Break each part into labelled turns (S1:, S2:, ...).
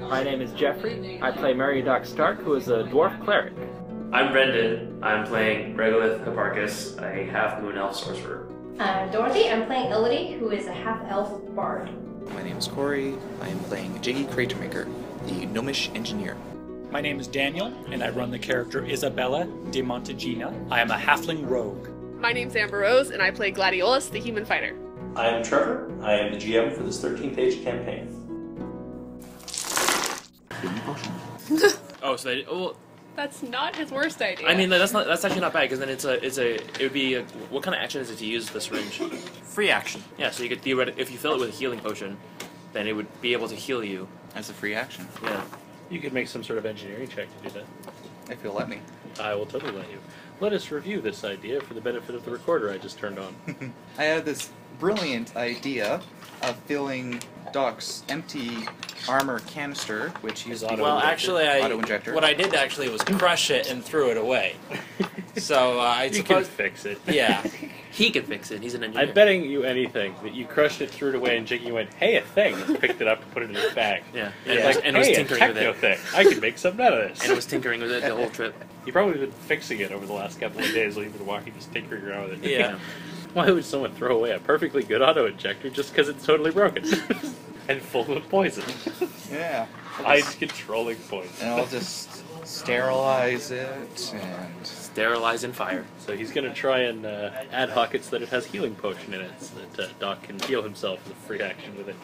S1: My name is Jeffrey. I play Meriadoc Stark, who is a dwarf cleric.
S2: I'm Brendan. I'm playing Regolith Hipparchus, a half-moon elf sorcerer.
S3: I'm Dorothy. I'm playing Elodie, who is a half-elf bard.
S4: My name is Corey. I am playing Jiggy Cratermaker, the gnomish engineer.
S5: My name is Daniel, and I run the character Isabella de Montagina. I am a halfling rogue.
S6: My name's Amber Rose, and I play Gladiolus, the human fighter.
S7: I am Trevor. I am the GM for this 13th-page campaign.
S2: Oh, so they, well,
S6: That's not his worst idea.
S2: I mean, that's actually not bad, because then it would be what kind of action is it to use the syringe?
S4: Free action.
S2: Yeah, so you could theoretically, if you fill it with a healing potion, then it would be able to heal you.
S4: As a free action.
S2: Yeah.
S8: You could make some sort of engineering check to do that.
S4: If you'll let me.
S8: I will totally let you. Let us review this idea for the benefit of the recorder I just turned on.
S4: I had this brilliant idea of filling Doc's empty armor canister, which he's
S9: Well, actually,
S4: auto-injector.
S9: what I did actually was crush it and threw it away. So I
S8: You
S9: suppose
S8: can fix it.
S9: Yeah.
S2: He can fix it. He's an engineer.
S8: I'm betting you anything that you crushed it, threw it away, and Jiggy went, "Hey, a thing!" and picked it up and put it in his bag.
S2: Yeah.
S8: And
S2: Yeah.
S8: like,
S2: And
S8: hey,
S2: was
S8: a
S2: tinkering with
S8: techno
S2: it.
S8: thing. I can make something out of this.
S2: And it was tinkering with it the whole trip.
S8: You've probably been fixing it over the last couple of days while you've been walking, just tinkering around with it.
S9: Yeah.
S8: Why would someone throw away a perfectly good auto-injector just because it's totally broken? And full of poison.
S4: Yeah.
S8: Mind-controlling poison.
S4: And I'll just sterilize it and...
S2: Sterilize and fire.
S8: So he's going to try and ad hoc it so that it has healing potion in it, so that Doc can heal himself with a free action with it.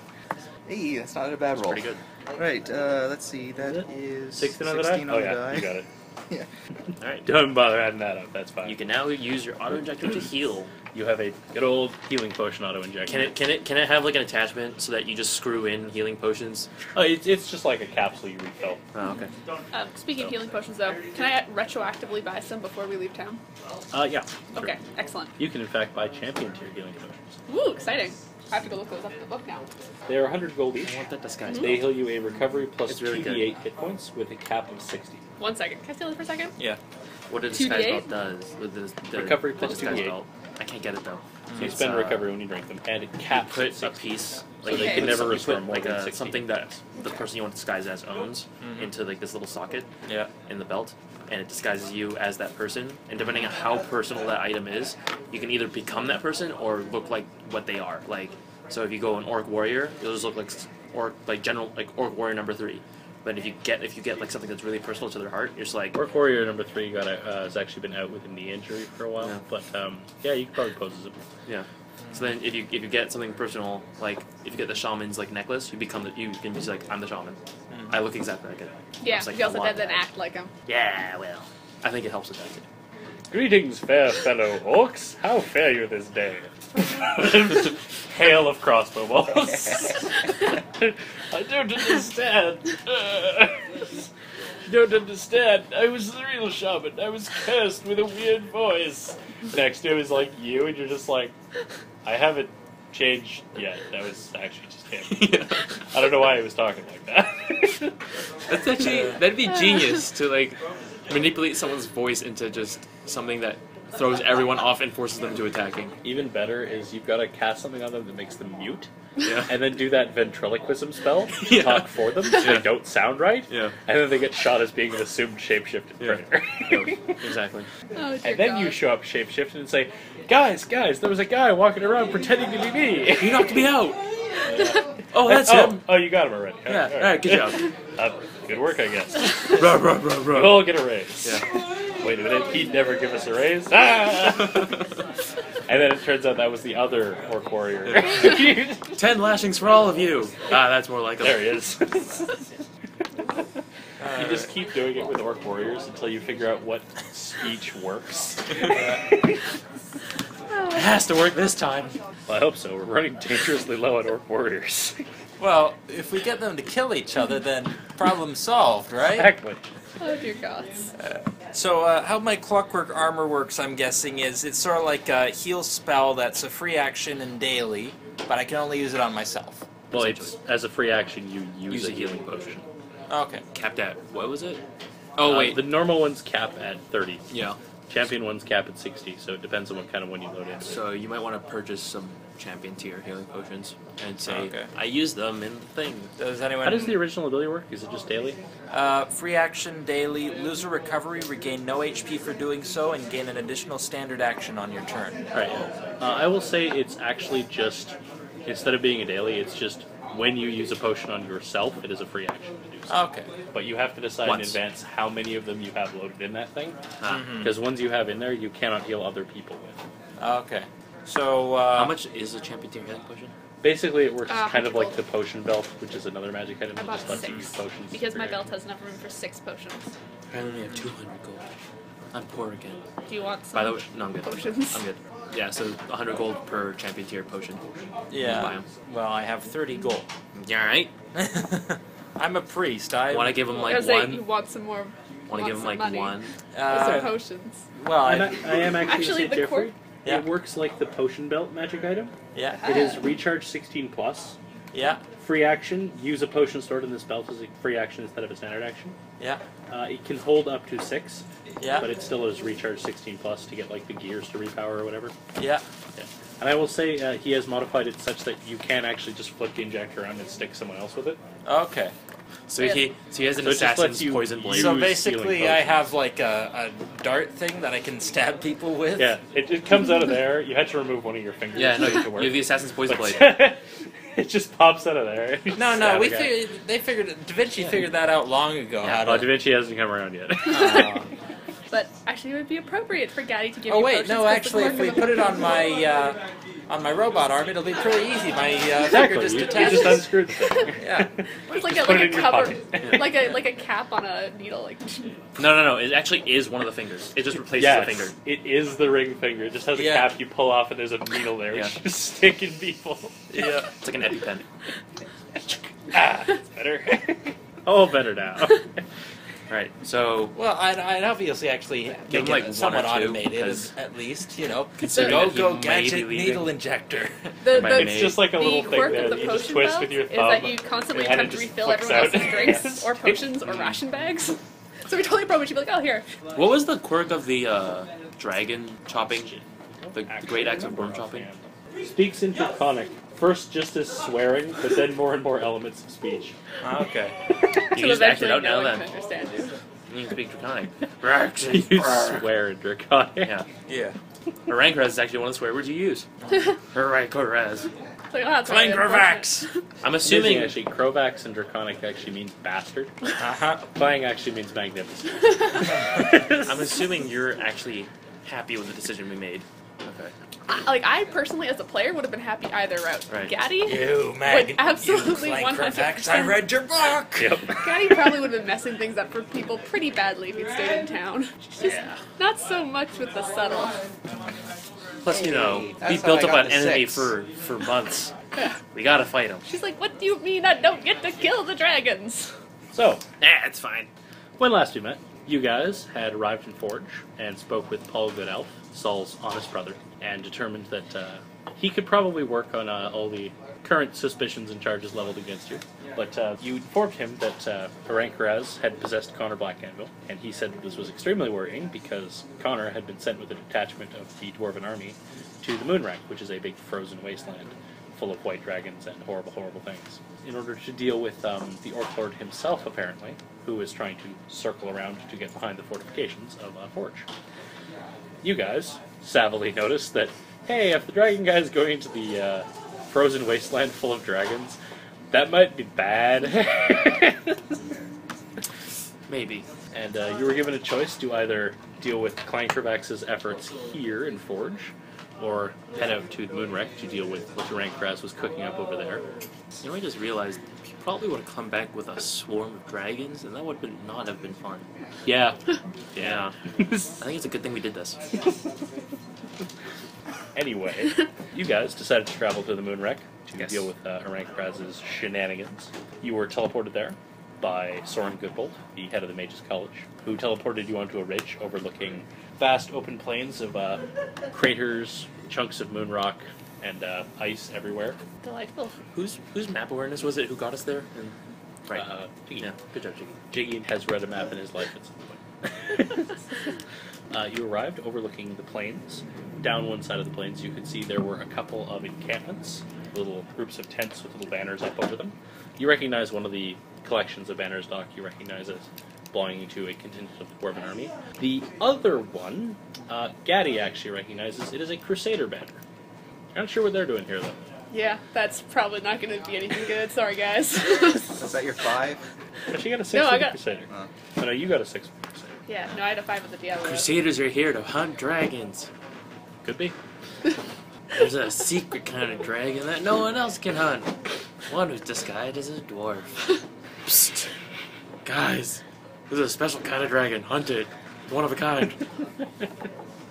S4: Hey, that's not a bad roll.
S2: Pretty good.
S4: Alright, let's see, that is
S8: 16 on the die?
S4: 16
S8: Oh
S4: on the
S8: yeah,
S4: die.
S8: you got it.
S4: Yeah.
S2: Alright.
S8: Don't bother adding that up, that's fine.
S2: You can now use your auto-injector to heal.
S8: You have a good old healing potion auto-injector.
S2: Can it have like an attachment so that you just screw in healing potions?
S8: Oh, it's just like a capsule you refill.
S2: Oh, okay.
S6: Speaking of healing potions, though, can I retroactively buy some before we leave town?
S8: Yeah. Sure.
S6: Okay, excellent.
S8: You can in fact buy champion tier healing potions.
S6: Woo, exciting. I have to go look those up in the book now.
S8: They are 100 gold each.
S2: I want that disguise.
S8: They heal you a recovery plus
S2: It's really
S8: 2d8 hit points with a cap of 60.
S6: 1 second. Can I steal it for a second?
S8: Yeah.
S2: What a disguise
S6: 2d8?
S2: belt does with the
S8: Recovery
S2: the
S8: plus
S2: disguise
S8: 2d8.
S2: belt. I can't get it though.
S8: So you spend recovery when you drink them, and it caps
S2: Put
S8: at
S2: a
S8: 60.
S2: piece,
S8: So
S2: like
S8: they
S6: Okay.
S8: can never
S2: you
S8: restore
S2: put
S8: more
S2: like
S8: than 60.
S2: something that the person you want to disguise as owns into like this little socket in the belt, and it disguises you as that person. And depending on how personal that item is, you can either become that person or look like what they are. Like, so if you go an orc warrior, you'll just look like orc orc warrior number 3. But if you get like something that's really personal to their heart, you're just like
S8: Orc Warrior number 3 has actually been out with a knee injury for a while,
S2: Yeah.
S8: but yeah, you can probably pose as him.
S2: yeah. So then if you get something personal, like if you get the shaman's like necklace, you can be like, I'm the shaman. I look exactly like it.
S6: Yeah,
S2: It's like
S6: you also
S2: a lot.
S6: did then act like him.
S2: Yeah, well, I think it helps with that too.
S8: Greetings, fair fellow orcs. How fare you this day? Hail of crossbow balls. I don't understand. You don't understand. I was the real shaman. I was cursed with a weird voice. Next to him is like you, and you're just like, I haven't changed yet. That was actually just him. I don't know why he was talking like that.
S2: That's actually that'd be genius to like manipulate someone's voice into just something that throws everyone off and forces them to attacking.
S8: Even better is you've got to cast something on them that makes them mute.
S2: Yeah.
S8: And then do that ventriloquism spell,
S2: Yeah.
S8: talk for them, so they don't sound right,
S2: Yeah.
S8: and then they get shot as being an assumed shapeshifted predator.
S2: Exactly.
S6: Oh, dear
S8: And then
S6: God.
S8: you show up shapeshifted and say, guys, there was a guy walking around pretending to be me.
S2: You knocked me out. Oh, that's him.
S8: Oh, you got him already.
S2: Yeah. All right. Good job.
S8: Good work, I guess.
S2: Ruh, ruh, ruh, ruh.
S8: We'll all get a raise.
S2: Yeah.
S8: Wait a minute, he'd never give us a raise? Ah! And then it turns out that was the other Orc Warrior.
S2: 10 lashings for all of you. Ah, that's more like him.
S8: There he is. You just keep doing it with Orc Warriors until you figure out what speech works.
S2: It has to work this time.
S8: Well, I hope so. We're running dangerously low on Orc Warriors.
S9: Well, if we get them to kill each other, then problem solved, right?
S8: Exactly.
S6: Oh, dear gods.
S9: So how my clockwork armor works, I'm guessing, is it's sort of like a heal spell that's a free action and daily, but I can only use it on myself.
S8: Well, it's, as a free action, you use a healing potion.
S9: Okay.
S2: Capped at, what was it? Oh, wait.
S8: The normal ones cap at 30.
S2: Yeah.
S8: Champion ones cap at 60, so it depends on what kind of one you load in.
S2: So you might want to purchase some champion tier healing potions and say,
S9: Okay.
S2: I use them in the thing.
S9: Does anyone?
S1: How does the original ability work? Is it just daily?
S9: Free action daily. Lose a recovery. Regain no HP for doing so, and gain an additional standard action on your turn.
S1: Alright. I will say it's actually just, instead of being a daily, it's just when you use a potion on yourself, it is a free action to do so.
S9: Okay.
S1: But you have to decide
S2: Once.
S1: in advance how many of them you have loaded in that thing.
S2: Ah.
S1: Because ones you have in there, you cannot heal other people with.
S9: Okay. So
S2: How much is a champion tier healing potion?
S1: Basically, it works kind of
S6: 100
S1: like
S6: gold.
S1: the potion belt, which is another magic item
S6: I
S1: that
S6: bought
S1: just lets you use
S6: 6
S1: potions.
S6: because my
S1: for-
S6: belt has enough room for 6 potions.
S2: I only have 200 gold. I'm poor again.
S6: Do you want some
S2: By the way, no, I'm good.
S6: potions?
S2: I'm good. Yeah, so 100 gold per champion tier potion. Buy
S9: yeah.
S2: 'em.
S9: Well, I have 30 gold.
S2: Yeah, right.
S9: I'm a priest. I
S2: Want to give him
S6: I
S2: like
S6: was saying, you
S2: one?
S6: want some more.
S2: Want to give him like
S6: money.
S2: one?
S6: With some
S9: Uh,
S6: potions.
S9: well,
S1: I
S9: I,
S1: am actually,
S6: Actually,
S1: the
S6: the
S1: Jeffrey.
S9: Yeah.
S1: It works like the potion belt magic item.
S9: yeah,
S1: It is recharge 16 plus.
S9: yeah,
S1: Free action, use a potion stored in this belt as a free action instead of a standard action.
S9: yeah,
S1: It can hold up to 6,
S9: yeah,
S1: but it still is recharge 16 plus to get like the gears to repower or whatever.
S9: yeah.
S1: Yeah. And I will say he has modified it such that you can actually just flip the injector around and stick someone else with it.
S9: Okay.
S2: So he has an
S1: So it just lets
S2: assassin's
S1: you
S2: poison blade.
S1: use
S9: So
S1: healing
S9: basically, I
S1: potions.
S9: have like a dart thing that I can stab people with.
S1: Yeah, it comes out of there. You had to remove one of your fingers.
S2: Yeah, no,
S1: to make it
S2: you
S1: work.
S2: have the assassin's poison
S1: But-
S2: blade.
S1: It just pops out of there.
S9: No,
S1: Stab
S9: we
S1: a guy.
S9: they figured Da Vinci figured that out long ago.
S2: Yeah,
S9: how
S1: Oh,
S9: to,
S1: Da Vinci hasn't come around yet.
S6: But actually, it would be appropriate for Gaddy to give
S9: Oh
S6: you
S9: wait,
S6: potions.
S9: no.
S6: 'cause the
S9: Actually, if we
S6: Gorgon-
S9: put it on my robot arm, it'll be pretty easy. My finger
S1: Exactly.
S9: just
S1: You
S9: detaches.
S1: just unscrewed the thing.
S9: Yeah.
S6: It's like
S1: Just
S6: a
S1: put it
S6: like a
S1: in your
S6: cover,
S1: pocket.
S6: like a cap on a needle. Like
S2: No. It actually is one of the fingers. It just replaces
S1: Yes,
S2: the finger.
S1: it is the ring finger. It just has a
S9: Yeah.
S1: cap you pull off, and there's a needle there, which
S2: Yeah.
S1: you just stick in people.
S9: Yeah.
S2: It's like an EpiPen.
S1: Ah, it's better. Oh, better now.
S2: Right. So
S9: Well, I'd obviously actually
S2: Give him,
S9: make
S2: like,
S9: it
S2: one
S9: somewhat
S2: or two,
S9: automated,
S2: because-
S9: at least, you know.
S2: Considering
S9: Go
S2: that he
S9: go
S2: may be
S9: gadget
S2: leaving.
S9: needle injector.
S6: the
S2: Might
S6: the,
S2: be
S1: It's just like a
S6: the
S1: little thing
S6: quirk
S1: there
S6: of
S1: that
S6: the
S1: you just
S6: potion
S1: twist
S6: belt
S1: with your
S6: is
S1: thumb.
S6: that you constantly
S1: and it
S6: come to
S1: just
S6: refill
S1: flicks
S6: everyone else's
S1: out.
S6: drinks
S1: Yes.
S6: or potions or ration bags. So we totally approach. You'd be like, oh here.
S2: what was the quirk of the dragon chopping? The great axe of worm chopping?
S1: Speaks in Draconic. First just as swearing, but then more and more elements of speech.
S9: Okay.
S2: You
S6: So
S2: just act it
S6: eventually
S2: out
S6: no
S2: now
S6: one can
S2: then.
S6: understand you.
S2: You can speak Draconic.
S1: You swear in Draconic.
S2: Yeah.
S9: Yeah.
S2: Ahrankorrahz is actually one of the swear words you use. Ahrankorrahz.
S6: It's like, oh, that's really
S9: Clangravax.
S2: I'm
S1: Assuming
S2: assuming.
S1: actually, Crovax and Draconic actually means bastard.
S9: Uh-huh.
S1: Clang actually means magnificent.
S2: I'm assuming you're actually happy with the decision we made. Okay.
S6: I personally, as a player, would have been happy either route.
S2: Right.
S6: Gaddy,
S9: You
S6: Like, absolutely
S9: you Clangravax,
S6: 100%.
S9: I read your book.
S1: Yep.
S6: Gaddy probably would have been messing things up for people pretty badly if he'd stayed in town. Just not so much with the subtle.
S2: Plus, you know,
S4: That's
S2: we
S4: how
S2: built
S4: I
S2: up
S4: got
S2: an
S4: the
S2: enemy
S4: 6.
S2: for months. We gotta fight him.
S6: She's like, what do you mean I don't get to kill the dragons?
S1: So,
S2: Nah, it's fine.
S1: when last we met, you guys had arrived in Forge and spoke with Paul Goodelf, Saul's honest brother, and determined that he could probably work on all the current suspicions and charges leveled against you. But you informed him that Ahrankorrahz had possessed Connor Blackanvil, and he said this was extremely worrying because Connor had been sent with a detachment of the dwarven army to the Moonwreak, which is a big frozen wasteland full of white dragons and horrible, horrible things. In order to deal with the Orc Lord himself, apparently, who is trying to circle around to get behind the fortifications of Forge. You guys savvily noticed that, hey, if the dragon guy is going to the frozen wasteland full of dragons, that might be bad.
S2: Maybe.
S1: And you were given a choice to either deal with Clankravax's efforts here in Forge, or head out to the Moonwreck to deal with what Ahrankorrahz was cooking up over there.
S2: You know, I just realized he probably would have come back with a swarm of dragons, and that would not have been fun.
S1: Yeah.
S2: Yeah. I think it's a good thing we did this.
S1: Anyway, you guys decided to travel to the Moonwreck to
S2: Yes.
S1: deal with Ahrankorrahz's shenanigans. You were teleported there by Soren Goodbolt, the head of the Mages College, who teleported you onto a ridge overlooking vast open plains of craters, chunks of moon rock, and ice everywhere.
S6: Delightful.
S2: Whose map awareness was it who got us there? Right.
S1: Jiggy.
S2: Yeah. Good job, Jiggy.
S1: Jiggy has read a map in his life at some point. You arrived overlooking the plains. Down one side of the plains, you could see there were a couple of encampments, little groups of tents with little banners up over them. You recognize one of the collections of banners, Doc. You recognize it belonging to a contingent of the dwarven army. The other one, Gaddy actually recognizes. It is a Crusader banner. I'm not sure what they're doing here, though.
S6: Yeah, that's probably not going to be anything good. Sorry, guys.
S4: Is that your 5?
S1: But she got a 6
S6: No,
S1: with
S6: I
S1: the
S6: got-
S1: Crusader.
S4: Oh.
S1: Oh, no, you got a 6 with the Crusader.
S6: Yeah, no, I had a 5 with the Diablo.
S2: Crusaders are here to hunt dragons.
S1: Could be.
S2: There's a secret kind of dragon that no one else can hunt. One who's disguised as a dwarf. Psst. Guys, this is a special kind of dragon. Hunt it. One of a kind.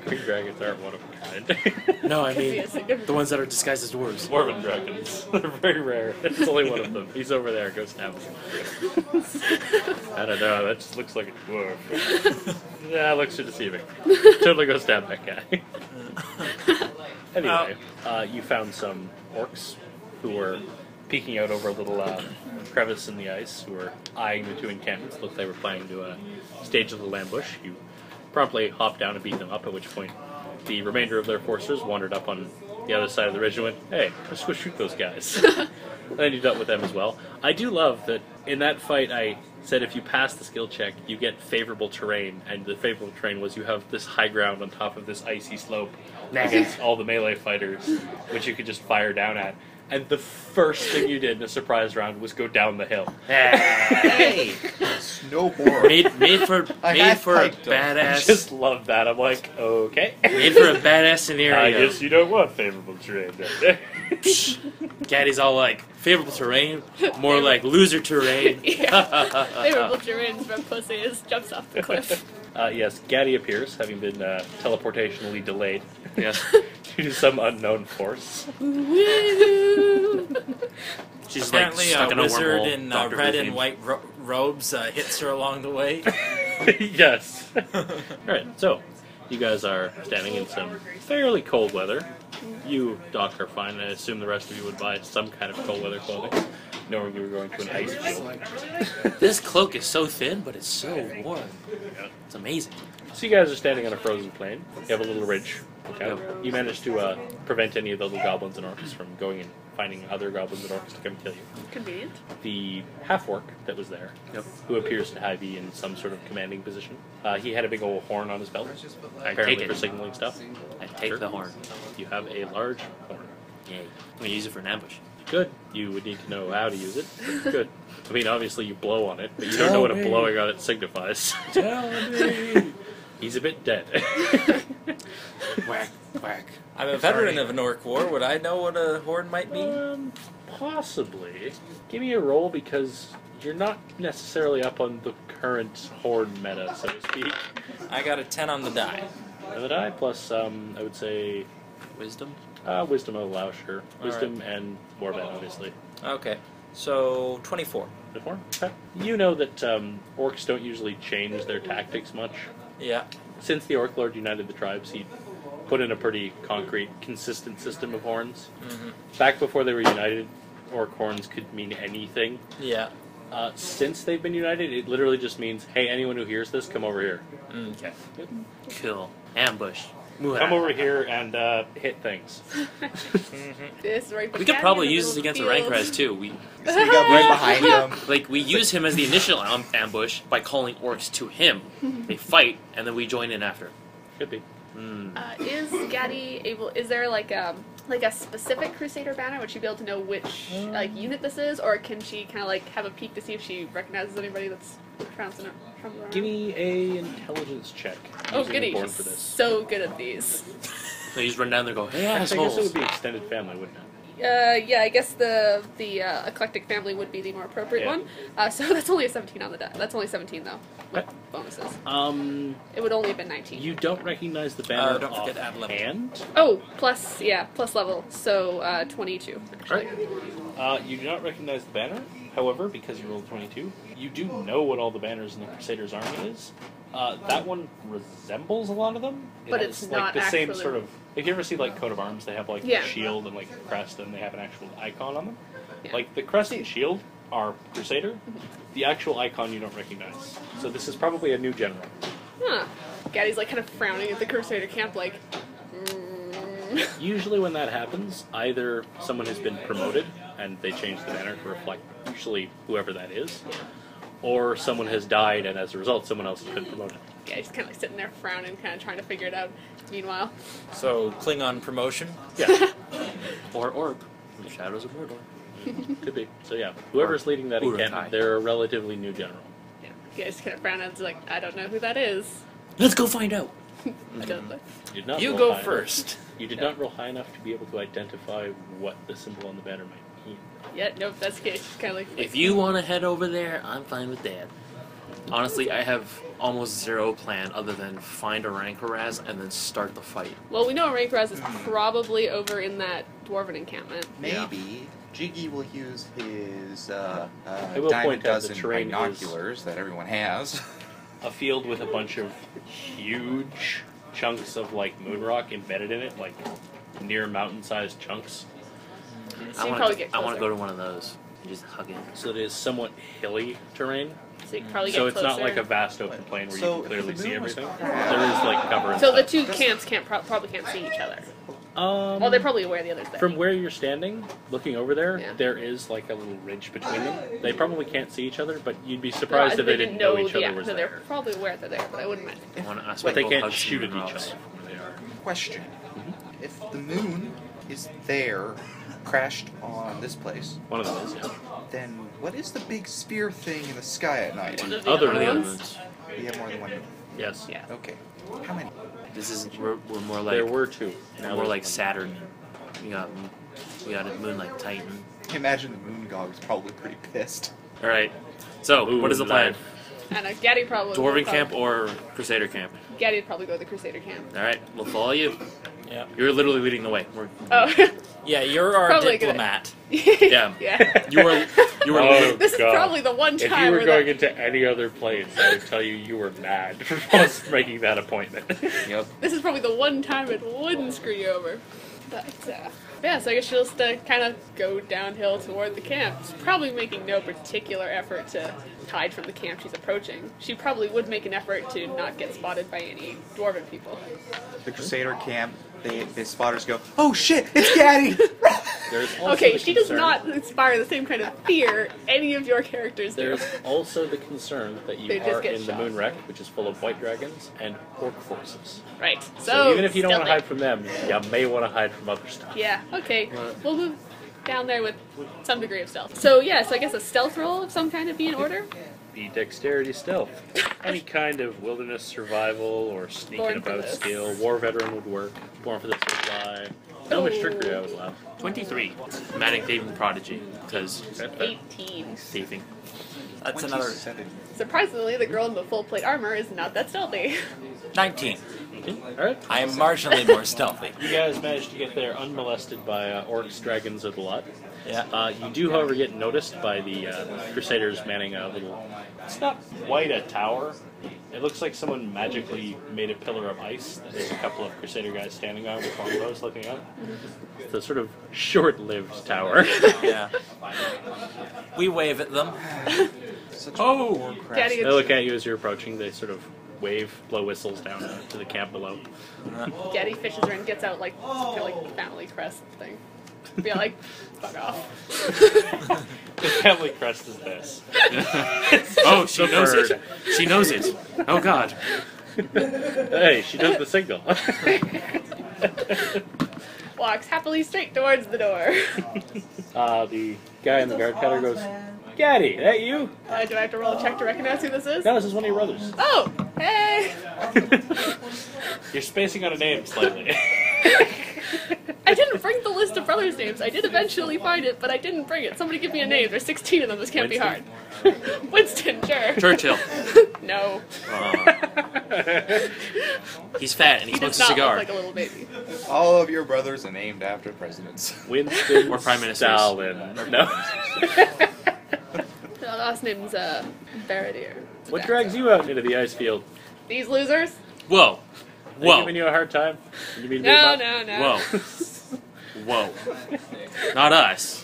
S1: Green dragons aren't one of a kind.
S2: No, I
S6: Could be
S2: mean
S6: a significant-
S2: the ones that are disguised as dwarves.
S1: Dwarven dragons. They're very rare. There's only one of them. He's over there. Go stab him. I don't know. That just looks like a dwarf. Yeah, looks deceiving. Totally go stab that guy. Anyway, you found some orcs who were peeking out over a little crevice in the ice, who were eyeing the two encampments. Looked like they were planning to stage a little ambush. You promptly hopped down and beat them up, at which point the remainder of their forces wandered up on the other side of the ridge and went, hey, let's go shoot those guys. And then you dealt with them as well. I do love that in that fight I said if you pass the skill check, you get favorable terrain, and the favorable terrain was you have this high ground on top of this icy slope against all the melee fighters, which you could just fire down at. And the first thing you did in a surprise round was go down the hill.
S2: Hey,
S4: Snowboard.
S2: made for
S4: I
S2: made
S4: had
S2: for a
S4: piped 'em.
S1: I
S2: badass.
S1: just love that. I'm like, okay.
S2: Made for a badass scenario.
S1: I guess you don't want favorable terrain.
S2: Gaddy's all like favorable terrain, more like loser terrain.
S6: Favorable terrains from pussies jumps off the cliff.
S1: Yes, Gaddy appears, having been teleportationally delayed
S2: Yes.
S1: due to some unknown force.
S2: She's like
S9: Apparently,
S2: stuck
S9: a
S2: in a
S9: wizard
S2: wormhole.
S9: in
S2: Dr.
S9: red
S2: Who
S9: and
S2: theme.
S9: white robes hits her along the way.
S1: Yes. Alright, so you guys are standing in some fairly cold weather. You, Doc, are fine. I assume the rest of you would buy some kind of cold weather clothing, knowing you were going to an ice field.
S2: This cloak is so thin, but it's so warm.
S1: Yeah.
S2: It's amazing.
S1: So you guys are standing on a frozen plain. You have a little ridge. Okay. You managed to prevent any of the little goblins and orcs from going and finding other goblins and orcs to come kill you.
S6: Convenient.
S1: The half-orc that was there, who appears to be in some sort of commanding position, he had a big old horn on his belt, apparently
S2: take it.
S1: for signaling stuff.
S2: I take the horn.
S1: You have a large horn.
S2: Yay. I'm gonna use it for an ambush.
S1: Good. You would need to know how to use it. But good. I mean, obviously you blow on it, but you don't know what a blowing on it signifies.
S2: Tell me.
S1: He's a bit dead.
S2: Whack, whack.
S9: I'm a veteran of an orc war. Would I know what a horn might be?
S1: Possibly. Give me a roll because you're not necessarily up on the current horde meta, so to speak.
S9: I got a 10 on the die.
S1: Another die plus, I would say,
S2: Wisdom?
S1: wisdom will allow, sure. Wisdom and warband, obviously.
S9: Okay, so 24.
S1: Before? Okay. You know that orcs don't usually change their tactics much.
S9: Yeah.
S1: Since the Orc Lord united the tribes, he put in a pretty concrete, consistent system of horns.
S9: Mm-hmm.
S1: Back before they were united, orc horns could mean anything.
S9: Yeah.
S1: Since they've been united, it literally just means, hey, anyone who hears this, come over here.
S9: Okay.
S2: Cool. Ambush.
S1: Come over here and hit things.
S6: This right
S2: We could probably use this against Ahrankorrahz too. We
S4: Sneak up right behind him.
S2: like we use him as the initial ambush by calling orcs to him. They fight, and then we join in after.
S1: Could be.
S6: Is Gaddy able? Is there like a specific Crusader banner? Would she be able to know which unit this is, or can she kind of like have a peek to see if she recognizes anybody that's from around?
S1: Give me a intelligence check.
S6: Oh,
S1: using
S6: goody!
S1: Born
S6: She's
S1: for this.
S6: so good at these.
S2: So you just run down there and go, hey,
S1: I guess it
S2: assholes.
S1: would be extended family, wouldn't it?
S6: Yeah, I guess the eclectic family would be the more appropriate
S1: Yeah.
S6: one. So that's only a 17 on the die. That's only 17 though, with
S1: Okay.
S6: bonuses. It would only have been 19.
S1: You don't recognize the banner
S9: don't forget to add level.
S1: offhand.
S6: Oh, plus level, so 22 actually.
S1: You do not recognize the banner. However, because you rolled 22, you do know what all the banners in the Crusader's army is. That one resembles a lot of them.
S6: But
S1: has,
S6: it's
S1: like
S6: not
S1: the same
S6: actually-
S1: sort of. If you ever see like coat of arms, they have like
S6: Yeah.
S1: a shield and like a crest, and they have an actual icon on them.
S6: Yeah.
S1: Like the crest and shield are Crusader. The actual icon you don't recognize. So this is probably a new general.
S6: Huh. Gaddy's like kind of frowning at the Crusader camp, like.
S1: Usually when that happens, either someone has been promoted and they change the banner to reflect usually whoever that is, or someone has died and as a result someone else has been promoted.
S6: Yeah, he's kind of like sitting there frowning, kind of trying to figure it out. Meanwhile.
S9: So, Klingon promotion?
S1: Yeah.
S2: Or Orc, from the Shadows of Mordor.
S1: Could be. So yeah, whoever's leading that
S2: Urukai.
S1: encampment, they're a relatively new general.
S6: Yeah, you guys kind of frown and like, I don't know who that is.
S2: Let's go find out.
S6: I don't know.
S1: You did not
S9: You
S1: roll
S9: go
S1: high
S9: first.
S1: Enough. You did not roll high enough to be able to identify what the symbol on the banner might mean.
S6: Yeah, nope, that's the case. It's kind of like.
S2: If you want to head over there, I'm fine with that. Honestly, I have almost zero plan other than find Ahrankorrahz and then start the fight.
S6: Well, we know Ahrankorrahz is probably over in that dwarven encampment.
S4: Maybe Jiggy will use his
S1: will
S4: dime a
S1: point out the
S4: dozen
S1: terrain is-
S4: binoculars that everyone has.
S1: A field with a bunch of huge chunks of like moon rock embedded in it, like near mountain-sized chunks.
S6: So you probably get
S2: I
S6: closer.
S2: want to go to one of those and just hug it.
S1: So it is somewhat hilly terrain.
S6: So you can probably get
S1: So it's
S6: closer.
S1: not like a vast open plain where
S4: So
S1: you can clearly
S4: if the
S1: see
S4: moon was
S1: everything.
S4: crashed-
S1: There is like cover. And
S6: So the
S1: stuff.
S6: two camps probably can't see each other.
S1: Well,
S6: Well, they're probably aware the other's there.
S1: From where you're standing, looking over there,
S6: Yeah.
S1: there is like a little ridge between them. They probably can't see each other, but you'd be
S6: No,
S1: surprised if they didn't know each
S6: the
S1: other was
S6: so
S1: there.
S6: they're probably aware they're there, but I wouldn't mind.
S2: I want to ask
S1: But they
S2: my
S1: can't
S2: hugs
S1: shoot at
S2: and
S1: each other
S2: rocks.
S1: from where they are.
S4: Question. If the moon is there, crashed on this place,
S1: One of those, yeah.
S4: then what is the big spear thing in the sky at night?
S6: One of the
S1: Other
S6: other
S1: than
S6: ones.
S4: We have more than one moon.
S1: Yes.
S6: Yeah.
S4: Okay. How many?
S2: This is we're more
S1: There
S2: like
S1: were two. Now
S2: more
S1: there's
S2: like
S1: one.
S2: Saturn. We got a moon like Titan.
S4: Imagine the moon god was probably pretty pissed.
S2: All right. So
S1: Ooh,
S2: what is the plan?
S6: I know, Gaddy probably
S2: Dwarven camp or Crusader camp?
S6: Gaddy'd probably go to the Crusader camp.
S2: All right, we'll follow you.
S9: Yeah.
S2: You're literally leading the way.
S6: Oh.
S9: Yeah, you're our
S6: Probably a good-
S9: diplomat.
S2: Yeah.
S6: Yeah.
S2: You were
S1: Oh,
S6: This is
S1: God.
S6: probably the one
S1: If
S6: time
S1: you were
S6: where
S1: going into any other place, I would tell you you were mad for us making that appointment.
S4: Yep.
S6: this is probably the one time it wouldn't screw you over. But yeah, so I guess she'll just kind of go downhill toward the camp. She's probably making no particular effort to hide from the camp she's approaching. She probably would make an effort to not get spotted by any dwarven people.
S4: The Crusader camp, the spotters go, "Oh shit, it's Gaddy!"
S1: There's also
S6: Okay,
S1: the
S6: she does
S1: concern-
S6: not inspire the same kind of fear any of your characters do.
S1: There's also the concern that you
S6: They just
S1: are
S6: get
S1: in
S6: shot.
S1: the Moonwreak, which is full of white dragons and orc forces.
S6: Right.
S1: So even if you don't want to
S6: stealthy.
S1: hide from them, you may want to hide from other stuff.
S6: Yeah, okay. We'll move down there with some degree of stealth. So yeah, so I guess a stealth roll of some kind would be in order.
S1: Be dexterity stealth. Any kind of wilderness survival or sneaking
S6: Born for
S1: about
S6: this.
S1: skill. War veteran would work. Born for this would apply. How much trickery I would allow.
S2: 23. Manic thieving prodigy because
S6: 18.
S2: thieving.
S9: That's another
S4: 27.
S6: Surprisingly, the girl in the full plate armor is not that stealthy.
S9: 19.
S1: Alright.
S9: I am marginally more stealthy.
S1: You guys managed to get there unmolested by orcs, dragons, or the lot.
S9: Yeah.
S1: You do, however, get noticed by the Crusaders manning a little... It's not quite a tower. It looks like someone magically made a pillar of ice. There's a couple of Crusader guys standing on with longbows looking up. It's a sort of short-lived tower.
S9: Yeah. We wave at them.
S4: Such
S2: Oh!
S4: poor crafts.
S6: Gaddy
S1: They look at you as you're approaching. They sort of wave, blow whistles down to the camp below.
S6: Gaddy fishes her and gets out like kind of like family crest thing. Be like, fuck off.
S1: The family crest is this.
S2: Oh, she
S1: The
S2: knows
S1: bird.
S2: it. She knows it. Oh God.
S1: Hey, she does the signal.
S6: Walks happily straight towards the door.
S1: The guy in the guard cutter goes, Gaddy, that you?
S6: Do I have to roll a check to recognize who this is?
S1: No, this is one of your brothers.
S6: Oh, hey!
S1: You're spacing on a name slightly.
S6: I didn't bring the list of brothers' names. I did eventually find it, but I didn't bring it. Somebody give me a name. There's 16 of them. This can't be hard. Winston, sure.
S2: Churchill.
S6: No.
S2: He's fat and he
S6: He
S2: smokes
S6: does
S2: a
S6: not
S2: cigar.
S6: look like a little baby.
S4: All of your brothers are named after presidents.
S1: Winston
S2: Or Prime Ministers.
S1: Stalin. No.
S6: The last name's Baradier.
S1: What drags you out into the ice field?
S6: These losers?
S2: Whoa.
S1: They
S2: Whoa.
S1: giving you a hard time? You mean
S6: No, no, no.
S2: Whoa. Whoa. Not us.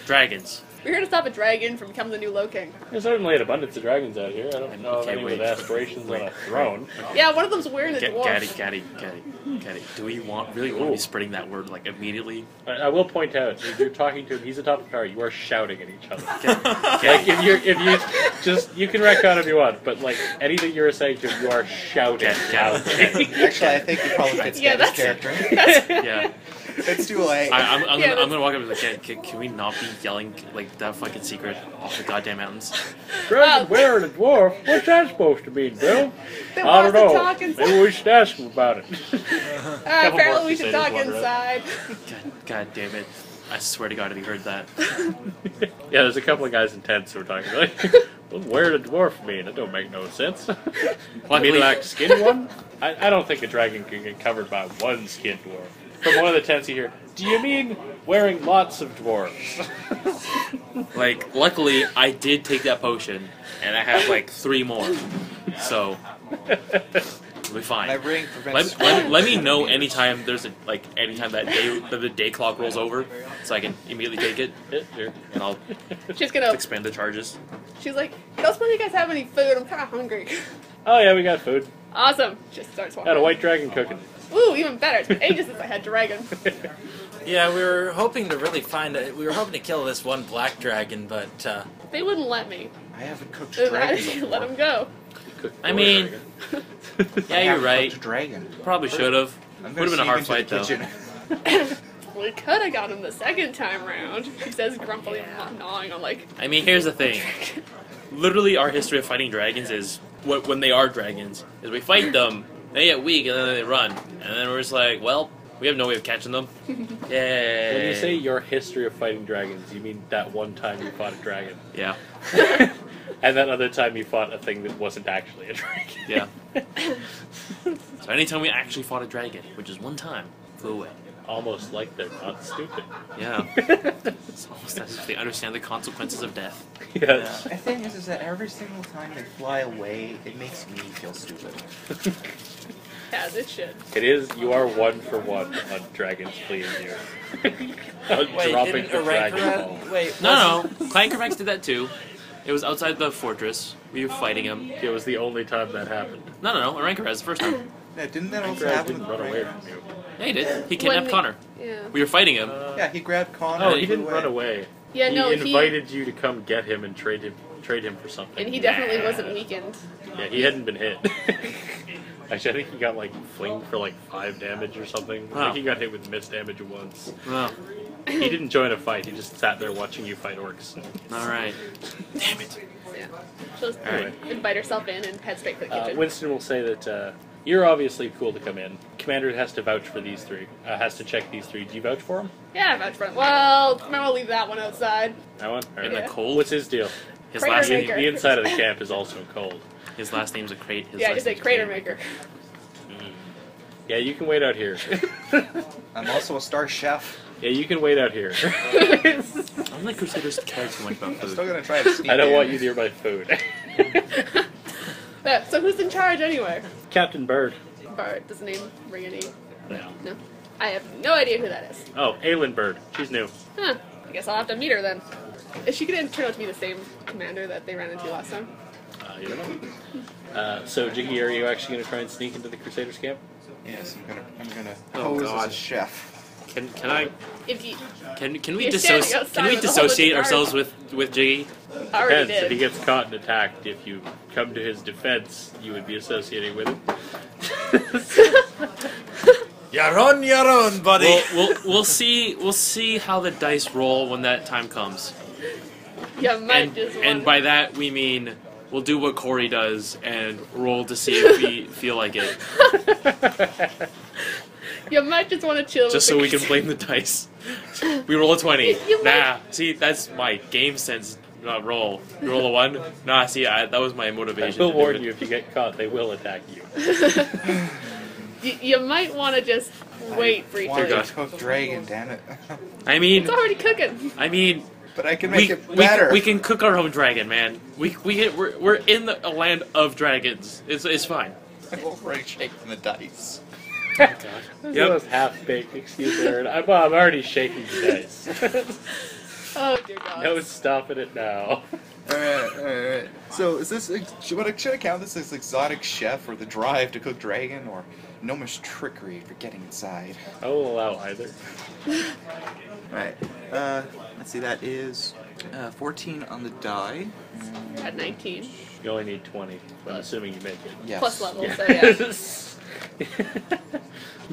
S2: Dragons.
S6: We're here to stop a dragon from becoming the new Low King.
S1: There's certainly an abundance of dragons out here. I don't know of
S2: Okay,
S1: any
S2: wait.
S1: with aspirations on a throne.
S6: Yeah, one of them's wearing a dwarf.
S2: Gaddy. Do we really want to be spreading that word like immediately?
S1: I will point out, if you're talking to him, he's atop the tower. You are shouting at each other. Like you can retcon if you want, but like anything you're saying to him, you are shouting.
S4: Actually, I think it probably fits
S6: Yeah,
S4: Gaddy's
S6: that's-
S4: character.
S2: Yeah.
S4: Let's do a.
S2: I'm
S6: Yeah,
S2: gonna walk up and be like, can we not be yelling like that fucking secret off the goddamn mountains?
S1: Dragon wearing a dwarf? What's that supposed to mean, Bill?
S6: They
S1: I
S6: want
S1: don't
S6: us to
S1: know.
S6: talk inside.
S1: Maybe we should ask him about it.
S6: Apparently we should
S1: Crusaders
S6: talk
S1: wander up.
S6: inside.
S2: God damn it! I swear to God, if you heard that.
S1: Yeah, there's a couple of guys in tents who are talking like, what's wearing a dwarf mean? That don't make no sense. Mean like skinny one? I don't think a dragon can get covered by one skin dwarf. From one of the tents you hear, do you mean wearing lots of dwarves?
S2: Like, luckily, I did take that potion, and I have like 3 more, so we'll be fine.
S4: My ring prevents.
S2: Let me know anytime there's anytime that the day clock rolls over, so I can immediately take it,
S1: Yeah, sure.
S2: and I'll
S6: She's gonna.
S2: expand the charges.
S6: She's like, I don't suppose you guys have any food. I'm kind of hungry.
S1: Oh yeah, we got food.
S6: Awesome. Just starts walking.
S1: Got a white dragon cooking.
S6: Ooh, even better. It's been ages since I had dragon.
S9: Yeah, we were hoping to really we were hoping to kill this one black dragon, but
S6: They wouldn't let me.
S4: I haven't cooked
S6: They
S4: dragon
S6: let him go.
S2: I mean, yeah, you're right.
S4: Dragon.
S2: Probably should have.
S4: I'm
S2: Would have been a hard fight though.
S6: We could have got him the second time round. He says grumpily, gnawing on like.
S2: I mean, here's the thing. Literally, our history of fighting dragons is when they are dragons is we fight them, they get weak, and then they run, and then we're just like, well, we have no way of catching them. Yeah.
S1: When you say your history of fighting dragons, you mean that one time you fought a dragon.
S2: Yeah.
S1: And that other time you fought a thing that wasn't actually a dragon.
S2: Yeah. So anytime we actually fought a dragon, which is one time, flew away.
S1: Almost like they're not stupid.
S2: Yeah. It's almost as if they understand the consequences of death.
S1: Yes.
S4: The thing is that every single time they fly away, it makes me feel stupid.
S6: As it should.
S1: It is, you are 1 for 1 on dragons fleeing you.
S9: wait,
S1: Dropping
S9: didn't
S1: the dragon
S9: Ahrankorrahz?
S1: ball.
S9: Wait,
S2: No. Ahrankorrahz did that too. It was outside the fortress. We were fighting him.
S1: It was the only time that happened.
S2: No. Ahrankorrahs the first time.
S4: Yeah, didn't that also
S1: Greg
S4: happen
S1: didn't
S4: with
S1: run away
S4: Dragon?
S1: from you.
S2: Yeah, he did. He kidnapped
S6: we-
S2: Connor.
S6: Yeah.
S2: We were fighting him.
S4: Yeah, he grabbed Connor.
S1: Oh,
S4: and
S1: he
S4: flew
S1: didn't
S4: away.
S1: run away.
S6: Yeah, no,
S1: he invited you to come get him and trade him for something.
S6: And he definitely wasn't weakened.
S1: Yeah, he hadn't been hit. Actually, I think he got like flinged for like 5 damage or something. I
S2: Wow.
S1: think he got hit with missed damage once.
S2: Oh,
S1: He didn't join a fight. He just sat there watching you fight orcs.
S2: all right. Damn it.
S6: Yeah. She'll just
S2: Alright.
S6: invite herself in and head straight for the kitchen.
S1: Winston will say that you're obviously cool to come in. Commander has to vouch for these 3. Has to check these 3. Do you vouch for him?
S6: Yeah, vouch for him. Well, maybe we'll leave that one outside.
S1: That one? All
S2: In
S1: right.
S2: the cold.
S1: What's his deal?
S2: His
S6: Crater
S2: last
S1: The,
S2: name.
S6: maker.
S1: the inside of the camp is also cold.
S2: His last name's a crate. His
S6: Yeah,
S2: last
S6: just say
S2: name's
S6: crater
S2: Crate.
S6: maker.
S1: Yeah, you can wait out here.
S4: I'm also a star chef.
S1: Yeah, you can wait out here.
S2: I don't think Crusaders care too much about
S4: I'm
S2: food.
S4: still gonna try to sneak
S1: I don't
S4: in.
S1: want you near my food.
S6: Yeah, so who's in charge anyway?
S1: Captain Bird.
S6: Bart, does the name ring any?
S1: No.
S6: No. I have no idea who that is.
S1: Oh, Aelin Bird. She's new.
S6: Huh. I guess I'll have to meet her then. Is she gonna turn out to be the same commander that they ran into last time?
S1: You don't know. So, Jiggy, are you actually going to try and sneak into the Crusaders camp?
S4: Yes, I'm gonna
S2: Oh,
S4: pose as
S2: God.
S4: a chef.
S2: Can I?
S6: If you
S2: Can we
S6: You're standing
S2: dissociate?
S6: outside
S2: Can we
S6: with a whole bunch of
S2: dissociate
S6: guards.
S2: ourselves with Jiggy?
S6: already
S1: Depends. If he
S6: did.
S1: gets caught and attacked, if you come to his defense, you would be associating with him.
S9: You're on your own, buddy.
S2: We'll see how the dice roll when that time comes.
S6: You might
S2: And
S6: just
S2: and
S6: want
S2: by that we mean we'll do what Corey does and roll to see if we feel like it,
S6: you might just want to chill.
S2: just
S6: with
S2: so we
S6: the
S2: can blame the dice. We roll a 20.
S6: You might-
S2: Nah, see that's my game sense. Not roll. You roll a 1. Nah, see that was my
S1: I
S2: motivation.
S1: will
S2: to do
S1: warn
S2: it.
S1: you, if you get caught, they will attack you.
S6: You might want to just wait for each
S4: Wanted
S6: other.
S2: God.
S4: to cook dragon, damn it.
S2: I mean,
S6: It's already cooking.
S4: But I can
S2: we,
S4: make it better.
S2: we can cook our own dragon, man. We're in a land of dragons. It's fine.
S4: I'm already shaking the dice.
S1: This is
S2: Yep.
S1: the most half-baked excuse I heard. I'm already shaking the dice.
S6: Oh dear God.
S1: No stopping it now.
S4: Alright. So, is this... Should I count this as exotic chef or the drive to cook dragon or gnomish trickery for getting inside?
S1: I will allow either.
S4: Alright. Let's see, that is 14 on the die.
S6: At 19.
S1: You only need 20, but I'm assuming you make it.
S4: Yes.
S6: Plus level,
S1: Yeah.
S6: so yeah.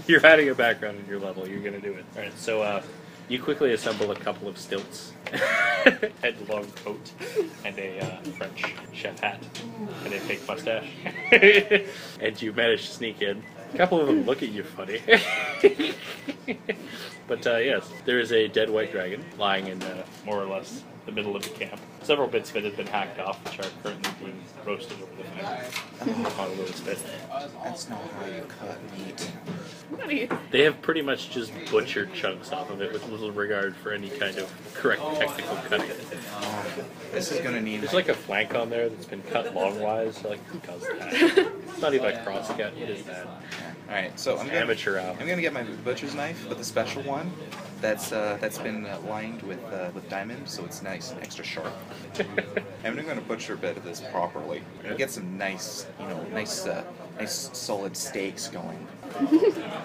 S1: You're adding a background in your level, you're gonna do it. Alright, so you quickly assemble a couple of stilts, and a long coat, and a French chef hat, and a fake mustache. And you manage to sneak in. A couple of them look at you funny. But yes, there is a dead white dragon lying in more or less the middle of the camp. Several bits of it have been hacked off, which are currently being roasted over the fire on a little spit.
S4: That's not how you cut meat.
S6: What are you?
S1: They have pretty much just butchered chunks off of it with little regard for any kind of correct technical cutting.
S4: This is gonna need...
S1: There's like a flank on there that's been cut longwise, so like, who does that? It's not even a crosscut, it is that.
S4: Alright, so I'm
S1: Amateur hour.
S4: gonna get my butcher's knife, but the special one that's been lined with diamonds, so it's nice and extra sharp. I'm gonna butcher a bit of this properly. And get some nice, nice solid steaks going.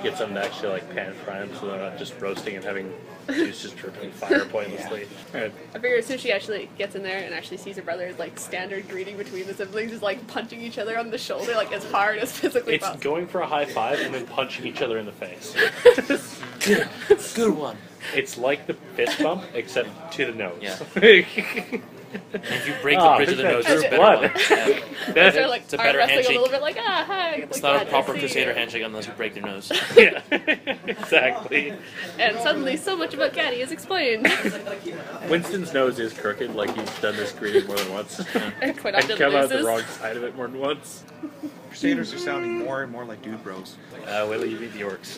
S1: Get something to actually like pan fry them so they're not just roasting and having juice just dripping fire pointlessly. Alright.
S6: I figure as soon as she actually gets in there and actually sees her brother, like standard greeting between the siblings is like punching each other on the shoulder like as hard as physically
S1: It's
S6: possible.
S1: going for a high five and then punching each other in the face.
S9: Good one.
S1: It's like the fist bump, except to the nose.
S2: Yeah.
S1: And
S2: If you break the bridge of the nose, it's a better
S1: blood.
S2: one. Yeah.
S6: They're like
S2: It's a
S6: arm
S2: better
S6: wrestling
S2: handshake.
S6: a little bit like, ah, hi.
S2: It's not a proper Crusader handshake unless you break their nose.
S1: Yeah, exactly.
S6: And suddenly so much about Gaddy is explained.
S1: Winston's nose is crooked, like he's done this greeting more than once.
S6: And quite
S1: And
S6: often
S1: come out the
S6: loses.
S1: wrong side of it more than once.
S4: Crusaders are sounding more and more like dude bros.
S1: Wait till you meet the orcs.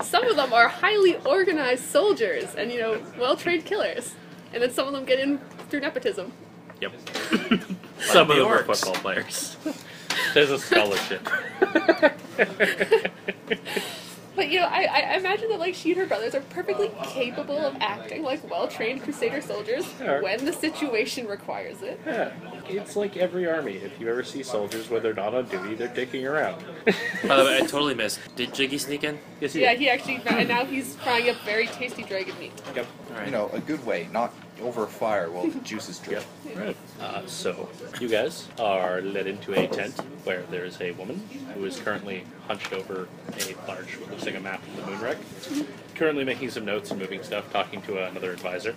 S6: Some of them are highly organized soldiers and, you know, well-trained killers. And then some of them get in through nepotism.
S1: Yep. Some of
S9: the
S1: them are
S9: orcs.
S1: football players. There's a scholarship.
S6: But, you know, I imagine that, like, she and her brothers are perfectly capable of acting like well-trained Crusader soldiers
S1: Sure.
S6: when the situation requires it.
S1: Yeah, it's like every army. If you ever see soldiers when they're not on duty, they're dicking around.
S2: By the way, I totally missed. Did Jiggy sneak in?
S1: Yes, he
S6: Yeah,
S1: did.
S6: he actually, and now he's frying up very tasty dragon meat.
S1: Yep.
S2: Alright.
S4: You know, a good way, not over fire while the juices drip.
S1: Yep. Right. So, you guys are led into a tent where there is a woman who is currently hunched over a large, what looks like a map of the Moonwreak. Currently making some notes and moving stuff, talking to another advisor.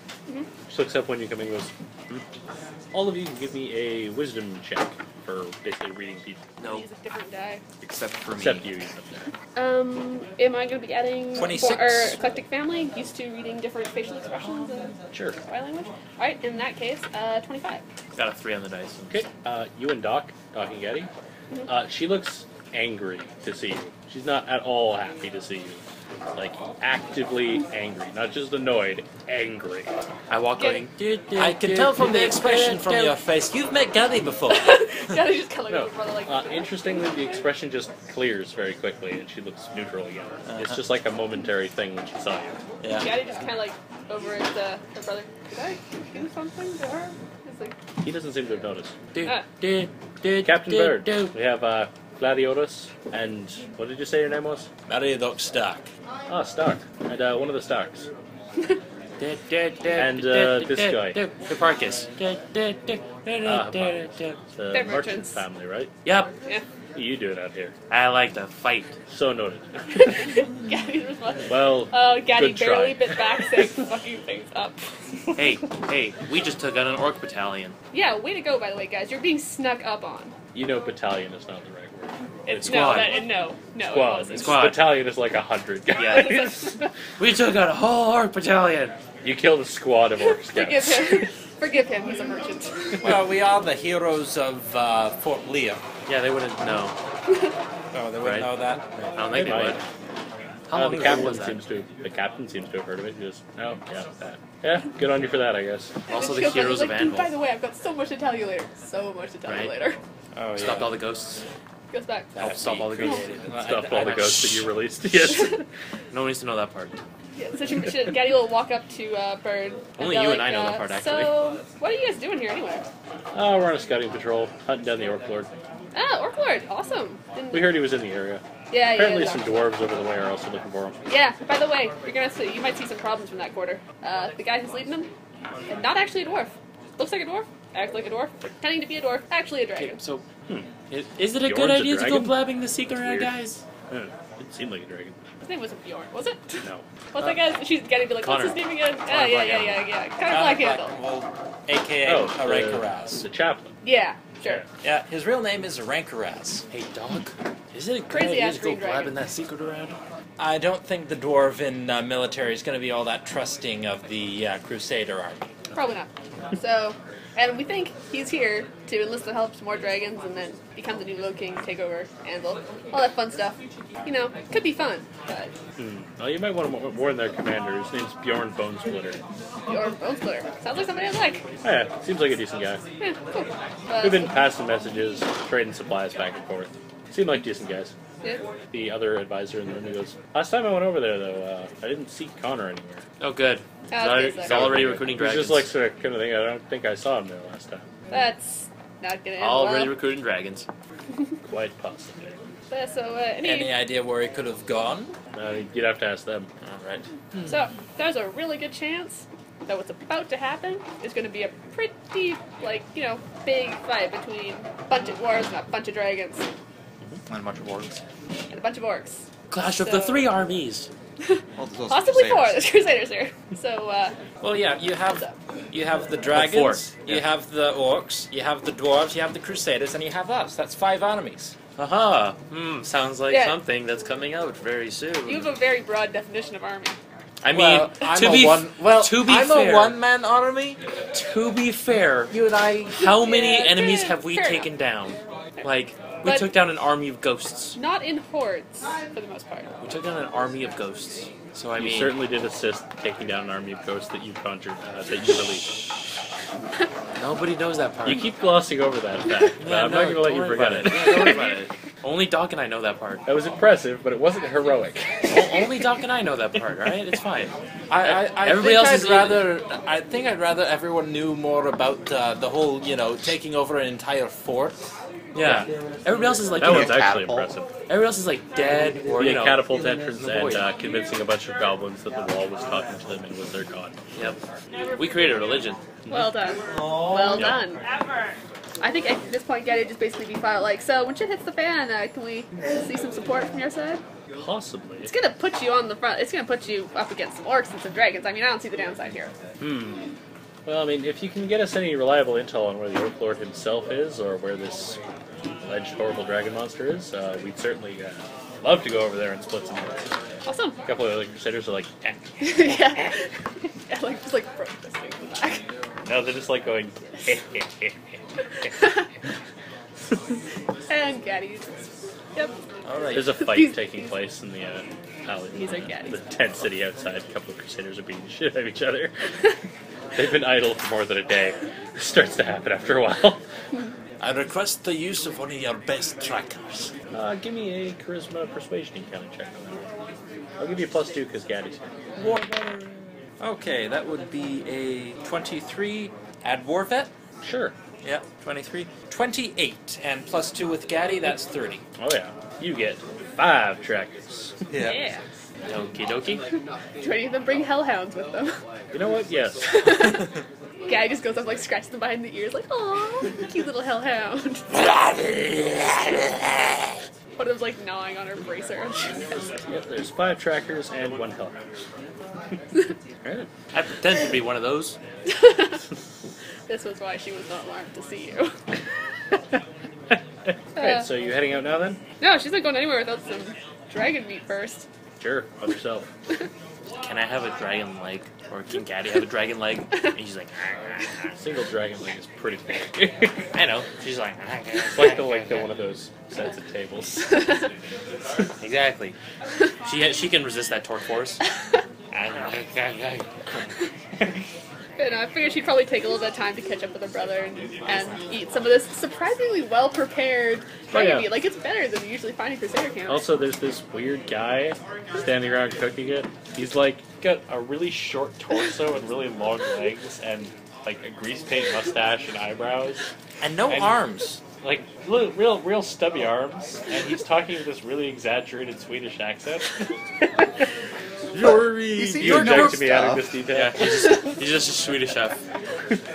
S1: She looks up when you come in and goes, all of you can give me a wisdom check for basically reading people.
S2: No.
S6: Use a different die.
S4: Except for me.
S1: Except you.
S6: Am I going to be adding
S9: 26.
S6: Or eclectic family, used to reading different facial expressions and
S1: Sure.
S6: body language? Alright, in that case, 25.
S2: Got a 3 on the dice.
S1: Okay, you and Doc and Getty. She looks angry to see you. She's not at all happy to see you. Like, actively angry. Not just annoyed, angry.
S2: I walk going,
S9: I can tell from the expression from your face, you've met Gaddy before.
S6: Yeah, they just kind of
S1: No.
S6: look at her brother like,
S1: Interestingly, the expression just clears very quickly and she looks neutral again. It's just like a momentary thing when she saw you.
S9: Yeah.
S6: Gaddy just kind of like over at her brother. Did I do something to her? It's like,
S1: He doesn't seem to have noticed.
S9: Do,
S1: Captain Bird, we have Gladiotus, and what did you say your name was?
S9: Mariadoc Stark.
S1: Ah, Stark. And one of the Starks.
S2: And
S1: this guy.
S2: Hipparchus.
S1: The
S6: They're
S1: merchant
S6: merchants.
S1: family, right?
S2: Yep.
S6: yeah.
S1: What are you doing out here?
S2: I like to fight.
S1: So noted.
S6: Gaddy's response.
S1: Well,
S6: Oh, Gaddy
S1: good
S6: barely
S1: try.
S6: bit back saying fucking things up.
S2: Hey, we just took out an orc battalion.
S6: Yeah, way to go, by the way, guys. You're being snuck up on.
S1: You know battalion is not the right word.
S6: It's
S2: Squad.
S6: No, it
S1: Squad.
S6: wasn't.
S2: Squad.
S1: Battalion is like 100 guys.
S2: Yeah. We took out a whole orc battalion.
S1: You killed a squad of orc
S6: Forgive
S1: scouts.
S6: him. Forgive him, he's a merchant.
S9: Well, we are the heroes of Fort Lear.
S2: Yeah, they wouldn't know.
S9: Oh, they wouldn't
S2: Right.
S9: know that?
S2: I don't think they
S1: might.
S2: would. How long
S1: The
S2: ago
S1: captain
S2: was that?
S1: seems to have heard of it. He goes, oh, yeah, that. Yeah, good on you for that, I guess.
S2: Also
S6: And
S2: the
S6: Chill's like,
S2: heroes of
S6: Dude,
S2: Anvil.
S6: by the way, I've got so much to tell you later. So much to tell you
S2: Right.
S6: later.
S9: Oh,
S2: Stopped all the ghosts.
S6: Goes back.
S2: Helped stop all the ghosts.
S1: Stuff all the ghosts that you released. Yes.
S2: No one needs to know that part.
S6: Yeah, so Gaddy will walk up to Bird.
S2: Only
S6: go
S2: you and
S6: like,
S2: I know that part, actually.
S6: So, what are you guys doing here anyway?
S1: We're on a scouting patrol, hunting down the Orc Lord.
S6: Ah, Orc Lord, awesome.
S1: We heard he was in the area.
S6: Yeah,
S1: Apparently
S6: yeah.
S1: some dwarves over the way are also looking for him.
S6: Yeah, by the way, you might see some problems from that quarter. The guy who's leading them, not actually a dwarf. Looks like a dwarf, acts like a dwarf, pretending to be a dwarf, actually a dragon.
S2: Okay, so, is it a good
S1: Bjorn's a
S2: idea to go
S1: dragon?
S2: blabbing the secret around,
S1: Weird.
S2: guys?
S1: Didn't seem like a dragon.
S6: His name wasn't Bjorn, was it?
S1: No.
S6: What's that guy? She's getting to be like,
S2: Connor.
S6: what's his name again?
S2: Connor
S6: Yeah. Connor Blackhandle.
S9: Well, a.k.a. Ahrankorrahz.
S1: The chaplain.
S6: Yeah, sure.
S9: Yeah, his real name is Ahrankorrahz.
S2: Hey, dog. Is it a good
S6: Crazy
S2: idea
S6: ass
S2: to go
S6: green dragon.
S2: blabbing that secret around?
S9: I don't think the dwarven military is going to be all that trusting of the Crusader army.
S6: Probably not. So, and we think he's here to enlist the help of some more dragons and then become the new Low King, take over Anvil, all that fun stuff. You know, could be fun, but
S1: Well, you might want to warn their commander. His name's Bjorn Bonesplitter.
S6: your Bone Splitter sounds like somebody I like.
S1: Oh, yeah, seems like a decent guy.
S6: Yeah, cool. But,
S1: We've been passing messages, trading supplies back and forth. Seem like decent guys.
S6: yeah.
S1: The other advisor in the room, he goes, last time I went over there, though, I didn't see Connor anywhere.
S2: Oh, good.
S6: That's
S2: already recruiting
S1: He's
S2: dragons.
S1: just like sort of kind of thing. I don't think I saw him there last time.
S6: That's not gonna end
S2: Already
S6: well.
S2: recruiting dragons.
S1: Quite possibly.
S6: So,
S9: Any idea where he could have gone?
S1: You'd have to ask them.
S9: All right.
S6: So, there's a really good chance that what's about to happen is going to be a pretty, big fight between a bunch of dwarves and a bunch of dragons
S2: And a bunch of orcs.
S6: and a bunch of orcs.
S2: Clash of the three armies.
S4: Well, those
S6: Possibly
S4: Crusaders.
S6: four. There's Crusaders here. So,
S9: Well, yeah, you have the
S2: four.
S9: dragons,
S2: Yeah.
S9: you have the orcs, you have the dwarves, you have the Crusaders, and you have us. That's 5 armies.
S2: Aha. Sounds like
S6: Yeah.
S2: something that's coming out very soon.
S6: you have a very broad definition of army.
S2: I mean,
S9: Well, I'm
S2: to
S9: a
S2: be
S9: one. Well,
S2: to be
S9: I'm
S2: fair,
S9: a one-man army.
S2: To be fair,
S9: You and I.
S2: how many
S6: Yeah,
S2: enemies
S6: fair-
S2: have we
S6: fair
S2: taken down? Like, we
S6: But-
S2: took down an army of ghosts.
S6: Not in hordes, for the most part.
S2: We took down an army of ghosts. So I
S1: You
S2: mean,
S1: certainly did assist taking down an army of ghosts that you conjured, that you released.
S2: nobody knows that part.
S1: You keep glossing over that fact.
S2: Yeah,
S1: I'm not going to let you
S2: don't worry
S1: forget
S2: about
S1: it.
S2: Yeah, don't worry about it. Only Doc and I know that part.
S1: That was impressive, but it wasn't heroic.
S2: Only Doc and I know that part, right? It's fine.
S9: Everybody
S2: else
S9: else
S2: is
S9: I think I'd rather everyone knew more about the whole, taking over an entire fort.
S2: Yeah. Everybody else is like,
S1: That one's
S4: Yeah.
S1: actually
S4: Catapult.
S1: impressive.
S2: everybody else is like dead or
S1: The
S2: you know.
S1: catapult entrance
S2: the
S1: and
S2: void.
S1: convincing a bunch of goblins that the wall was talking to them and was their god.
S2: Yep. We created a religion.
S6: Well done. Well
S1: Yeah.
S6: done. I think at this point, Gaddy would just basically be file like, so when shit hits the fan, can we see some support from your side?
S1: Possibly.
S6: It's gonna put you on the front. It's gonna put you up against some orcs and some dragons. I mean, I don't see the downside here.
S1: Well, I mean, if you can get us any reliable intel on where the Orc Lord himself is, or where this alleged horrible dragon monster is, we'd certainly love to go over there and split some heads.
S6: Awesome.
S1: A couple of other Crusaders are like, eh.
S6: yeah. Yeah, like just like protesting in the back.
S1: No, they're just like going,
S6: And Gaddy's. Yep.
S9: All right.
S1: There's a fight taking place in the alley.
S6: These are gaddies.
S1: The tent city outside. A couple of Crusaders are beating the shit out of each other. They've been idle for more than a day. It starts to happen after a while.
S9: I request the use of one of your best trackers.
S1: Give me a charisma persuasion kind of check on that one. I'll give you a +2 because Gaddy's here.
S9: Okay, that would be a 23. Add war vet.
S1: Sure.
S9: Yeah, 23. 28, and +2 with Gaddy, that's 30.
S1: Oh yeah. You get 5 trackers.
S6: Yeah.
S2: Okie dokie.
S6: Do any of them bring hellhounds with them?
S1: You know what? Yes.
S6: Gaddy just goes up, like, scratches them behind the ears, like, aw, cute little hellhound. One of them's, like, gnawing on her bracer.
S1: Yep, there's 5 trackers and 1 hellhound. Alright.
S2: I pretend to be one of those.
S6: This was why she was not alarmed to see you.
S1: Alright, so you heading out now then?
S6: No, she's not going anywhere without some dragon meat first.
S1: Sure, on yourself.
S2: Can I have a dragon leg? Or can Gaddy have a dragon leg? And she's like,
S1: Single dragon leg is pretty big.
S2: I know. She's like,
S1: It's like the one of those sets of tables.
S2: exactly. She can resist that torque force.
S6: And I figured she'd probably take a little bit of time to catch up with her brother and eat some of this surprisingly well prepared dragon meat. Like, it's better than you usually find in Crusader camps.
S8: Also, there's this weird guy standing around cooking it. He's like got a really short torso and really long legs and like a grease paint mustache and eyebrows
S9: And no arms.
S8: like real stubby arms, and he's talking with this really exaggerated Swedish accent.
S4: You seem
S8: You
S4: to know
S8: object to me
S4: stuff.
S8: adding this detail?
S2: Yeah, he's just a Swedish chef.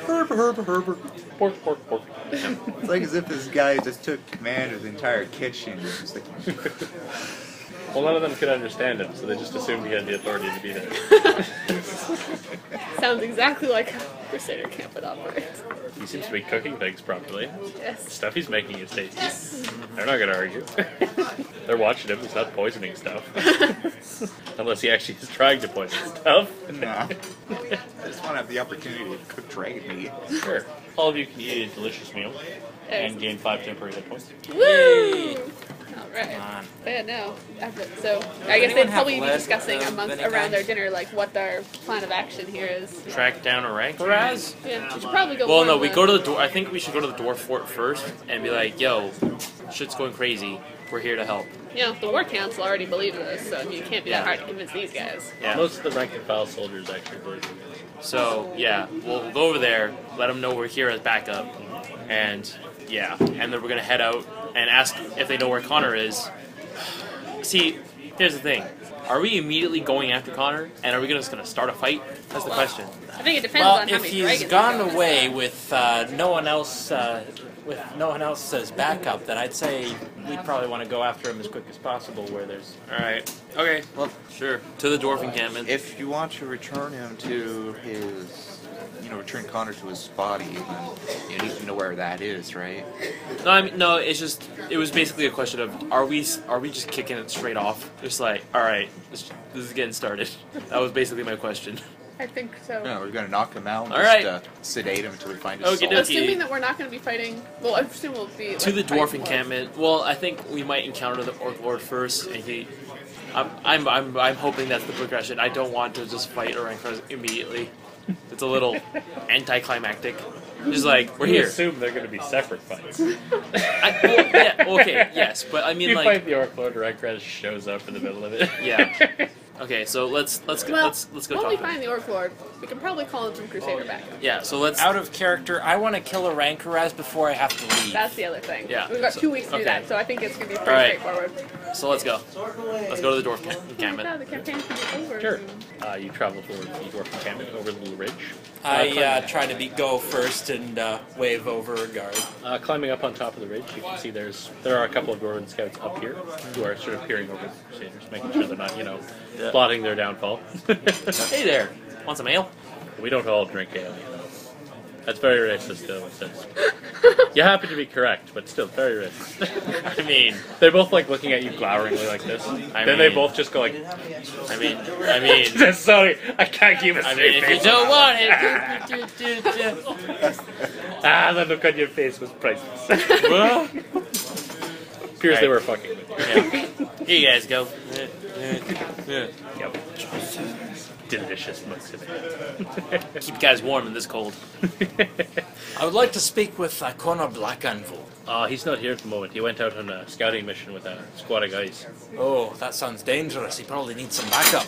S8: Pork, pork, pork.
S4: It's like as if this guy just took command of the entire kitchen. Just like,
S8: Well, none of them could understand him, so they just assumed he had the authority to be there.
S6: Sounds exactly like how Crusader camp would operate.
S8: He seems to be cooking things properly. The
S6: Yes.
S8: stuff he's making is tasty. They're not gonna argue. They're watching him. He's not poisoning stuff. Unless he actually is trying to poison stuff.
S4: nah. I just want to have the opportunity to cook dragon meat.
S8: Sure. All of you can eat a delicious meal and gain 5 temporary hit points.
S6: Woo! Alright.
S9: on.
S6: Yeah, no. So, I guess
S9: anyone
S6: they'd
S9: have
S6: probably be
S9: lead
S6: discussing
S9: of
S6: amongst
S9: any
S6: around
S9: kind?
S6: their dinner, like, what their plan of action here is.
S2: Track down Ahrankorrahz?
S6: Yeah, we should probably go
S2: Well,
S6: warn
S2: no, we
S6: the-
S2: go to the door. I think we should go to the dwarf fort first and be like, "Yo, shit's going crazy. We're here to help."
S6: You know, the War Council already believe in this, so I mean, it can't be that hard to convince these guys.
S2: Yeah.
S8: Most of the rank and file soldiers actually believe.
S2: So yeah, we'll go over there, let them know we're here as backup, and yeah, and then we're gonna head out and ask if they know where Connor is. See, here's the thing: are we immediately going after Connor, and are we just gonna start a fight? That's the question.
S6: I think it depends
S9: Well,
S6: on how
S9: if
S6: many
S9: he's
S6: dragons
S9: gone
S6: we go.
S9: away with no one else, as backup, then I'd say we'd probably want to go after him as quick as possible. Where there's
S2: All right. Okay. Well, sure. To the dwarf encampment.
S4: If you want to return him to his, return Connor to his body, then you need to know where that is, right?
S2: No, I mean, no. It was basically a question of are we just kicking it straight off? Just like, all right, this is getting started. That was basically my question.
S6: I think so.
S4: No, we're gonna knock him out and
S2: All
S4: just
S2: right.
S4: sedate him until we find his
S2: Okie
S4: soul.
S2: dokie.
S6: Assuming that we're not going to be fighting, well, I assume we'll be
S2: To the
S6: fighting
S2: dwarf
S6: dwarves.
S2: encampment. Well, I think we might encounter the Orc Lord first, and I'm hoping that's the progression. I don't want to just fight Ahrankorrahz immediately. It's a little anticlimactic. Just like we're
S8: You
S2: here.
S8: assume they're going to be separate fights.
S2: Yeah, okay, yes, but I mean
S8: You
S2: like
S8: fight the Orc Lord, Ahrankorrahz shows up in the middle of it.
S2: yeah. Okay, so let's go
S6: Well,
S2: talk
S6: when
S2: to
S6: we
S2: him.
S6: find the Orc Lord, we can probably call him some Crusader back.
S2: Yeah, so let's
S9: out of character. I want to kill Ahrankorrahz before I have to leave.
S6: That's the other thing.
S2: Yeah.
S6: We've got
S2: So-
S6: 2 weeks to do
S2: okay.
S6: that, so I think it's going to be pretty
S2: All right.
S6: straightforward.
S2: so let's go. Let's go to the dwarf
S6: Yeah,
S2: encampment.
S6: the campaign can be over.
S8: Sure. You travel toward the dwarf encampment over the little ridge.
S9: I try to go first and wave over a guard.
S8: Climbing up on top of the ridge, you can see there are a couple of dwarven scouts up here who are sort of peering over the Crusaders, making sure they're not, plotting their downfall.
S2: Hey there, want some ale?
S8: We don't all drink ale, That's very racist, though. It says. You happen to be correct, but still very racist.
S2: I mean,
S8: They're both like looking at you gloweringly like this. Then they
S2: mean-
S8: both just go like,
S2: I mean,
S8: "Sorry, I can't keep a
S2: I
S8: straight
S2: mean, if you
S8: face."
S2: don't want it,
S8: The look on your face was priceless. Appears they were fucking with you.
S2: yeah. Here you guys go.
S8: Yep. Delicious musk.
S2: Keep you guys warm in this cold.
S9: I would like to speak with Connor Blackanvil.
S8: He's not here at the moment. He went out on a scouting mission with a squad of guys.
S9: Oh, that sounds dangerous. He probably needs some backup.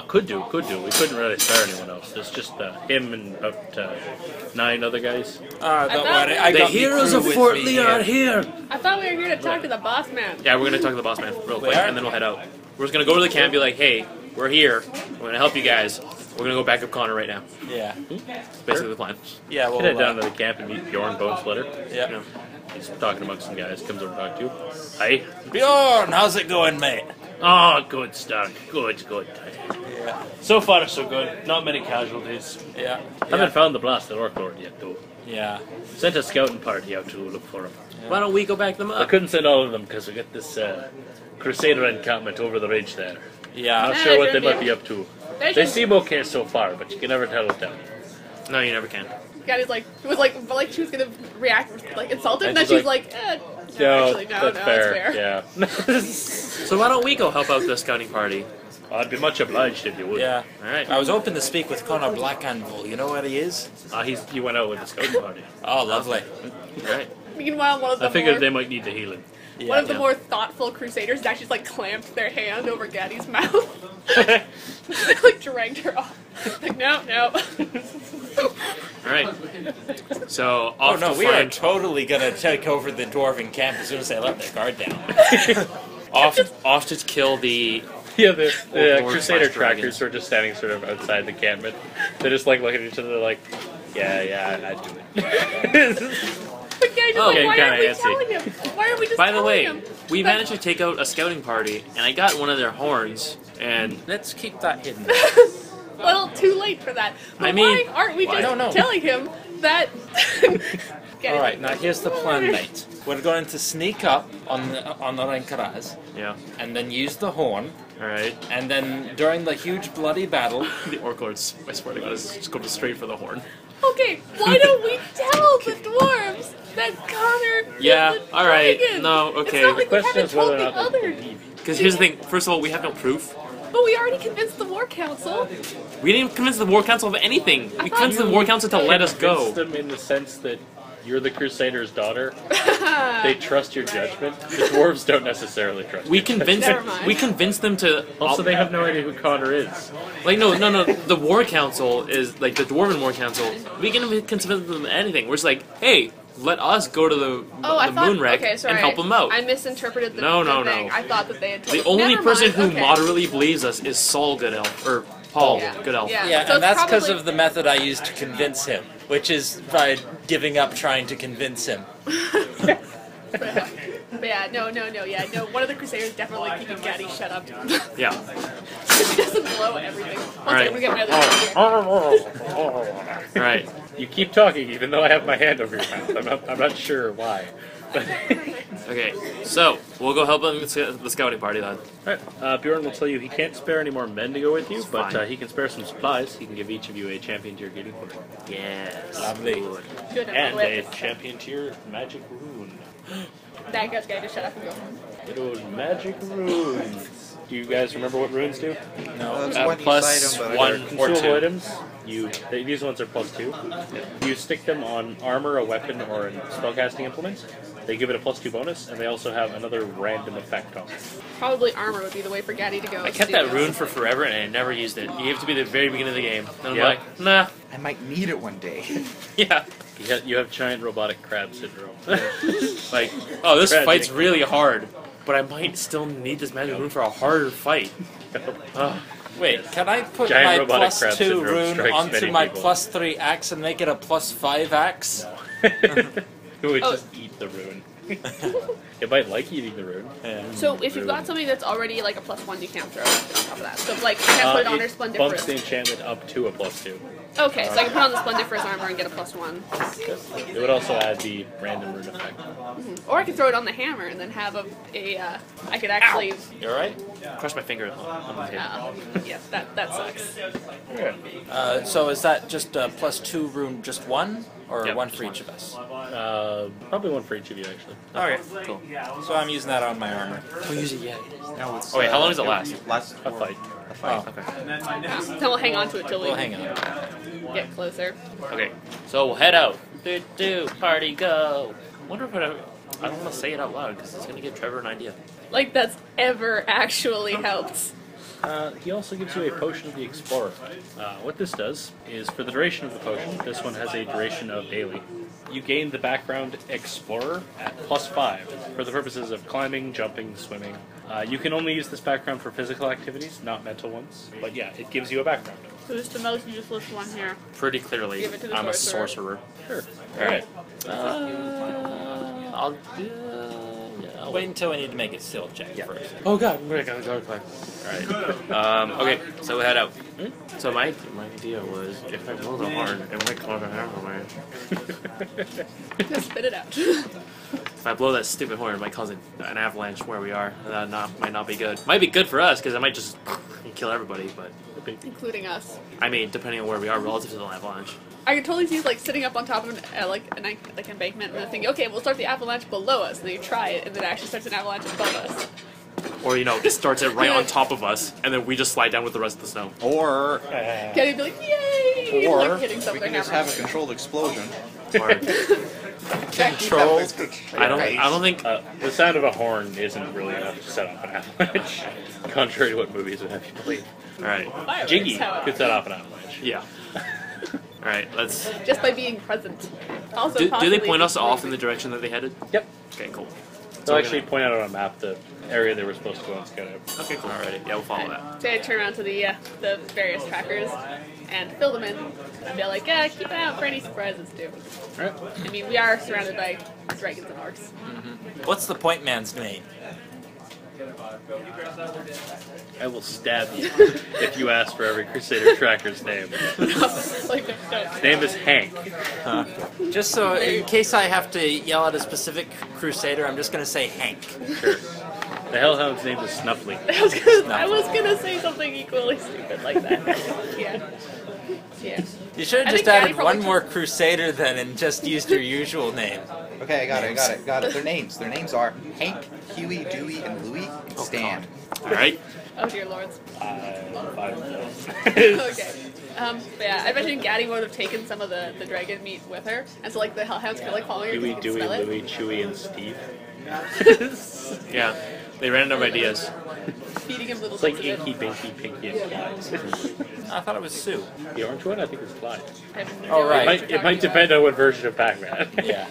S8: Could do. We couldn't really spare anyone else. There's just him and about 9 other guys.
S9: Don't
S6: thought
S9: worry, I
S2: the
S9: got me
S2: heroes
S9: crew
S2: of
S9: with
S2: Fort
S9: me
S2: Lee
S9: here.
S2: are here.
S6: I thought we were here to talk to the boss man.
S2: Yeah, we're gonna talk to the boss man real quick,
S9: Where?
S2: and then we'll head out. We're just gonna go to the camp and be like, hey, we're here. We're gonna help you guys. We're gonna go back up Connor right now.
S9: Yeah.
S2: That's basically the plan.
S9: Yeah, well,
S8: Head down to the camp and meet Bjorn Bonesplitter.
S9: yeah.
S2: You know.
S8: He's talking amongst some guys. Comes over to talk to you. Hi.
S9: Bjorn, how's it going, mate?
S8: Oh, good, Stark. Good.
S9: Yeah.
S8: So far, so good. Not many casualties.
S9: Yeah.
S8: Haven't found the blasted Orc Lord yet, though.
S9: Yeah.
S8: Sent a scouting party out to look for him.
S2: Why don't we go back them
S8: I
S2: up?
S8: couldn't send all of them because we got this Crusader encampment over the ridge there.
S9: Yeah.
S8: Not
S6: Yeah,
S8: sure what they
S6: sure,
S8: might be up to.
S6: They
S8: They
S6: should-
S8: seem okay so far, but you can never tell with them.
S2: No, you never can.
S6: God, it was like she was gonna react like insulted, and then
S8: she's
S6: she's like, no, actually, no,
S8: that's
S6: that's
S8: fair.
S6: fair.
S8: Yeah.
S2: So why don't we go help out the scouting party?
S8: I'd be much obliged if you would.
S9: Yeah.
S2: All right.
S9: I was hoping to speak with Connor Blackanvil. You know where he is?
S8: He went out with the scouting party.
S9: Oh, lovely.
S2: All right.
S6: Meanwhile, one of the
S8: I figured
S6: more,
S8: they might need the healing.
S6: one of the
S2: Yeah.
S6: more thoughtful crusaders actually just, like clamped their hand over Gaddy's mouth. They like dragged her off. Like no.
S2: All right. So
S9: Oh
S2: off
S9: no,
S2: to
S9: we are
S2: find
S9: totally gonna take over the dwarven camp as soon as they let their guard down.
S2: off to kill the.
S8: Yeah, the
S2: Lord
S8: Crusader
S2: slash dragons.
S8: trackers were just standing sort of outside the encampment. They're just like looking at each other like, yeah, I'd do it.
S6: But Gaddy's just
S2: Oh,
S6: like,
S2: getting
S6: why
S2: kinda
S6: aren't we
S2: antsy.
S6: telling him? Why are we just
S2: By the
S6: telling
S2: way,
S6: him?
S2: we
S6: But-
S2: managed to take out a scouting party, and I got one of their horns. And
S9: Let's keep that hidden.
S6: Well, too late for that. But
S2: I mean,
S6: why aren't we
S2: why?
S6: just
S9: No.
S6: telling him that? Gaddy's
S9: All right,
S6: like,
S9: now here's the plan, mate. We're going to sneak up on Ahrankorrahz
S2: yeah.
S9: and then use the horn,
S2: All right.
S9: and then during the huge bloody battle,
S2: The Orc Lord, I swear to God, is just going straight for the horn.
S6: Okay, why don't we tell the dwarves that Connor
S2: Yeah,
S6: is the
S2: alright,
S6: dragon?
S2: no, okay.
S6: It's not
S8: The
S6: like we
S8: question
S6: haven't
S8: is whether or
S6: told the
S8: not they
S6: others.
S8: believe you.
S2: Because here's the thing. First of all, we have no proof.
S6: But we already convinced the War Council.
S2: We didn't convince the War Council of anything. We convinced the War Council to let us go.
S8: Convince them in the sense that you're the Crusader's daughter. They trust your judgment. The dwarves don't necessarily trust.
S2: We
S8: your judgment.
S2: convinced.
S6: Never mind.
S2: We convinced them to.
S8: Also, they have no idea who Connor is.
S2: Like no. The War Council is like the Dwarven War Council. We can convince them of anything. We're just like, hey, let us go to the
S6: I thought.
S2: Moonwreak
S6: Okay, sorry.
S2: and help them out.
S6: I misinterpreted the,
S2: No,
S6: the
S2: no,
S6: thing.
S2: no.
S6: I thought that they had.
S2: The
S6: Told
S2: only
S6: Never
S2: person
S6: mind,
S2: who
S6: okay.
S2: moderately believes us is Saul Goodelf or Paul
S6: Yeah.
S2: Goodelf.
S6: Yeah.
S9: yeah,
S6: So
S9: and
S6: it's
S9: that's because
S6: probably-
S9: of the method I used to convince him, which is by giving up trying to convince him.
S6: But yeah, no. Yeah, no. One of the Crusaders definitely keeping Gaddy shut up.
S2: Yeah.
S6: He doesn't blow everything. One
S2: Right.
S6: second, we get my other.
S2: All right.
S8: You keep talking, even though I have my hand over your mouth. I'm not sure why. But
S2: Okay. So we'll go help them with the scouting party then.
S8: Alright, Bjorn will tell you he can't spare any more men to go with you,
S2: It's
S8: but
S2: fine.
S8: he can spare some supplies. He can give each of you a champion tier gating for it.
S2: Yes.
S9: Lovely.
S6: Good
S8: And a
S6: whip.
S8: champion tier magic rune.
S6: That guy's guy to shut up and go.
S8: Good old magic runes. Do you guys remember what runes do?
S9: No.
S4: It's
S2: Uh,
S4: one
S2: plus
S4: each item, but
S2: one.
S8: They're
S2: or
S8: consumable
S2: two.
S8: items. These ones are +2. You stick them on armor, a weapon, or a spellcasting implement. They give it a +2 bonus, and they also have another random effect on it.
S6: Probably armor would be the way for Gaddy to go.
S2: I kept that rune for forever and I never used it. You have to be the very beginning of the game. And I'm
S8: Yeah.
S2: like, nah.
S4: I might need it one day.
S2: Yeah.
S8: You have giant robotic crab syndrome.
S2: Like, oh, this
S8: Tragic.
S2: fight's really hard, but I might still need this magic rune for a harder fight. Ugh.
S9: Wait, can I put
S8: Giant
S9: my
S8: robotic crab
S9: +2
S8: syndrome
S9: rune
S8: strikes
S9: onto
S8: many
S9: my
S8: people.
S9: +3 axe and make it a +5 axe?
S8: Who would
S6: Oh.
S8: just eat the rune? It might like eating the rune.
S6: So if you've got something that's already like a +1, you can't throw it on top of that. So like, you can't put it on her
S8: It bumps the
S6: Splendiferous.
S8: enchantment up to a +2.
S6: Okay, so I can put on the Splendiferous armor and get a +1.
S8: It would also add the random rune effect.
S6: Or I could throw it on the hammer and then have I could actually.
S9: You alright?
S2: Crushed my finger on the table.
S6: Yeah, that sucks.
S9: So is that just a +2 rune, just one? Or
S2: Yep,
S9: one
S2: just
S9: for
S2: one.
S9: each of us?
S8: Probably one for each of you, actually.
S9: Okay, cool. So I'm using that on my armor.
S2: Don't use it yet.
S4: No, it's,
S2: Oh wait, how long does it last?
S4: Last
S8: A fight.
S9: Oh,
S2: Okay.
S6: Then we'll hang on to it till we
S9: well, hang on.
S6: get closer.
S2: Okay. So we'll head out. Party go. I wonder if I don't want to say it out loud because it's gonna give Trevor an idea.
S6: Like that's ever actually helped.
S8: He also gives you a potion of the explorer. What this does is, for the duration of the potion, this one has a duration of daily. You gain the background explorer at +5 for the purposes of climbing, jumping, swimming. You can only use this background for physical activities, not mental ones. But yeah, it gives you a background.
S6: So just the most useless one here.
S2: Pretty clearly,
S6: Give it to the
S2: I'm a
S6: sorcerer.
S2: sorcerer.
S8: Sure. Alright.
S2: I'll do. Yeah,
S9: Wait until we need to make a skill check first.
S2: Oh god, we're gonna go quick. Alright. Okay, so we head out. So my idea was if I blow the horn, it might come out everywhere.
S6: Just spit it out.
S2: If I blow that stupid horn, it might cause an avalanche where we are. And that might not be good. Might be good for us because it might just kill everybody, but
S6: Including us.
S2: I mean, depending on where we are relative to the avalanche.
S6: I can totally see you, like sitting up on top of an embankment and then thinking, okay, we'll start the avalanche below us, and then you try it, and then it actually starts an avalanche above us.
S2: Or, it starts it right on top of us, and then we just slide down with the rest of the snow.
S4: Or
S6: Kenny'd be like, yay!
S4: or
S6: like hitting stuff
S4: we
S6: with
S4: can
S6: their
S4: just
S6: hammer.
S4: have a controlled explosion.
S2: Or,
S9: Control.
S2: I don't think...
S1: The sound of a horn isn't really enough to set off an avalanche, contrary to what movies would have you believe.
S2: Alright.
S6: Fireworks,
S1: Jiggy
S6: however.
S1: could set off an avalanche.
S2: Yeah. Alright, let's...
S6: Just by being present. Also,
S2: Do they
S6: possibly
S2: point us
S6: just
S2: off in the
S6: moving.
S2: direction that they headed?
S1: Yep.
S2: Okay, cool.
S1: They'll
S2: we're
S1: actually
S2: gonna-
S1: point out on a map the area they were supposed to go and scout out.
S2: Okay, cool. Alrighty, yeah, we'll follow that.
S6: So I turn around to the various trackers and fill them in. And be like, yeah, keep an eye out for any surprises too.
S1: Alright.
S6: I mean, we are surrounded by dragons and orcs.
S9: What's the point man's name?
S1: I will stab you if you ask for every Crusader tracker's name.
S6: Like, no.
S1: His name is Hank.
S9: Just so, in case I have to yell at a specific Crusader, I'm just going to say Hank.
S1: Sure. The Hellhound's name is Snuffly.
S6: I was gonna say something equally stupid like that. Yeah. Yeah.
S9: You should
S6: I
S9: have just
S6: think Daddy
S9: added
S6: probably
S9: one more Crusader then and just used your usual name.
S4: Okay, I got it. Their names are Hank, Huey, Dewey, and Louie, and Stan.
S2: Alright.
S6: Oh dear lords.
S1: Okay.
S6: Okay. But yeah, I imagine Gaddy would have taken some of the dragon meat with her, and so like the hellhounds could like follow her.
S1: Dewey,
S6: because
S1: Dewey,
S6: you can smell
S1: Louie, Chewy, and Steve.
S2: Yeah, they ran out of ideas.
S6: it. Feeding him little
S1: It's like
S6: bits of
S1: Inky, Binky, Pinky, and Clyde.
S9: I thought it was Sue.
S1: The orange one, I think, is Clyde.
S6: I have no
S9: Oh,
S6: idea
S9: right.
S6: what
S1: It
S6: you're
S1: might,
S6: talking
S1: depend on what version of Pac-Man.
S9: Yeah.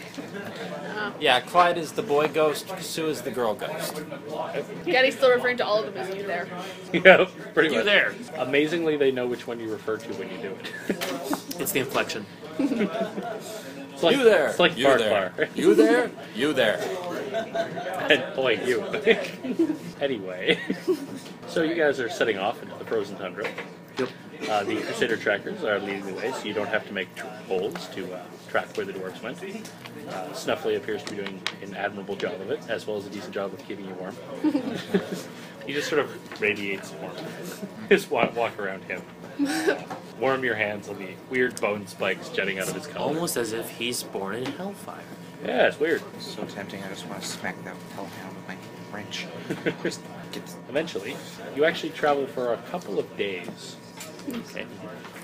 S9: Yeah, Clyde is the boy ghost, Sue is the girl ghost.
S6: about. Gaddy's still referring to all of them as you there.
S1: Yeah, pretty
S2: You
S1: much.
S2: there.
S1: Amazingly, they know which one you refer to when you do it.
S2: It's the inflection.
S1: It's like,
S9: You there.
S1: It's like
S9: You
S1: Bar
S9: there.
S1: Bar.
S9: You there. You there.
S1: And boy, you. Anyway, so you guys are setting off into the frozen tundra.
S2: Yep.
S1: The Crusader trackers are leading the way, so you don't have to make holes to track where the dwarves went. Snuffly appears to be doing an admirable job of it, as well as a decent job of keeping you warm. He just sort of radiates warmth. Just walk around him. Warm your hands on the weird bone spikes jutting out of his collar.
S2: Almost as if he's born in hellfire.
S1: Yeah, it's weird.
S4: So tempting, I just want to smack that hellhound with my wrench. Just get
S1: Eventually, you actually travel for a couple of days.
S2: Okay.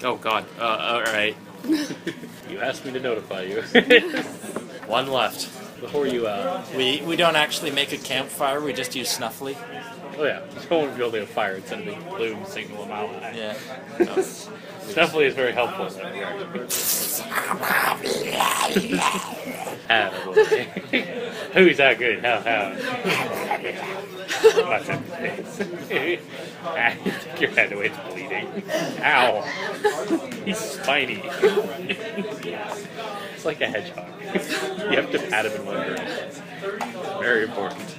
S2: Oh god. Alright.
S1: You asked me to notify you.
S2: One left.
S1: Before you,
S9: We don't actually make a campfire, we just use Snuffly.
S1: oh yeah, someone building a fire and send a big plume signal a mile high.
S9: Yeah.
S1: Snuffly is very helpful in that regard. Attaboy. Who's that good? How? Watch that face. Your head away, it's bleeding. Ow. He's spiny. It's like a hedgehog. You have to pat him in one direction. Very important.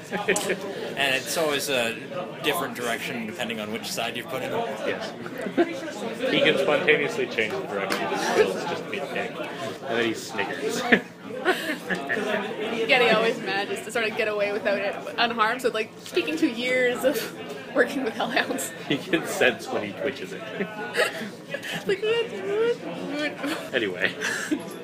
S9: And it's always a different direction depending on which side you're putting him.
S1: Yes. He can spontaneously change the direction of his skills just to be a pig. And then he sniggers.
S6: Gaddy always manages to sort of get away without it unharmed. So like speaking to years of working with hellhounds.
S1: He can sense when he twitches it.
S6: Like,
S1: Anyway,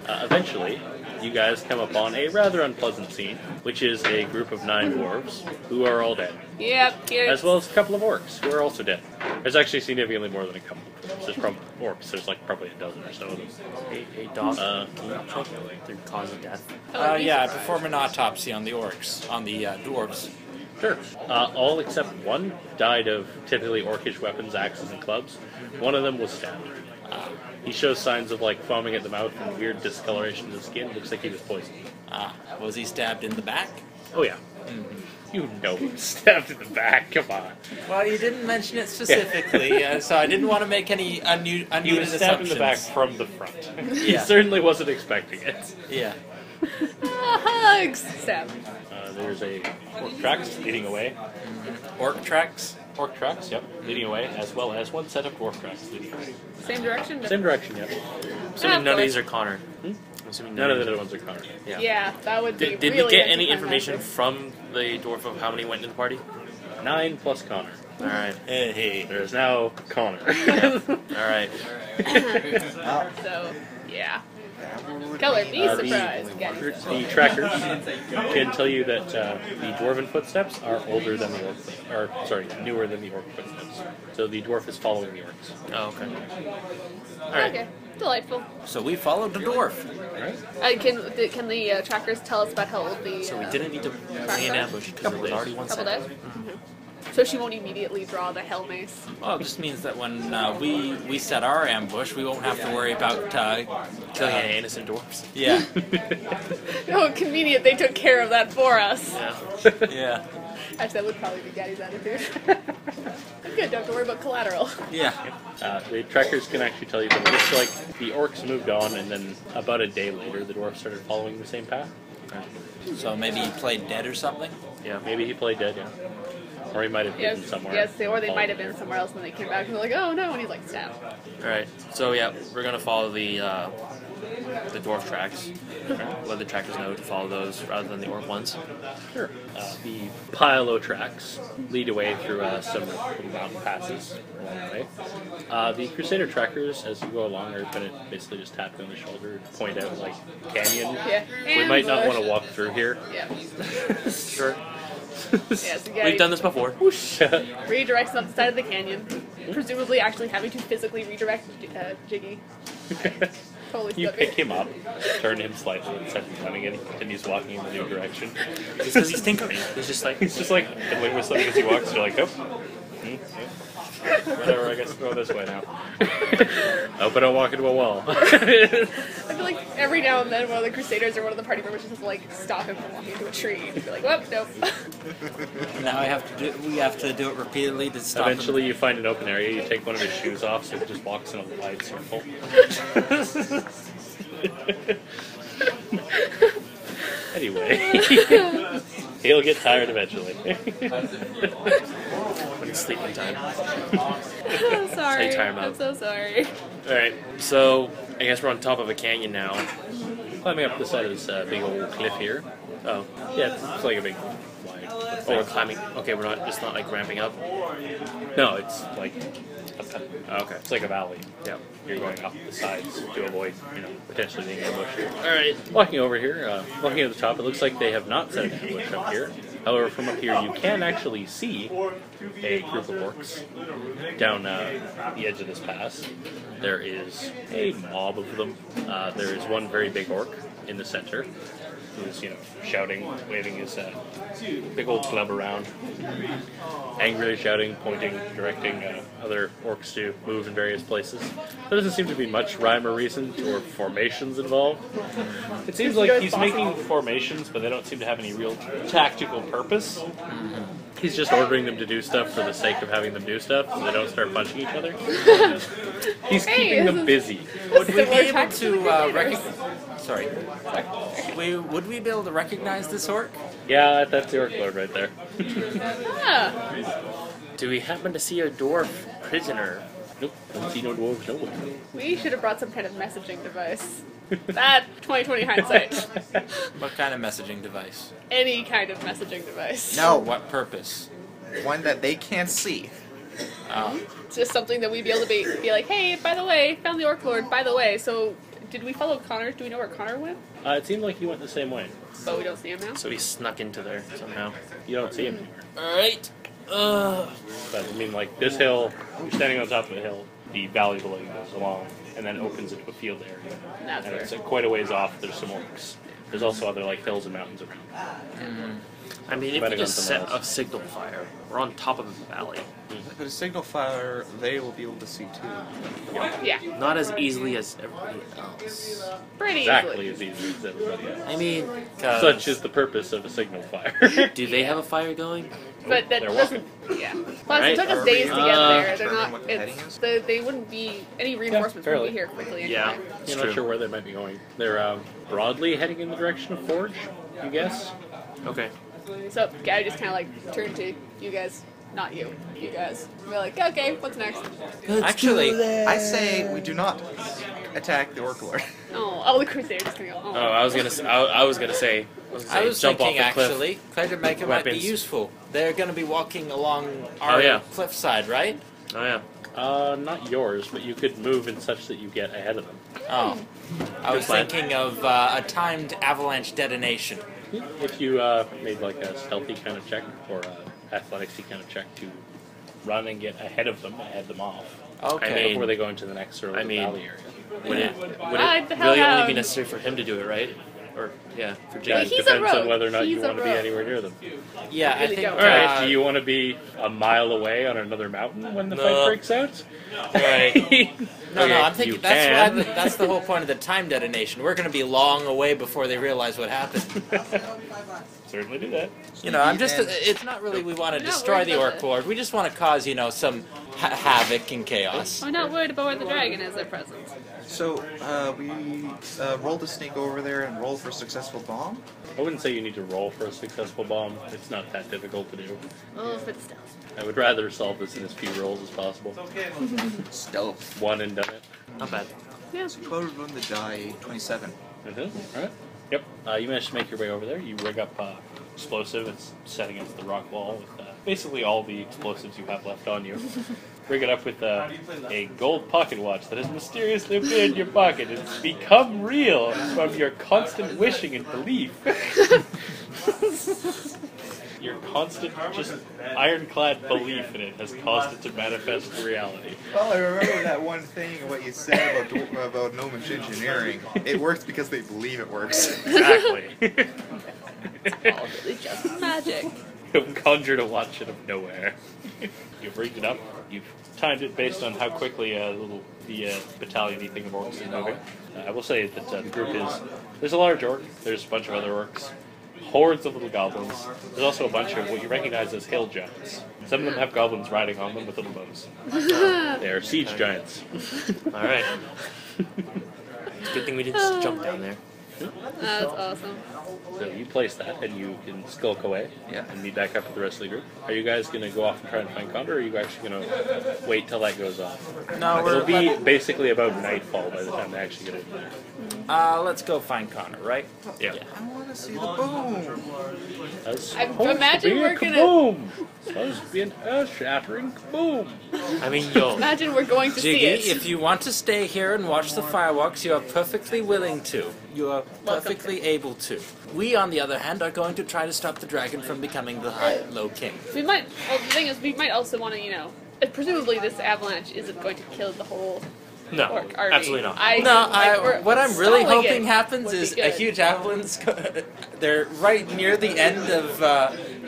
S1: eventually, you guys come upon a rather unpleasant scene, which is a group of 9 dwarves who are all dead,
S6: yep,
S1: as well as a couple of orcs who are also dead. There's actually significantly more than a couple of dwarves. There's probably orcs. There's like probably a dozen or so of them.
S2: Hey, dog.
S1: Can you check
S2: Their cause of death.
S9: Yeah, I perform an autopsy on the orcs, on the dwarves.
S1: Sure. All except one died of typically orcish weapons, axes, and clubs. One of them was stabbed. He shows signs of like foaming at the mouth and weird discoloration of the skin. Looks like he was poisoned.
S9: Was he stabbed in the back?
S1: Oh yeah. You know he was stabbed in the back. Come on.
S9: Well, you didn't mention it specifically, so I didn't want to make any
S1: He
S9: unneeded
S1: was stabbed in the back
S9: assumptions.
S1: from the front. He
S9: Yeah.
S1: certainly wasn't expecting it.
S9: Yeah.
S6: hugs. Stab.
S1: There's a orc tracks leading away.
S9: Orc tracks?
S1: Orc tracks, yep, leading away, as well as one set of dwarf tracks leading away.
S6: Same direction.
S1: Same direction, yep.
S2: I'm assuming none of these
S6: course.
S2: are Connor.
S1: Hmm?
S2: I'm assuming
S1: None of the
S2: these
S1: other
S2: are-
S1: ones are Connor.
S2: Yeah.
S6: Yeah, that would be
S2: Did
S6: really
S2: we get any
S6: anticlimactic.
S2: information from the dwarf of how many went in the party?
S1: 9 plus Connor.
S2: Alright.
S9: Hey.
S1: There is now Connor.
S2: Alright.
S6: So, yeah. Color me
S1: the-
S6: surprised. Gaddy.
S1: The trackers can tell you that the dwarven footsteps are older than the orc, newer than the orc footsteps. So the dwarf is following the orcs.
S2: Oh, okay. All right.
S6: Okay, delightful.
S9: So we followed the dwarf.
S6: Can the trackers tell us about how old the?
S2: So we didn't need to lay an ambush because there was already one
S6: Couple
S2: set.
S6: days. So she won't immediately draw the hell mace.
S9: Well, it just means that when we set our ambush, we won't have to worry about
S2: Killing any innocent dwarves.
S9: yeah,
S6: Oh, convenient! They took care of that for us.
S2: Yeah.
S9: yeah,
S6: Actually, that would probably be Gaddy's attitude. I'm good. Don't have to worry about collateral.
S9: yeah.
S1: The trackers can actually tell you that it looks like the orcs moved on, and then about a day later, the dwarf started following the same path.
S9: So maybe he played dead or something.
S1: Yeah, maybe he played dead. Yeah, or he might have hidden
S6: Yes,
S1: somewhere.
S6: yes, or they might have been somewhere else, and then they came back and they're like, "Oh no!" And he's like, "Stab."
S2: All right. So yeah, we're gonna follow the dwarf tracks. Let the trackers know to follow those rather than the orc ones.
S1: Sure. The Pylo tracks lead away through some mountain passes along the way. The Crusader trackers, as you go along, are going to basically just tap you on the shoulder and point out, like, canyon.
S6: Yeah.
S1: We might not
S6: Ambush.
S1: want to walk through here.
S6: Yeah.
S2: Sure.
S6: Yeah. So Gaddy
S2: We've done this before.
S6: redirects up the side of the canyon, presumably actually having to physically redirect Jiggy. Totally
S1: You
S6: stuck
S1: pick
S6: it.
S1: him up, turn him slightly, and set him coming in, and he's walking in the new direction.
S2: It's because he's tinkering. He's just like,
S1: He's just like fiddling with something as he walks. You're like, oh, yeah. Whatever. I guess I'll go this way now. Hope I don't walk into a wall.
S6: I feel like every now and then one of the Crusaders or one of the party members just has to like stop him from walking into a tree and be like, "Whoop, nope."
S9: Now we have to do it repeatedly to stop him.
S1: Eventually, you find an open area. You take one of his shoes off, so he just walks in a wide circle. Anyway, he'll get tired eventually.
S2: when it's sleeping time.
S6: I'm sorry.
S2: Take time out.
S6: I'm so sorry.
S2: All right. So I guess we're on top of a canyon now.
S1: Climbing up the side of this big old cliff here.
S2: Oh.
S1: Yeah, it's like a big wide.
S2: Oh, we're climbing. Okay, we're not. It's not like ramping up.
S1: No, it's like
S2: Okay.
S1: it's like a valley.
S2: Yeah.
S1: You're going up the sides to avoid, potentially being ambushed.
S2: All right.
S1: Walking over here, walking at the top, it looks like they have not set an ambush up here. However, from up here, you can actually see a group of orcs down the edge of this pass. There is a mob of them. There is one very big orc in the center who's, shouting, waving his big old club around, angrily shouting, pointing, directing other orcs to move in various places. There doesn't seem to be much rhyme or reason or formations involved. It seems like he's making formations, but they don't seem to have any real tactical purpose. He's just ordering them to do stuff for the sake of having them do stuff, so they don't start punching each other. He's keeping them busy.
S9: Would we be
S6: Similar
S9: able
S6: tactics
S9: to
S6: to Crusaders.
S9: recognize? Sorry. Would we be able to recognize this orc?
S1: Yeah, that's the Orc Lord right there.
S6: Ah,
S2: Do we happen to see a dwarf prisoner?
S1: Nope, don't see no dwarves nowhere.
S6: we should have brought some kind of messaging device. That 2020 hindsight.
S9: What kind of messaging device?
S6: Any kind of messaging device.
S9: For what purpose?
S4: One that they can't see.
S6: It's just something that we'd be able to be like, hey, by the way, found the Orc Lord, by the way. So, did we follow Connor? Do we know where Connor went?
S1: It seemed like he went the same way.
S6: But we don't see him now.
S2: So he snuck into there somehow.
S1: You don't see him anywhere.
S9: All right.
S1: But I mean, like this hill, you're standing on top of a hill, the valley below you goes along, and then opens into a field area.
S6: That's
S1: And
S6: where.
S1: it's quite a ways off, there's some orcs. There's also other like hills and mountains around.
S2: I mean, if
S1: Might
S2: we
S1: have
S2: just
S1: gone
S2: set
S1: somewhere
S2: a signal fire, we're on top of a valley.
S4: But a signal fire, they will be able to see too.
S6: Yeah,
S2: Not as easily as everybody else.
S6: pretty
S1: Exactly
S6: easily.
S1: as easy as everybody else.
S2: I mean,
S1: Such is the purpose of a signal fire.
S2: do they have a fire going?
S6: But that
S1: They're
S6: doesn't. Yeah. Plus,
S2: Right,
S6: it took us
S4: are
S6: days
S4: we,
S6: to get there. They're
S4: determine
S6: not.
S4: what the heading
S6: It's
S4: is?
S6: they wouldn't be any reinforcements would
S1: fairly.
S6: be here quickly. Anyway.
S2: Yeah.
S1: You're
S2: true.
S1: not sure where they might be going. They're broadly heading in the direction of Forge, you guess?
S2: Okay.
S6: So, Gaddy just kind of like turned to you guys, not you, you guys. We're like, okay, what's next?
S9: Actually,
S4: I say we do not attack the Orc Lord.
S6: Oh, the Crusader just gonna go.
S2: Oh, I was gonna say. I was gonna say
S9: thinking
S2: jump off the cliff.
S9: actually, Crater Maker might be
S2: Weapons.
S9: useful. They're going to be walking along our
S2: yeah.
S9: cliffside, right?
S2: Oh yeah.
S1: Not yours, but you could move in such that you get ahead of them.
S9: Oh. I was
S1: plan.
S9: thinking of a timed avalanche detonation.
S1: If you made like a stealthy kind of check or a athleticsy kind of check to run and get ahead of them and head them off.
S9: Okay.
S1: Before they go into the next sort of valley area.
S2: Would it
S6: Ride the
S2: really only
S6: hellhound.
S2: be necessary for him to do it, right? Or yeah, for
S1: Yeah,
S2: Jimmy.
S1: it
S6: he's a
S1: depends on
S6: rogue.
S1: whether or not
S6: He's
S1: you
S6: a
S1: want to be
S6: rogue.
S1: anywhere near them.
S9: Yeah, I
S6: Really
S9: think.
S6: don't.
S1: Alright, do you want to be a mile away on another mountain when the fight breaks out?
S2: Right.
S9: No,
S1: Okay,
S9: I'm thinking
S1: you
S9: that's
S1: can.
S9: why that's the whole point of the time detonation. We're going to be long away before they realize what happened.
S1: Certainly do that.
S9: You know, I'm just. It's not really we want to
S6: We're not
S9: destroy
S6: worried
S9: the
S6: about
S9: Orc
S6: it.
S9: Lord. We just want to cause, some havoc and chaos.
S6: We're not worried about where the dragon is at present.
S4: So, we rolled a snake over there and rolled for a successful bomb?
S1: I wouldn't say you need to roll for a successful bomb. It's not that difficult to do.
S6: Oh, for the stealth.
S1: I would rather solve this in as few rolls as possible.
S4: Stealth.
S1: One and done it.
S2: Not bad.
S6: Yeah.
S4: So 12 on the die, 27.
S1: Alright. Yep. You managed to make your way over there. You rig up explosive. It's set against the rock wall with basically all the explosives you have left on you. Rig it up with a gold pocket watch that has mysteriously appeared in your pocket. It's become real from your constant wishing and belief. Your constant, just ironclad belief in it has caused it to manifest reality.
S4: Well, I remember that one thing, what you said about gnomish engineering. It works because they believe it works.
S1: Exactly.
S6: All really just magic.
S1: You've conjured a watch out of nowhere. You've rigged it up. You've timed it based on how quickly the battalion-y thing of orcs is moving. I will say that the group there's a large orc, there's a bunch of other orcs, hordes of little goblins. There's also a bunch of what you recognize as hill giants. Some of them have goblins riding on them with little bows. They are siege giants.
S2: Alright. It's a good thing we didn't just jump down there.
S6: That's awesome.
S1: So you place that, and you can skulk away and meet back up with the rest of the group. Are you guys going to go off and try and find Condor, or are you actually going to wait till that goes off?
S9: No,
S1: It'll be basically about nightfall by the time they actually get over there.
S9: Let's go find Connor, right?
S1: Yeah.
S4: I want to see the boom.
S6: Imagine we're gonna.
S1: Boom! Supposed to be an earth-shattering boom.
S2: I mean, yo.
S6: Imagine we're going to see
S9: Jiggy,
S6: it.
S9: if you want to stay here and watch the fireworks, you are perfectly willing to. You are perfectly able to. We, on the other hand, are going to try to stop the dragon from becoming the low king.
S6: We might. Well, the thing is, we might also want to, presumably this avalanche isn't going to kill the whole
S2: No,
S6: orc army.
S2: absolutely not.
S9: What I'm really
S6: stalling
S9: hoping
S6: it
S9: happens
S6: would be
S9: is a
S6: good.
S9: huge avalanche. They're right near the end of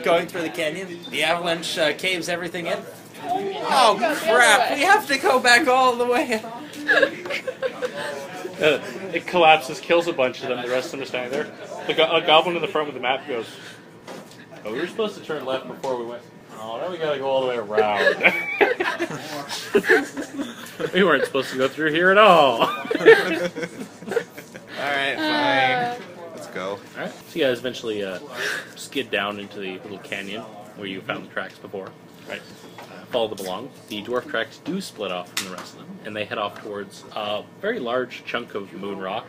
S9: going through the canyon. The avalanche caves everything in. Oh crap! We have to go back all the way.
S1: It collapses, kills a bunch of them. The rest of them are standing there. A goblin in the front with the map goes, "Oh, we were supposed to turn left before we went. Oh, now we gotta go all the way around. We weren't supposed to go through here at all."
S4: Alright, fine. Let's go.
S1: Alright, so you guys eventually skid down into the little canyon where you found the tracks before. Right. Follow them along. The dwarf tracks do split off from the rest of them, and they head off towards a very large chunk of moon rock.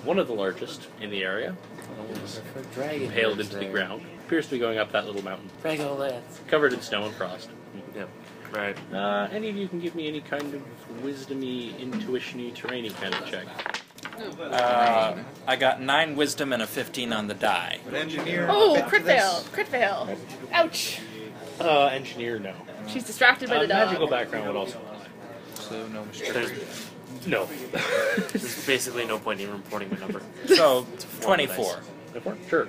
S1: One of the largest in the area. Impaled into the ground. Appears to be going up that little mountain. Covered in snow and frost.
S2: Yep. Right.
S1: Any of you can give me any kind of wisdom-y, intuition-y, terrain-y kind of check.
S9: I got 9 wisdom and a 15 on the die.
S4: An engineer.
S6: Oh,
S4: fit
S6: crit
S4: for this.
S6: fail! Crit fail! Ouch!
S1: Engineer, no.
S6: She's distracted by the
S1: Magical
S6: dog.
S1: background would also apply.
S4: So, no
S2: There's,
S1: No.
S2: there's basically no point in reporting my number.
S9: So 24.
S1: Sure.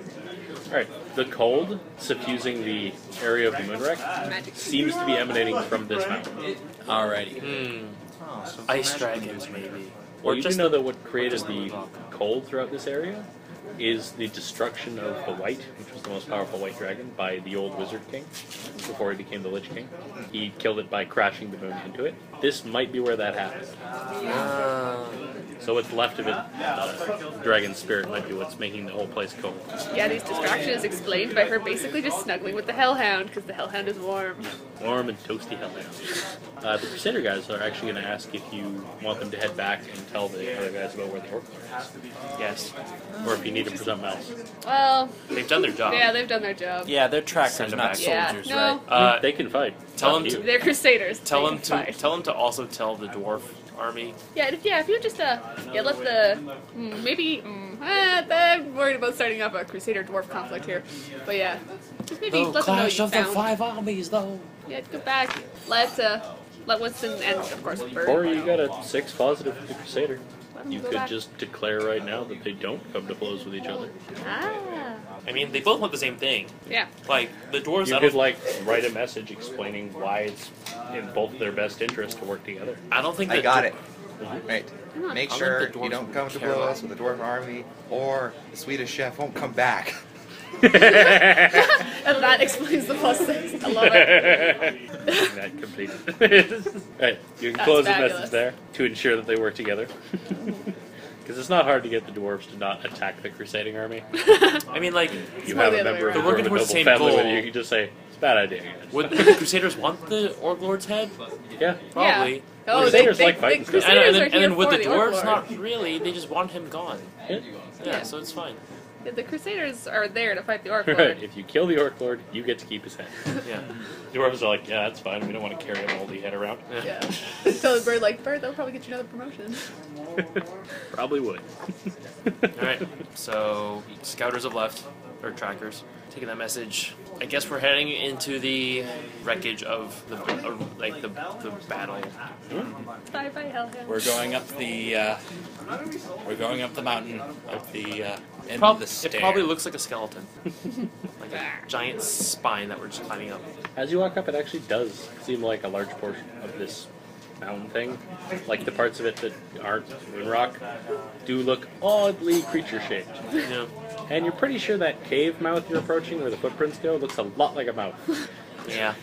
S1: Alright, the cold suffusing the area of the Moonwreak
S6: Magic.
S1: seems to be emanating from this mountain.
S9: Alrighty.
S4: Oh, so
S2: Ice
S4: magical.
S2: dragons, maybe.
S1: Well,
S2: Or
S1: you do
S2: just
S1: know
S2: the-
S1: that what created
S2: just
S1: the
S2: rock.
S1: cold throughout this area is the destruction of the White, which was the most powerful white dragon, by the old Wizard King before he became the Lich King. He killed it by crashing the moon into it. This might be where that happened. So what's left of it, dragon spirit, might be what's making the whole place cold.
S6: Yadi's distraction is explained by her basically just snuggling with the hellhound because the hellhound is warm.
S1: Warm and toasty hellhound. The Crusader guys are actually going to ask if you want them to head back and tell the other guys about where the Orc Lord is.
S2: Yes.
S1: Or if you need them for something else.
S6: Well,
S2: They've done their job.
S6: yeah, they've done their job.
S9: Yeah, they're trackers,
S2: Send 'em
S9: not
S2: back.
S6: Yeah,
S9: soldiers,
S6: no.
S9: right?
S1: They can fight.
S2: Tell
S1: Not
S2: them
S1: you.
S2: to
S6: They're crusaders.
S2: tell
S6: They
S2: them
S6: can
S2: to
S6: fight.
S2: tell them to also tell the dwarf army.
S6: Yeah, if you just let the I'm worried about starting up a Crusader dwarf conflict here, but yeah, just maybe let them know you found.
S2: The 5 armies, though.
S6: Yeah, go back. Let Winston and of course Bird.
S1: Or you got a 6 positive for the Crusader.
S6: Let 'em
S1: You
S6: go
S1: could
S6: back.
S1: just declare right now that they don't come to blows with each other.
S6: Ah.
S2: I mean, they both want the same thing.
S6: Yeah.
S2: Like, the dwarves...
S1: You
S2: I
S1: could
S2: don't,
S1: like write a message explaining why it's in both their best interest to work together.
S2: I don't think that...
S4: I got it. Right.
S6: Hmm.
S4: Make
S2: I
S4: sure
S2: think the
S4: you
S2: dwarves
S4: don't come to
S2: care about-
S4: blows with the dwarf army, or the Swedish chef won't come back.
S6: And that explains the +6. I love it.
S1: That completed. Right, you can
S6: That's
S1: close
S6: fabulous.
S1: the message there to ensure that they work together. Because it's not hard to get the dwarves to not attack the crusading army.
S2: I mean, like,
S1: You
S6: more
S1: have
S6: the
S1: a
S6: other
S1: member
S6: way
S1: of
S6: around.
S1: the
S2: They're working
S1: dwarven
S2: towards the
S1: noble
S2: same
S1: family with
S2: goal.
S1: you, you can just say, it's a bad idea, guys.
S2: would the Crusaders want the Orc Lord's head?
S1: Yeah.
S2: Probably.
S6: Yeah. Oh,
S1: Crusaders like fighting
S6: the
S1: stuff.
S2: And,
S6: Crusaders
S2: then,
S6: are
S2: and
S6: here
S2: then with
S6: for
S2: the
S6: Orc
S2: dwarves,
S6: Lord.
S2: not really. They just want him gone.
S1: Yeah.
S2: Yeah, so it's fine.
S6: Yeah, the Crusaders are there to fight the Orc Lord.
S1: Right, if you kill the Orc Lord, you get to keep his head.
S2: Yeah.
S1: The dwarves are like, yeah, that's fine, we don't want to carry a moldy head around.
S6: Yeah. Tell the Bird, like, Bird, they'll probably get you another promotion.
S1: Probably would.
S2: Alright, so scouters have left, or trackers, taking that message. I guess we're heading into the wreckage of the battle.
S6: Bye bye, Hellhound.
S5: We're going up the mountain of the end
S2: Prob-
S5: of the stair.
S2: it probably looks like a skeleton. Like a giant spine that we're just climbing up.
S1: As you walk up, it actually does seem like a large portion of this mountain thing. Like the parts of it that aren't moonrock do look oddly creature-shaped.
S2: Yeah.
S1: And you're pretty sure that cave mouth you're approaching, where the footprints go, looks a lot like a mouth.
S2: Yeah.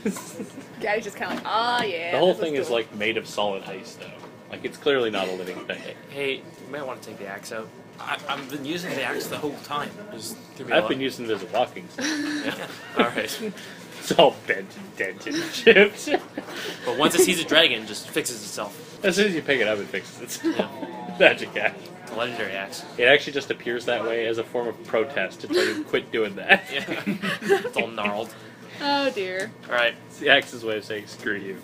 S6: Gaddy's just kind of like, ah, yeah.
S1: The whole
S6: this
S1: thing
S6: was
S1: is
S6: cool.
S1: like made of solid ice, though. Like it's clearly not a living thing.
S2: Hey, you might want to take the axe out.
S9: I've been using the axe the whole time.
S2: There's gonna be a
S1: I've
S2: lot-
S1: been using it as a walking stick.
S2: Yeah. Alright.
S1: It's all bent and dented and chipped.
S2: But once it sees a dragon, it just fixes itself.
S1: As soon as you pick it up, it fixes itself.
S2: Yeah.
S1: Magic axe.
S2: It's a legendary axe.
S1: It actually just appears that way as a form of protest to tell you to quit doing that.
S2: Yeah. It's all gnarled.
S6: Oh dear.
S2: Alright,
S1: It's the axe's way of saying screw you.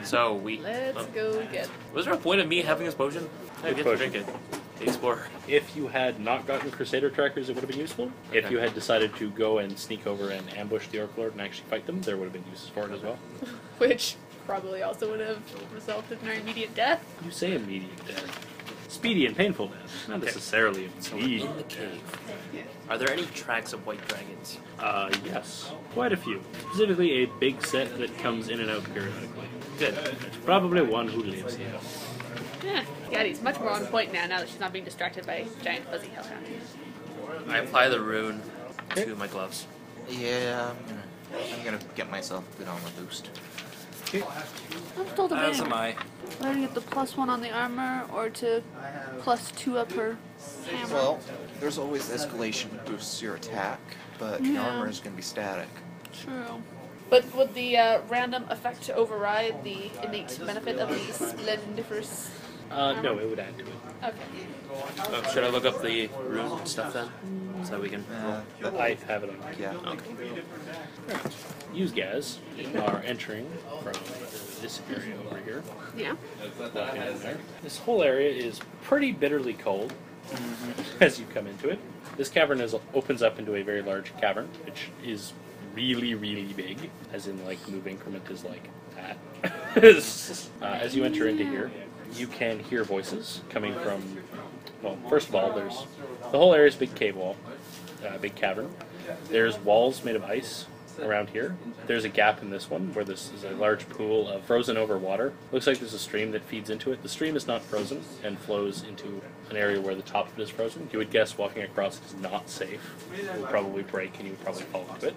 S2: so we...
S6: Let's go get.
S2: Was there a point of me having this potion? I
S1: Which
S2: get to
S1: potion?
S2: drink it. The Explorer.
S1: If you had not gotten Crusader trackers, it would have been useful. If
S2: Okay.
S1: you had decided to go and sneak over and ambush the Orc Lord and actually fight them, there would have been uses for it as well.
S6: Which probably also would have resulted in our immediate death.
S1: You say immediate death. Speedy and painful death, not necessarily
S2: So we're
S1: immediate.
S2: in the cave. Are there any tracks of white dragons?
S1: Yes. Quite a few. Specifically a big set that comes in and out periodically.
S2: Good.
S1: There's probably one who lives here.
S6: Yeah. Gaddy's much more on point now that she's not being distracted by giant fuzzy hellhound.
S2: I apply the rune to my gloves.
S4: Yeah, I'm gonna get myself a good armor boost.
S6: I'm still
S9: As am I.
S6: Whether to get the +1 on the armor or to +2 up her hammer.
S4: Well, there's always escalation that boosts your attack, but your
S6: Yeah.
S4: armor is gonna be static.
S6: True. But would the random effect override the innate benefit of the splendiferous?
S1: No, it would add to it.
S6: Okay.
S2: Oh, should I look up the rune stuff then? So that we can roll?
S1: I have it on.
S4: Yeah.
S2: Okay.
S1: You guys are entering from this area over here.
S6: Yeah.
S1: Walking in there. This whole area is pretty bitterly cold as you come into it. This cavern opens up into a very large cavern, which is really, really big, as in like move increment is like that. As you enter into here, you can hear voices coming from, well, first of all, there's the whole area is a big cave wall, big cavern. There's walls made of ice around here. There's a gap in this one where this is a large pool of frozen over water. Looks like there's a stream that feeds into it. The stream is not frozen and flows into an area where the top of it is frozen. You would guess walking across it is not safe. It would probably break and you would probably fall into it.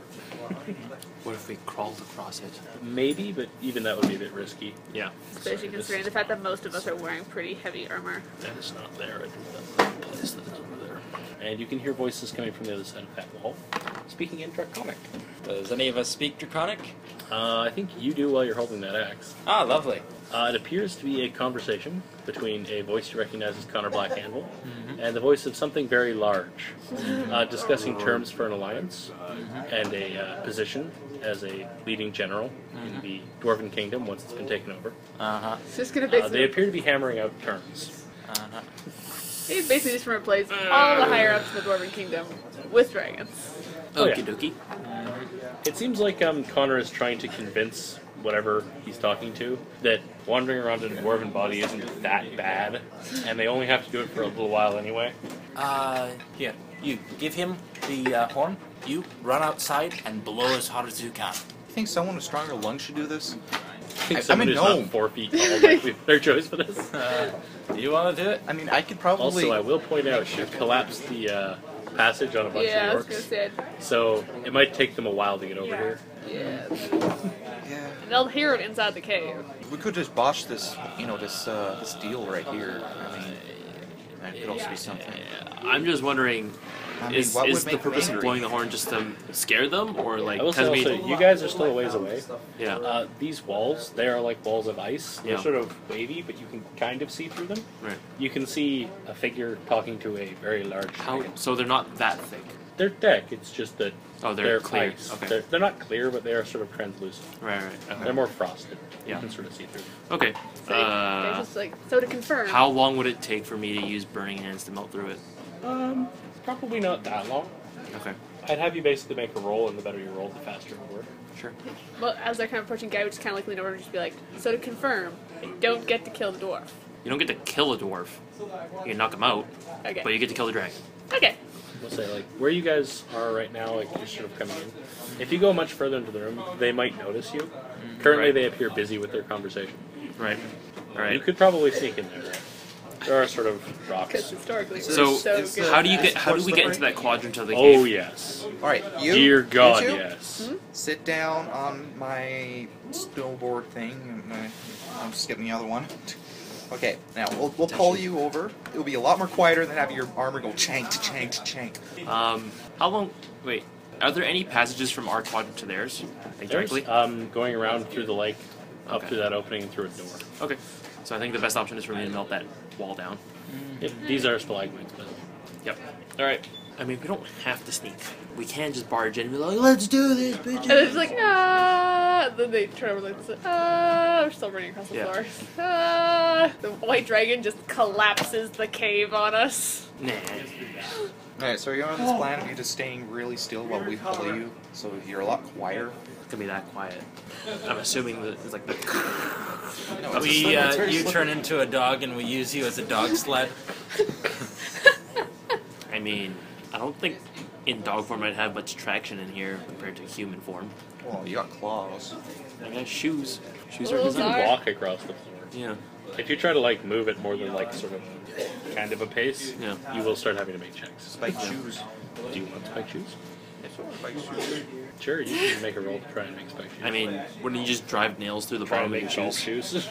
S2: What if we crawled across it?
S1: Maybe, but even that would be a bit risky.
S2: Yeah.
S6: Especially considering the fact that most of us are wearing pretty heavy armor.
S1: That is not there. I do that place that is over there. And you can hear voices coming from the other side of that wall, speaking in Draconic.
S5: Does any of us speak Draconic?
S1: I think you do while you're holding that axe.
S5: Ah, lovely.
S1: It appears to be a conversation between a voice you recognize as Connor Black Anvil and the voice of something very large, discussing terms for an alliance and a position as a leading general in the Dwarven Kingdom once it's been taken over.
S6: It's just gonna basically.
S1: They appear to be hammering out terms.
S6: He basically just replaced all the higher ups in the Dwarven Kingdom with dragons.
S1: Oh, yeah.
S2: Okie dokie.
S1: It seems like Connor is trying to convince whatever he's talking to that wandering around in a dwarven body isn't that bad, and they only have to do it for a little while anyway.
S9: Here, you give him the horn. You run outside and blow as hard as you can.
S4: You think someone with stronger lungs should do this?
S1: I think
S4: I'm
S1: someone
S4: a
S1: who's
S4: gnome.
S1: not 4 feet tall might be their choice for this.
S9: Do you want to do it?
S4: I mean, I could probably.
S1: Also, I will point out you collapsed the passage on a bunch
S6: Yeah, I was
S1: of
S6: gonna
S1: orcs,
S6: say.
S1: so it might take them a while to get over here.
S6: Yeah.
S4: Yeah.
S6: They'll hear it inside the cave.
S4: We could just botch this, this deal right here. I mean, that could also be something.
S2: I'm just wondering,
S4: I mean,
S2: is
S4: what would
S2: the
S4: make them
S2: purpose of
S4: angry?
S2: blowing the horn just to scare them, or like?
S1: I will say also, you guys are still a ways away.
S2: Yeah.
S1: These walls, they are like walls of ice. They're
S2: Yeah.
S1: sort of wavy, but you can kind of see through them.
S2: Right.
S1: You can see a figure talking to a very large dragon.
S2: So they're not that thick.
S1: They're thick, it's just that
S2: they're clear.
S1: ice.
S2: Okay.
S1: They're not clear, but they are sort of translucent.
S2: Right. Okay.
S1: They're more frosted.
S2: Yeah.
S1: You can sort of see through them.
S2: Okay.
S6: So they're just like, so to confirm.
S2: How long would it take for me to use burning hands to melt through it?
S1: Probably not that long.
S2: Okay.
S1: I'd have you basically make a roll, and the better you roll, the faster it will work.
S2: Sure.
S6: Well, as they're kind of approaching Guy, we just kind of like lean over and just be like, so to confirm, I don't get to kill the dwarf.
S2: You don't get to kill a dwarf. You can knock him out,
S6: Okay.
S2: but you get to kill the dragon.
S6: Okay.
S1: We'll say, like, where you guys are right now, like, you're sort of coming in. If you go much further into the room, they might notice you. Currently,
S2: Right.
S1: they appear busy with their conversation.
S2: Right. All
S1: You
S2: right.
S1: could probably sneak in there. There are sort of
S6: Because
S1: rocks.
S6: historically,
S2: So,
S6: we're so good.
S2: how do we get into that quadrant of the
S1: Oh,
S2: cave?
S1: yes.
S4: All right, you.
S1: Dear God,
S4: you two,
S1: yes.
S4: Sit down on my snowboard thing. I'm just getting the other one. Okay, now we'll pull you over. It'll be a lot more quieter than having your armor go chank, chank, chank.
S2: How long? Wait. Are there any passages from our quadrant to theirs? Like
S1: There's,
S2: directly?
S1: going around through the lake, up
S2: Okay.
S1: through that opening and through a door.
S2: Okay. So I think the best option is for me to melt that wall down.
S1: Yep, these are stalagmites, but
S2: Yep. All right. I mean, we don't have to sneak. We can just barge in and be like, "Let's do this, bitches."
S6: And it's like, ah! Then they turn over like this, ah! We're still running across the floor. Ah! The white dragon just collapses the cave on us.
S2: Nah.
S4: Alright, so you're on this plan of you just staying really still while we pull you, so you're a lot quieter.
S2: It's gonna be that quiet. I'm assuming that it's like the.
S4: No, it's
S9: We,
S4: it's very
S9: you
S4: slippery.
S9: turn into a dog and we use you as a dog sled.
S2: I mean, I don't think in dog form I'd have much traction in here compared to human form.
S4: Well, you got claws.
S2: I got shoes. Shoes are
S6: Well,
S1: you
S2: designed.
S1: can walk across the floor.
S2: Yeah.
S1: If you try to like move it more than like sort of kind of a pace,
S2: Yeah.
S1: you will start having to make checks.
S4: Spike shoes.
S1: Do you want spike shoes?
S4: Spike shoes.
S1: Sure, you can make a roll to try and make spike shoes.
S2: I mean, wouldn't you just drive nails through the
S1: try and
S2: bottom of
S1: make
S2: your
S1: golf
S2: shoes?
S1: shoes.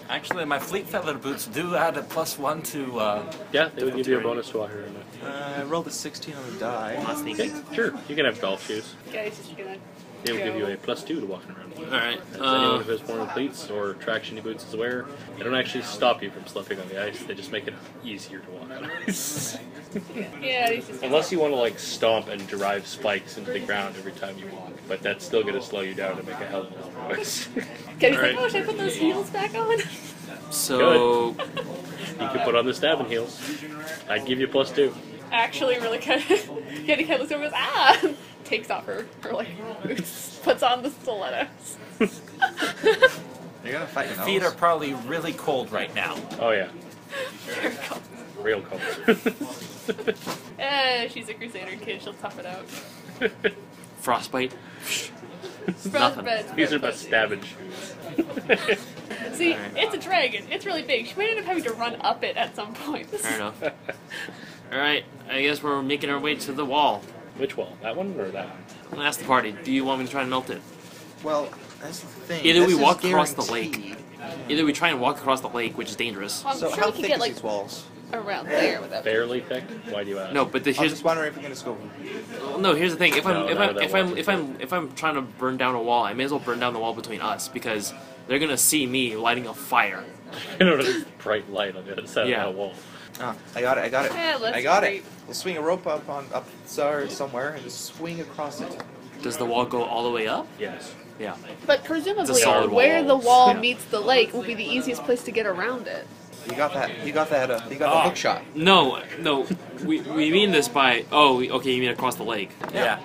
S9: Actually, my fleet feather boots do add a +1 to.
S1: Yeah, they would give you a bonus to walk around with.
S4: I rolled a 16 on the die.
S2: Not
S1: Okay,
S2: sneaking.
S1: sure, you can have golf shoes.
S6: Okay, it's just gonna.
S1: They will give you a +2 to walking around with.
S2: All right.
S1: As anyone who has worn cleats or traction boots is aware, they don't actually stop you from slipping on the ice. They just make it easier to walk on ice.
S6: Yeah, he's just.
S1: Unless you want to like stomp and drive spikes into the ground every time you walk, but that's still going to slow you down and make a hell of a lot of noise.
S6: Kenny's
S2: Alright.
S6: like, oh, should I put those heels back on?
S2: So,
S1: You can put on the stabbing heels. I'd give you +2.
S6: Actually, really kind of. Kenny kind of looks over and goes, ah! Takes off her like boots, puts on the stilettos.
S4: You're gonna fight your
S9: Feet are
S4: nose.
S9: probably really cold right now.
S1: Oh yeah, real cold.
S6: She's a Crusader kid. She'll tough it out.
S2: frostbite.
S6: Frostbite.
S1: These are about stabbing shoes.
S6: See, it's a dragon. It's really big. She might end up having to run up it at some point.
S2: Fair enough. All right. I guess we're making our way to the wall.
S1: Which wall? That one or that one?
S2: I'm gonna ask the party. Do you want me to try and melt it?
S4: Well, that's the thing.
S2: Either
S4: This
S2: we
S4: is
S2: walk across the
S4: guaranteed.
S2: lake. Either we try and walk across the lake, which is dangerous.
S6: I'm
S4: So
S6: sure
S4: how
S6: we can
S4: thick
S6: get
S4: is
S6: like
S4: these walls?
S6: around there without.
S1: Fairly thick. Why do you ask?
S2: No, but the
S4: I'm
S2: here's
S4: just wondering if we can just go.
S2: no. Here's the thing. If I'm
S1: No,
S2: if
S1: no,
S2: I'm
S1: that
S2: if I'm
S1: won't.
S2: if I'm if I'm trying to burn down a wall, I may as well burn down the wall between us because they're gonna see me lighting a fire.
S1: You know, this bright light on the other side
S2: Yeah.
S1: of that wall.
S4: Ah, I got it.
S6: Yeah, let's
S4: I got
S6: creep.
S4: it. We'll swing a rope up somewhere and just swing across it.
S2: Does the wall go all the way up?
S1: Yes.
S2: Yeah.
S6: But presumably,
S2: solid
S6: where
S2: wall.
S6: the wall
S2: Yeah.
S6: meets the lake will be the easiest place to get around it.
S4: You got that. You got that. You got the hook shot.
S2: No. We mean this by okay. You mean across the lake?
S9: Yeah.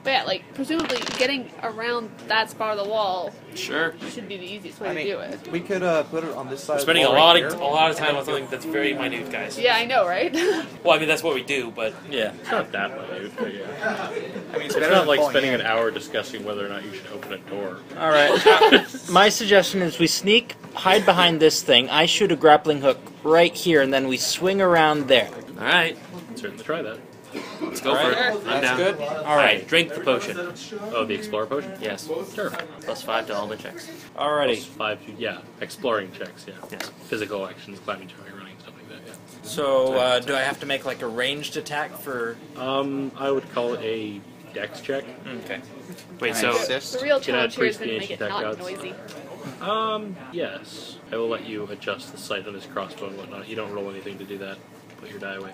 S6: But yeah, like, presumably getting around that spot of the wall
S2: Sure.
S6: should be the easiest way
S4: I
S6: to
S4: mean,
S6: do it.
S4: we could put it on this side.
S2: We're
S4: of the
S2: spending a
S4: wall
S2: lot
S4: right
S2: of
S4: here.
S2: a lot of time on something that's very minute, guys.
S6: Yeah, I know, right?
S2: Well, I mean that's what we do, but
S9: Yeah.
S1: It's not that minute, but yeah.
S4: I mean,
S1: It's
S4: better
S1: not
S4: than
S1: like
S4: falling
S1: spending
S4: in.
S1: an hour discussing whether or not you should open a door.
S9: All right. My suggestion is we sneak, hide behind this thing. I shoot a grappling hook right here, and then we swing around there.
S2: all right,
S1: Certainly try that.
S2: let's go for it. I'm
S4: That's
S2: down.
S4: good.
S2: All right, drink the potion.
S1: Oh, the explorer potion?
S2: Yes.
S1: Sure.
S2: +5 to all the checks.
S9: Alrighty.
S1: Plus 5 to, yeah, exploring checks, yeah.
S2: Yes.
S1: Physical actions, climbing, jumping, running, stuff like that, yeah.
S9: So, do I have to make like a ranged attack for?
S1: I would call it a dex check.
S9: Okay.
S2: Wait,
S4: Can I
S2: so
S4: assist?
S6: The real
S1: Can I
S6: challenge here is
S1: increase
S6: going to
S1: the
S6: make it
S1: ancient
S6: not
S1: attack
S6: noisy.
S1: Yes. I will let you adjust the sight on his crossbow and whatnot. You don't roll anything to do that. Put your die away.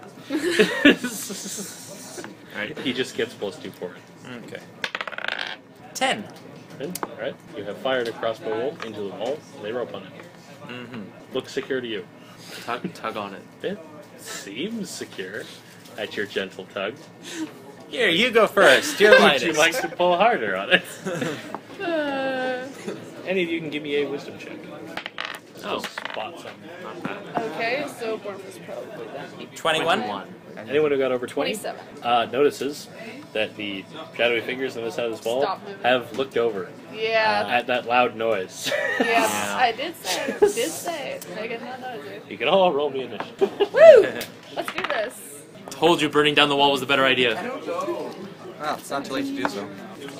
S2: Alright.
S1: He just gets +2 for it.
S9: Okay. 10.
S1: Good. Alright. You have fired a crossbow bolt into the wall. Lay rope on it.
S9: Mm-hmm.
S1: Looks secure to you.
S2: tug on it.
S1: It seems secure at your gentle tug.
S9: Here, you go first. You're
S1: Would
S9: lightest.
S1: you like to pull harder on it?
S6: Uh,
S1: Any of you can give me a wisdom check.
S2: Oh.
S1: Spot something.
S2: Not bad.
S6: okay, so Born was probably that.
S9: 21?
S1: Anyone who got over 20
S6: 27.
S1: notices that the shadowy figures on this side of this wall
S6: Stop moving.
S1: have looked over
S6: Yeah.
S1: at that loud noise.
S6: Yes,
S2: Yeah.
S6: I did say it. Did say it. Make it not noisy.
S1: You can all roll me initiative.
S6: Woo! Let's do this.
S2: Told you burning down the wall was the better idea.
S4: Well, it's not too late to do so.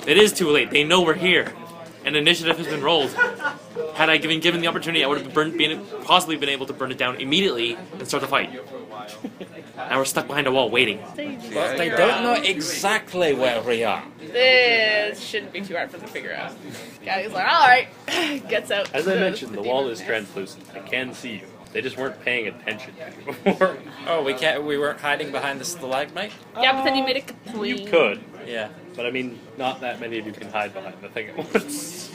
S2: It is too late. They know we're here. And initiative has been rolled. Had I been given the opportunity, I would have possibly been able to burn it down immediately and start the fight. Now we're stuck behind a wall waiting.
S9: But they don't know exactly where we are.
S6: This shouldn't be too hard for them to figure out. Guy's like, alright. Gets out.
S1: As I
S6: goes
S1: mentioned,
S6: to
S1: the wall
S6: demon
S1: is
S6: nest.
S1: translucent. I can see you. They just weren't paying attention to you before.
S9: Oh, we weren't hiding behind the stalagmite?
S6: Yeah, but then you made a complaint.
S1: You could,
S9: Yeah.
S1: but I mean, not that many of you can hide behind the thing at once.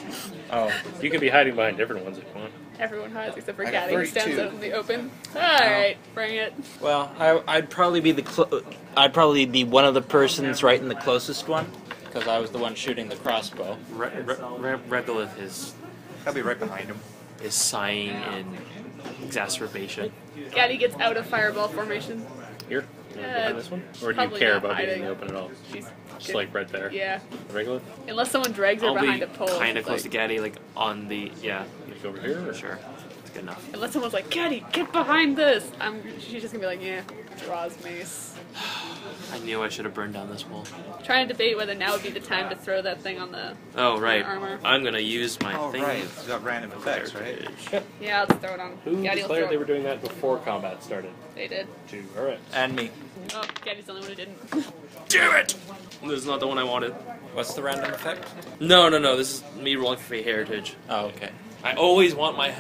S9: Oh.
S1: You can be hiding behind different ones if you want.
S6: Everyone hides except for
S4: I got
S6: Gaddy, who stands
S4: 32.
S6: out in the open. Alright, bring it.
S9: Well, I'd probably be I'd probably be one of the persons right in the closest one, because I was the one shooting the crossbow.
S2: Regolith is
S4: I'll be right behind him.
S2: sighing in exacerbation.
S6: Gaddy gets out of fireball formation.
S1: Here?
S6: Yeah,
S1: Behind this one? Or do you
S6: probably
S1: care
S6: not
S1: about being in
S6: hiding.
S1: the open at all?
S6: She's
S1: Just
S6: good.
S1: like right there.
S6: Yeah.
S1: Regular?
S6: Unless someone drags her
S2: I'll
S6: behind
S2: be
S6: a pole.
S2: kind of
S6: like-
S2: close to Gaddy, like on the
S1: Like over here? Or?
S2: Sure, it's good enough.
S6: Unless someone's like, Gaddy, get behind this! She's just gonna be like, yeah, draws mace.
S2: I knew I should have burned down this wall.
S6: Trying to debate whether now would be the time to throw that thing on the...
S2: Oh right,
S6: Armor.
S2: I'm gonna use my
S4: Oh,
S2: thing.
S4: right. It's got random effects, right?
S6: Yeah, let's throw it on.
S1: Who
S6: Gaddy will
S1: declared
S6: throw
S1: they
S6: it.
S1: were doing that before combat started?
S6: They did.
S1: Two. Alright.
S9: And me.
S6: Oh, Gaddy's the only one who didn't.
S2: Damn it! This is not the one I wanted.
S9: What's the random effect?
S2: No. This is me rolling for heritage.
S9: Oh, okay.
S2: I always want my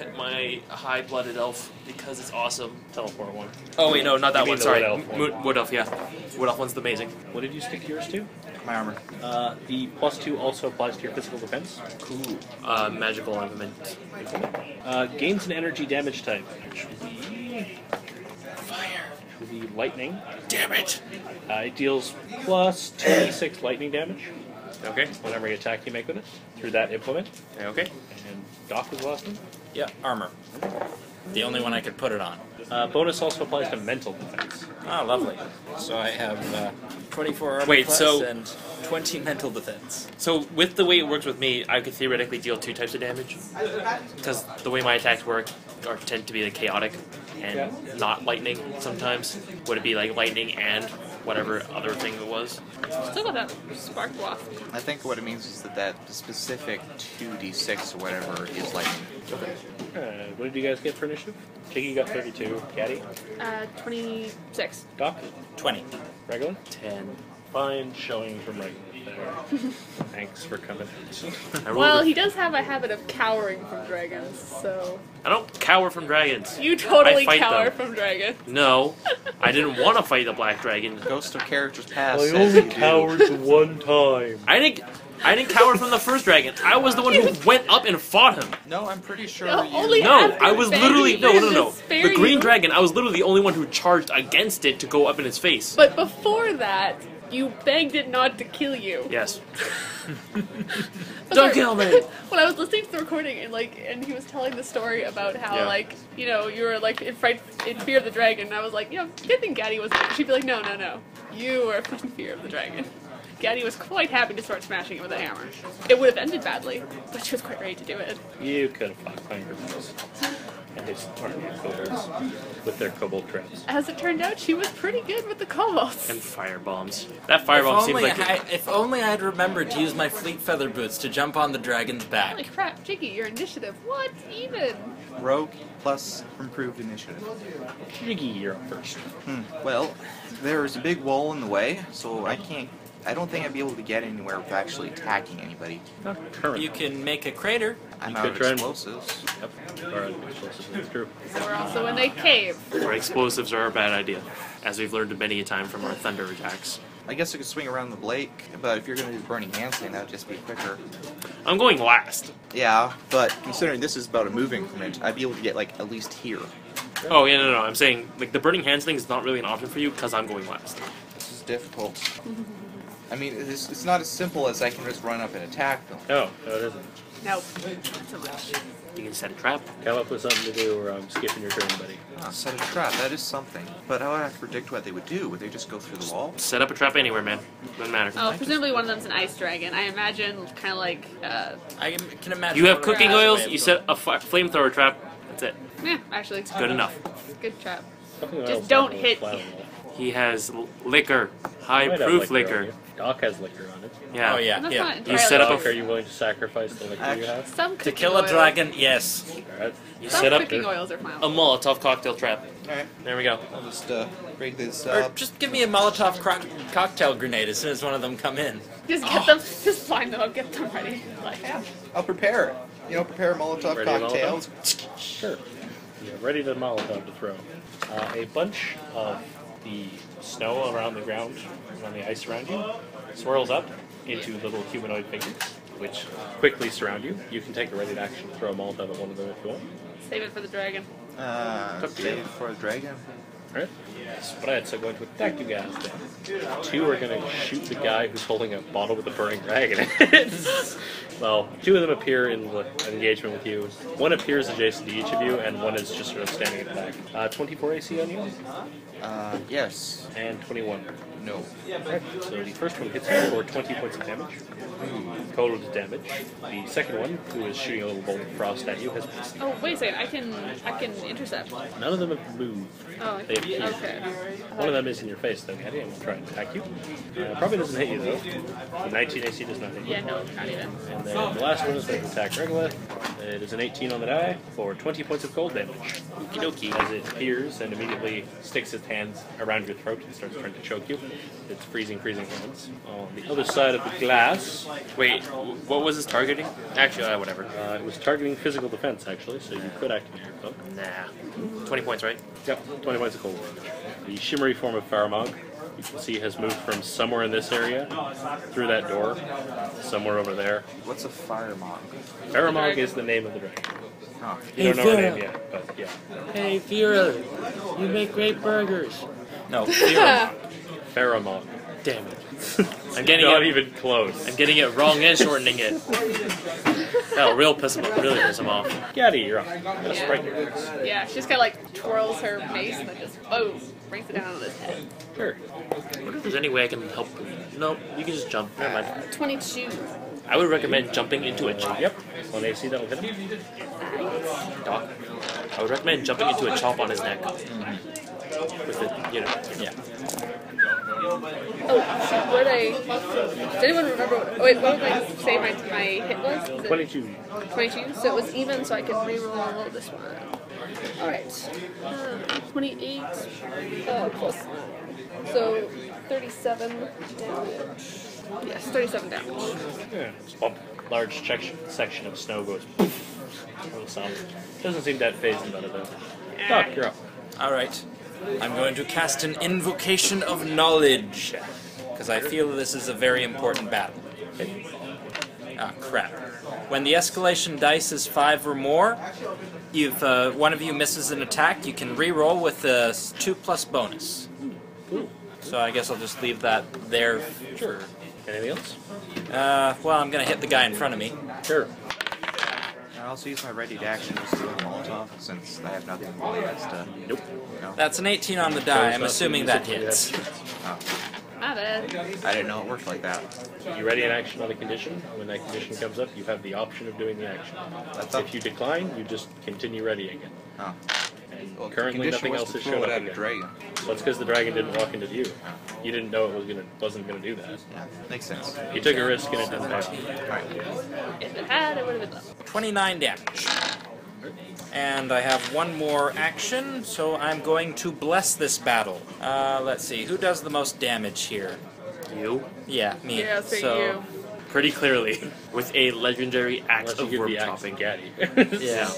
S2: high-blooded elf because it's awesome.
S1: Teleport one.
S2: Oh wait, no, not that
S1: You
S2: one.
S1: mean the
S2: Sorry,
S1: wood elf one.
S2: Wood elf. Yeah, wood elf one's amazing.
S1: What did you stick yours to?
S4: My armor.
S1: The +2 also applies to your physical defense.
S2: Cool. Magical implement.
S1: Gains an energy damage type. Which would be fire. Which would be lightning.
S2: Damn it!
S1: It deals +2d6 lightning damage
S2: Okay.
S1: whenever you attack you make with it through that implement.
S2: Okay.
S1: And Doc was the last one.
S9: Yeah, armor. The only one I could put it on.
S1: Bonus also applies to mental defense.
S9: Ah, lovely. So I have 24 armor
S2: Wait,
S9: plus
S2: so-
S9: and 20 mental defense.
S2: So with the way it works with me, I could theoretically deal 2 types of damage because the way my attacks work tend to be like chaotic and not lightning. Sometimes would it be like lightning and whatever other thing it was?
S6: Still got that spark waft.
S4: I think what it means is that specific 2d6 or whatever is lightning.
S1: What did you guys get for initiative? Jiggy got 32. Gaddy?
S6: 26.
S1: Doc?
S9: 20.
S1: Regular?
S2: 10.
S1: Fine showing from regular. there. Thanks for coming out.
S6: Well, he does have a habit of cowering from dragons, so...
S2: I don't cower from dragons.
S6: You totally
S2: I fight
S6: cower
S2: them.
S6: from dragons.
S2: No, I didn't want to fight the black dragon.
S4: Ghost of Characters Past.
S8: I
S4: says
S8: only
S4: you do.
S8: cowered one time.
S2: I didn't cower from the first dragon. I was the one who went up and fought him.
S4: No, I'm pretty sure
S6: No,
S4: you.
S6: only
S2: No,
S6: after
S2: I was
S6: Fang
S2: literally no.
S6: to spare
S2: The green
S6: you.
S2: dragon. I was literally the only one who charged against it to go up in its face.
S6: But before that, you begged it not to kill you.
S2: Yes.
S6: But
S2: Don't kill me.
S6: When I was listening to the recording and he was telling the story about how
S2: Yeah.
S6: you were like in fear of the dragon, and I was like, good thing Gaddy was. She'd be like, no, you were in fear of the dragon. Gaddy was quite happy to start smashing it with a hammer. It would have ended badly, but she was quite ready to do it.
S1: You could have fought Hunger Boys and his army of kobolds with their kobold traps.
S6: As it turned out, she was pretty good with the kobolds.
S2: And fire bombs. That firebomb seems like
S9: If only I'd remembered to use my fleet feather boots to jump on the dragon's back.
S6: Holy crap, Jiggy, your initiative. What even?
S4: Rogue plus improved initiative.
S1: Jiggy, you're up first.
S4: Well, there's a big wall in the way, so I don't think I'd be able to get anywhere with actually attacking anybody.
S1: Not currently.
S9: You can make a crater.
S4: I'm
S1: You
S4: out
S1: could
S4: of
S1: try and-
S4: explosives.
S1: Yep. Or explosives, that's true.
S6: So we're also in a cave.
S2: where explosives are a bad idea, as we've learned many a time from our thunder attacks.
S4: I guess I could swing around the lake, but if you're going to do the burning hands thing, that would just be quicker.
S2: I'm going last.
S4: Yeah, but considering this is about a move increment, I'd be able to get like at least here.
S2: Oh yeah, no. I'm saying like the burning hands thing is not really an option for you because I'm going last.
S4: This is difficult. I mean, it's not as simple as I can just run up and attack them.
S1: No, it isn't.
S6: Nope. Not so much.
S2: You can set a trap.
S1: Come up with something to do or I'm skipping your turn, buddy.
S4: Ah, set a trap, that is something. But I would have to predict what they would do. Would they just go through the wall?
S2: Set up a trap anywhere, man. Doesn't matter.
S6: Oh, presumably one of them's an ice dragon. I imagine kind of like,
S9: I can imagine.
S2: You have
S9: one of
S2: cooking
S9: them has a
S2: oils.
S9: way of
S2: You
S9: going.
S2: set a flamethrower trap. That's it.
S6: actually, it's
S2: Good enough.
S6: good trap.
S1: Something
S6: Just
S1: else
S6: don't
S1: on the
S6: hit-
S1: flat wall.
S2: He has liquor,
S1: Might have
S2: high proof
S1: on
S2: liquor.
S1: you. Doc has liquor on it.
S2: Yeah.
S9: Oh yeah,
S6: That's
S9: yeah.
S6: not
S2: You
S6: entirely
S2: set up a
S1: Doc, are you willing to sacrifice the liquor you have?
S6: Some
S9: To
S6: cooking
S9: kill a
S6: oils-
S9: dragon, yes.
S1: Alright.
S2: You
S6: Some
S2: set up
S6: cooking oils are fine.
S2: a Molotov cocktail trap.
S4: Alright,
S2: There we go.
S4: I'll just break this
S9: Or
S4: up.
S9: just give me a Molotov cocktail grenade as soon as one of them come in.
S6: Just get them, just line them up, get them ready. Like,
S4: I'll prepare it. You know, prepare a Molotov
S1: Ready,
S4: cocktail.
S1: Sure. You're ready to Molotov to throw. A bunch of the snow around the ground, on the ice around you, swirls up into little humanoid figures, which quickly surround you. You can take a ready action to throw a Molotov at one of them if you want.
S6: save it for the dragon.
S4: Save it for a dragon.
S1: Alright. Spreads are going to attack you guys then. Two are going to shoot the guy who's holding a bottle with a burning dragon in it. Well, two of them appear in the engagement with you. One appears adjacent to each of you, and one is just sort of standing at the back. 24 AC on you,
S4: Yes.
S1: and 21.
S4: No.
S1: Alright, so the first one hits you for 20 points of damage. Total damage. The second one, who is shooting a little bolt of frost at you, has missed.
S6: Oh, wait a second. I can intercept.
S1: None of them have moved.
S6: Oh,
S1: They appear.
S6: okay.
S1: One of them is in your face, though, Gaddy, and will try and attack you. Probably doesn't hit you, though. The 19 AC does not hit you.
S6: Yeah, no, not even.
S1: And then the last one is going to attack Regolith. It is an 18 on the die for 20 points of cold damage. Okie dokie. As it appears and immediately sticks its hands around your throat and starts trying to choke you. Its freezing hands. On the other side of the glass,
S2: Wait, what was his targeting? Actually, whatever.
S1: it was targeting physical defense, actually, so you could activate your cloak.
S2: Nah. 20 points, right?
S1: Yep, 20 points of cold damage. The shimmery form of Faramog, you can see, has moved from somewhere in this area, through that door, somewhere over there.
S4: What's a fire mog?
S1: Faramog is the name of the dragon.
S4: Huh.
S1: You don't know her name yet, but yeah.
S9: Hey, Vera, you make great burgers. No,
S1: Faramog.
S2: Damn it. I'm getting
S1: Not
S2: it.
S1: even close.
S2: I'm getting it wrong and shortening it. That'll really piss him off.
S1: Gaddy, you're up. That's right there.
S6: Yeah, she just kind of like twirls her mace and then just boom, brings it down on his head.
S1: Sure.
S2: What if there's any way I can help? No, you can just jump. Never mind.
S6: 22.
S2: I would recommend jumping into a chop.
S1: Yep. One AC, that'll hit him.
S2: Doc. I would recommend jumping into a chop on his neck. With the, yeah.
S6: Oh, shoot, what does anyone remember? Wait, what did I say my hit was? Was it
S1: 22.
S6: 22? So it was even, so I can reroll this one. Alright. 28 plus 9. So 37 damage. Yes, 37 damage.
S1: Yeah, just bump. Large section of snow goes poof. Doesn't seem that phased about it though. Doc, you're up.
S9: Alright. I'm going to cast an Invocation of Knowledge. Because I feel this is a very important battle. Ah, crap. When the escalation dice is 5 or more, if one of you misses an attack, you can re-roll with a 2+ bonus.
S1: Ooh.
S9: So I guess I'll just leave that there.
S1: Sure. Anything else?
S9: Well, I'm going to hit the guy in front of me.
S1: Sure.
S4: I'll also use my ready to action just to do a Molotov since I have nothing against.
S1: Nope.
S4: No.
S9: That's an 18 on the die. I'm assuming that hits.
S4: Oh.
S6: My bad.
S4: I didn't know it worked like that.
S1: You ready an action on a condition? When that condition comes up, you have the option of doing the action. If you decline, you just continue readying it.
S4: Oh.
S1: And
S4: Well,
S1: currently, nothing else has shown up
S4: at a
S1: again.
S4: dragon.
S1: Well, it's because the dragon didn't walk into you. You didn't know it wasn't gonna do that.
S4: Yeah, makes sense.
S1: You took a risk and it didn't happen.
S4: Alright.
S6: If it had, it would have been done.
S9: 29 damage. And I have one more action, so I'm going to bless this battle. Let's see, who does the most damage here?
S2: You?
S9: Yeah, me.
S6: Yeah, so you.
S2: Pretty clearly, with a legendary axe
S1: Unless you
S2: of
S1: give
S2: worm
S1: the axe
S2: chopping.
S1: to Gaddy.
S9: Yeah.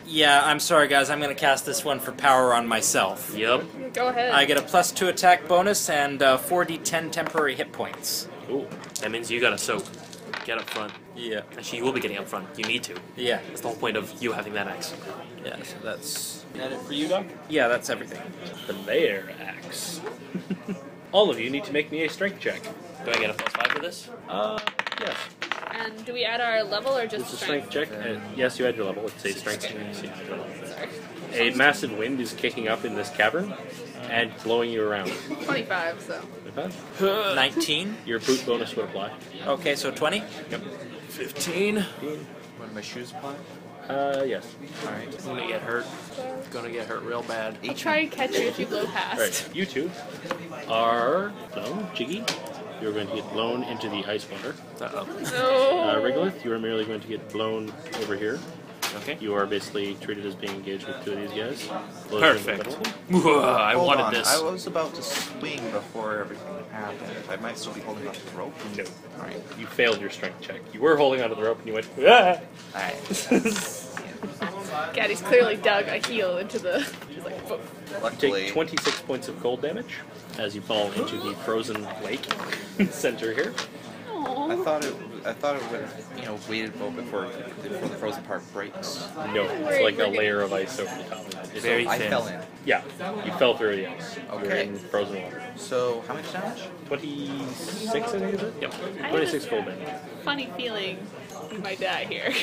S9: Yeah, I'm sorry guys, I'm going to cast this one for power on myself.
S2: Yep.
S6: Go ahead.
S9: I get a +2 attack bonus and 4d10 temporary hit points.
S2: Ooh. That means you gotta soak. Get up front.
S9: Yeah.
S2: Actually, you will be getting up front. You need to.
S9: Yeah.
S2: That's the whole point of you having that axe.
S9: Yeah, so that's...
S8: Is that it for you, Doc?
S9: Yeah, that's everything.
S1: The lair axe. All of you need to make me a strength check.
S2: Do I get a +5 for this?
S1: Yes.
S6: And do we add our level or just
S1: It's a strength check. Yes, you had your level. It's a strength check.
S6: Sorry.
S1: A massive wind is kicking up in this cavern and blowing you around.
S6: 25, so.
S9: 19.
S1: Your boot bonus would apply.
S9: Okay, so 20.
S1: Yep.
S2: 15.
S4: When my shoes apply?
S1: Yes.
S4: Alright.
S2: I'm gonna get hurt. Gonna get hurt real bad.
S6: I'll try and catch you if you blow past.
S1: Alright, you two are blown. Jiggy, you're going to get blown into the ice water.
S2: Uh-oh.
S6: No.
S1: Regolith, you are merely going to get blown over here.
S2: Okay.
S1: You are basically treated as being engaged with two of these guys. Blows you in the
S2: Perfect.
S1: middle.
S2: I
S4: Hold
S2: wanted
S4: on.
S2: this.
S4: I was about to swing before everything happened. I might still be holding onto the rope.
S1: No.
S4: Alright.
S1: You failed your strength check. You were holding onto the rope and you went, ah!
S4: Alright.
S6: Gaddy's clearly dug a heel into the. She's like, boom.
S1: You
S4: Luckily,
S1: take 26 points of cold damage as you fall into the frozen lake center here.
S4: I thought it would have, waited a little bit before the frozen part breaks.
S1: No, it's like a layer of ice over the top of it.
S2: Very
S4: I
S2: thin.
S4: fell in.
S1: Yeah, you fell through the ice. You're
S4: Okay.
S1: in frozen water.
S4: So, how much damage?
S1: 26, I think, is it? Yep.
S6: I
S1: 26
S6: have
S1: cold damage.
S6: Funny feeling you might die here.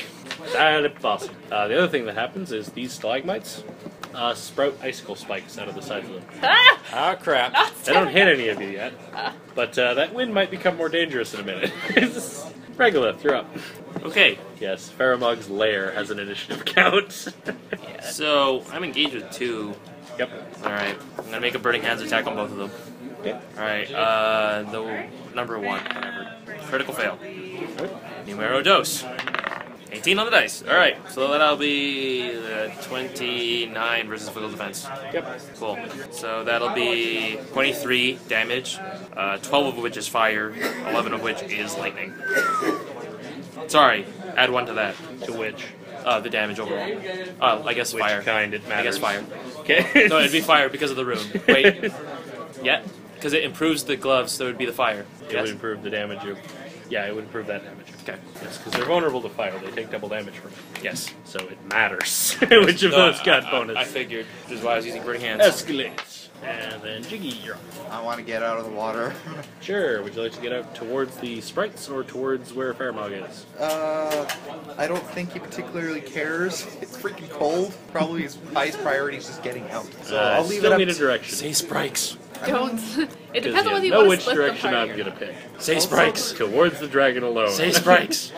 S1: That's awesome. The other thing that happens is these stalagmites sprout icicle spikes out of the sides of them.
S6: Ah!
S9: Ah, crap.
S1: They don't hit any of you yet, but that wind might become more dangerous in a minute. Regolith, you're up.
S2: Okay.
S1: Yes, Faramug's lair has an initiative count.
S2: So, I'm engaged with 2.
S1: Yep.
S2: Alright. I'm gonna make a Burning Hands attack on both of them.
S1: Okay.
S2: Alright, the number 1, whatever. Critical fail. Numero dos. 18 on the dice. Alright, so that'll be 29 versus physical defense.
S1: Yep.
S2: Cool. So that'll be 23 damage, 12 of which is fire, 11 of which is lightning. Sorry, add 1 to that.
S1: To which?
S2: The damage overall. I guess
S1: Which
S2: fire.
S1: kind it
S2: I
S1: matters.
S2: guess fire.
S1: Okay.
S2: No, it'd be fire because of the rune. Wait. Yeah? Because it improves the gloves, so it would be the fire.
S1: It would improve the damage of... Yeah, it would improve that damage.
S2: Okay.
S1: Yes, because they're vulnerable to fire. They take double damage from it. Yes. So it matters which of those got bonus.
S2: I figured, which is why I was using Burning Hands.
S1: Escalate. And then Jiggy, you're up.
S4: I want to get out of the water.
S1: Sure. Would you like to get out towards the sprites or towards where Faramug is?
S4: I don't think he particularly cares. It's freaking cold. Probably his highest priority is just getting out. So I'll leave
S1: still
S4: it up
S1: need a
S4: to...
S1: direction.
S2: Say Spikes.
S6: Don't. It
S1: Because
S6: depends on whether you
S1: know
S6: want to
S1: which
S6: split
S1: direction
S6: the
S1: I'm
S6: party.
S1: going to pick.
S2: Say Spikes.
S1: Towards the dragon alone.
S2: Say Spikes.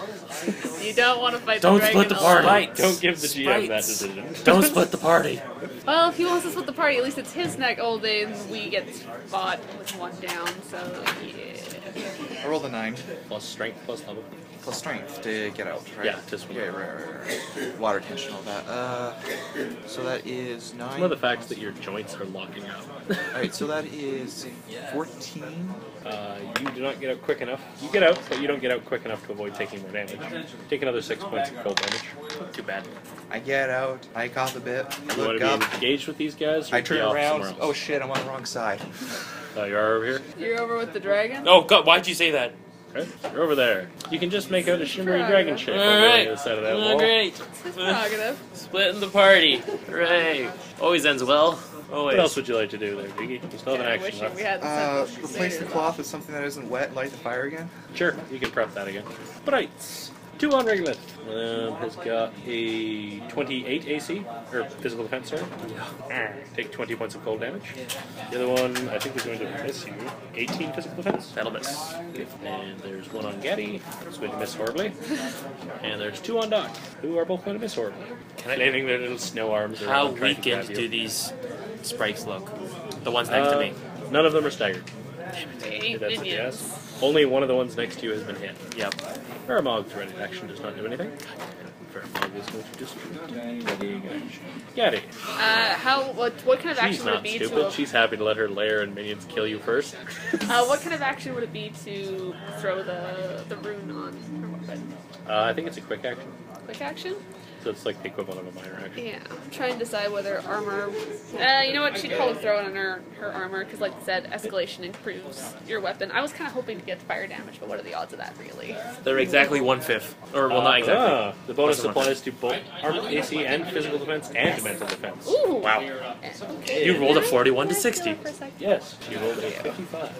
S6: You don't want to fight
S2: Don't
S6: the
S2: split
S6: dragon
S2: the party.
S6: alone.
S1: Don't give the GM that
S2: Sprites.
S1: decision.
S2: Don't split the party.
S6: Well, if he wants to split the party, at least it's his neck all day, and we get fought with 1 down. So yeah.
S4: I rolled a 9.
S1: Plus strength, plus level.
S4: Plus strength to get out, right?
S1: Yeah, to swim.
S4: Yeah, right. Water tension, all that. So that is 9.
S1: Some of the facts that your joints are locking up.
S4: Alright, so that is 14.
S1: You do not get out quick enough. You get out, but you don't get out quick enough to avoid taking more damage. Take another 6 points of cold damage.
S2: Too bad.
S4: I get out, I cough a bit, I
S1: You want
S4: look
S1: to
S4: up,
S1: be engaged with these guys? Or
S4: I turn
S1: be off
S4: around,
S1: somewhere
S4: oh
S1: else?
S4: shit, I'm on the wrong side.
S1: You are over here?
S6: You're over with the dragon?
S2: Oh god, why'd you say that?
S1: Okay. You're over there. You can just make out a shimmery dragon shape on the
S2: Alright.
S1: other side of that wall.
S2: Great.
S6: It's his prerogative.
S2: Splitting the party. Hooray. Always ends well. Always.
S1: What else would you like to do there, Jiggy? You still have an
S6: I
S1: action
S6: wish
S1: left.
S6: we had the sense of
S4: Replace the
S6: Crusader.
S4: cloth with something that isn't wet, light the fire again.
S1: Sure, you can prep that again. Brights. 2 on Regolith. Has got a 28 AC, or physical defense, sorry. Yeah. Take 20 points of cold damage. The other one, I think, is going to miss you. 18 physical defense.
S2: That'll miss.
S1: And there's 1 on Gaddy, who's going to miss horribly. And there's 2 on Doc, who are both going to miss horribly. Flaming their little snow arms
S2: How
S1: around trying to grab
S2: weakened
S1: you.
S2: do these sprites look? The ones next to me.
S1: None of them are staggered.
S6: Eight
S1: That's what you
S6: minions.
S1: asked. Only one of the ones next to you has been hit.
S2: Yep.
S1: Faramog's ready action does not do anything. Faramog is going to distribute action. Gaddy.
S6: What kind of action
S1: She's
S6: would it
S1: not
S6: be
S1: stupid.
S6: to?
S1: She's happy to let her lair and minions kill you first.
S6: What kind of action would it be to throw the rune on her weapon?
S1: I think it's a quick action.
S6: Quick action?
S1: So it's like the equivalent of a minor action.
S6: Yeah, I'm trying to decide whether armor. You know what? She'd probably throw it on her armor because, like I said, escalation improves your weapon. I was kind of hoping to get fire damage, but what are the odds of that, really?
S2: They're exactly 1/5. Or, well, not exactly.
S1: The bonus
S2: Less than
S1: applies to both armor AC and physical defense and mental defense.
S6: Ooh!
S2: Wow.
S6: Okay.
S2: You rolled a 41 to 60.
S1: Yes, she rolled a 55.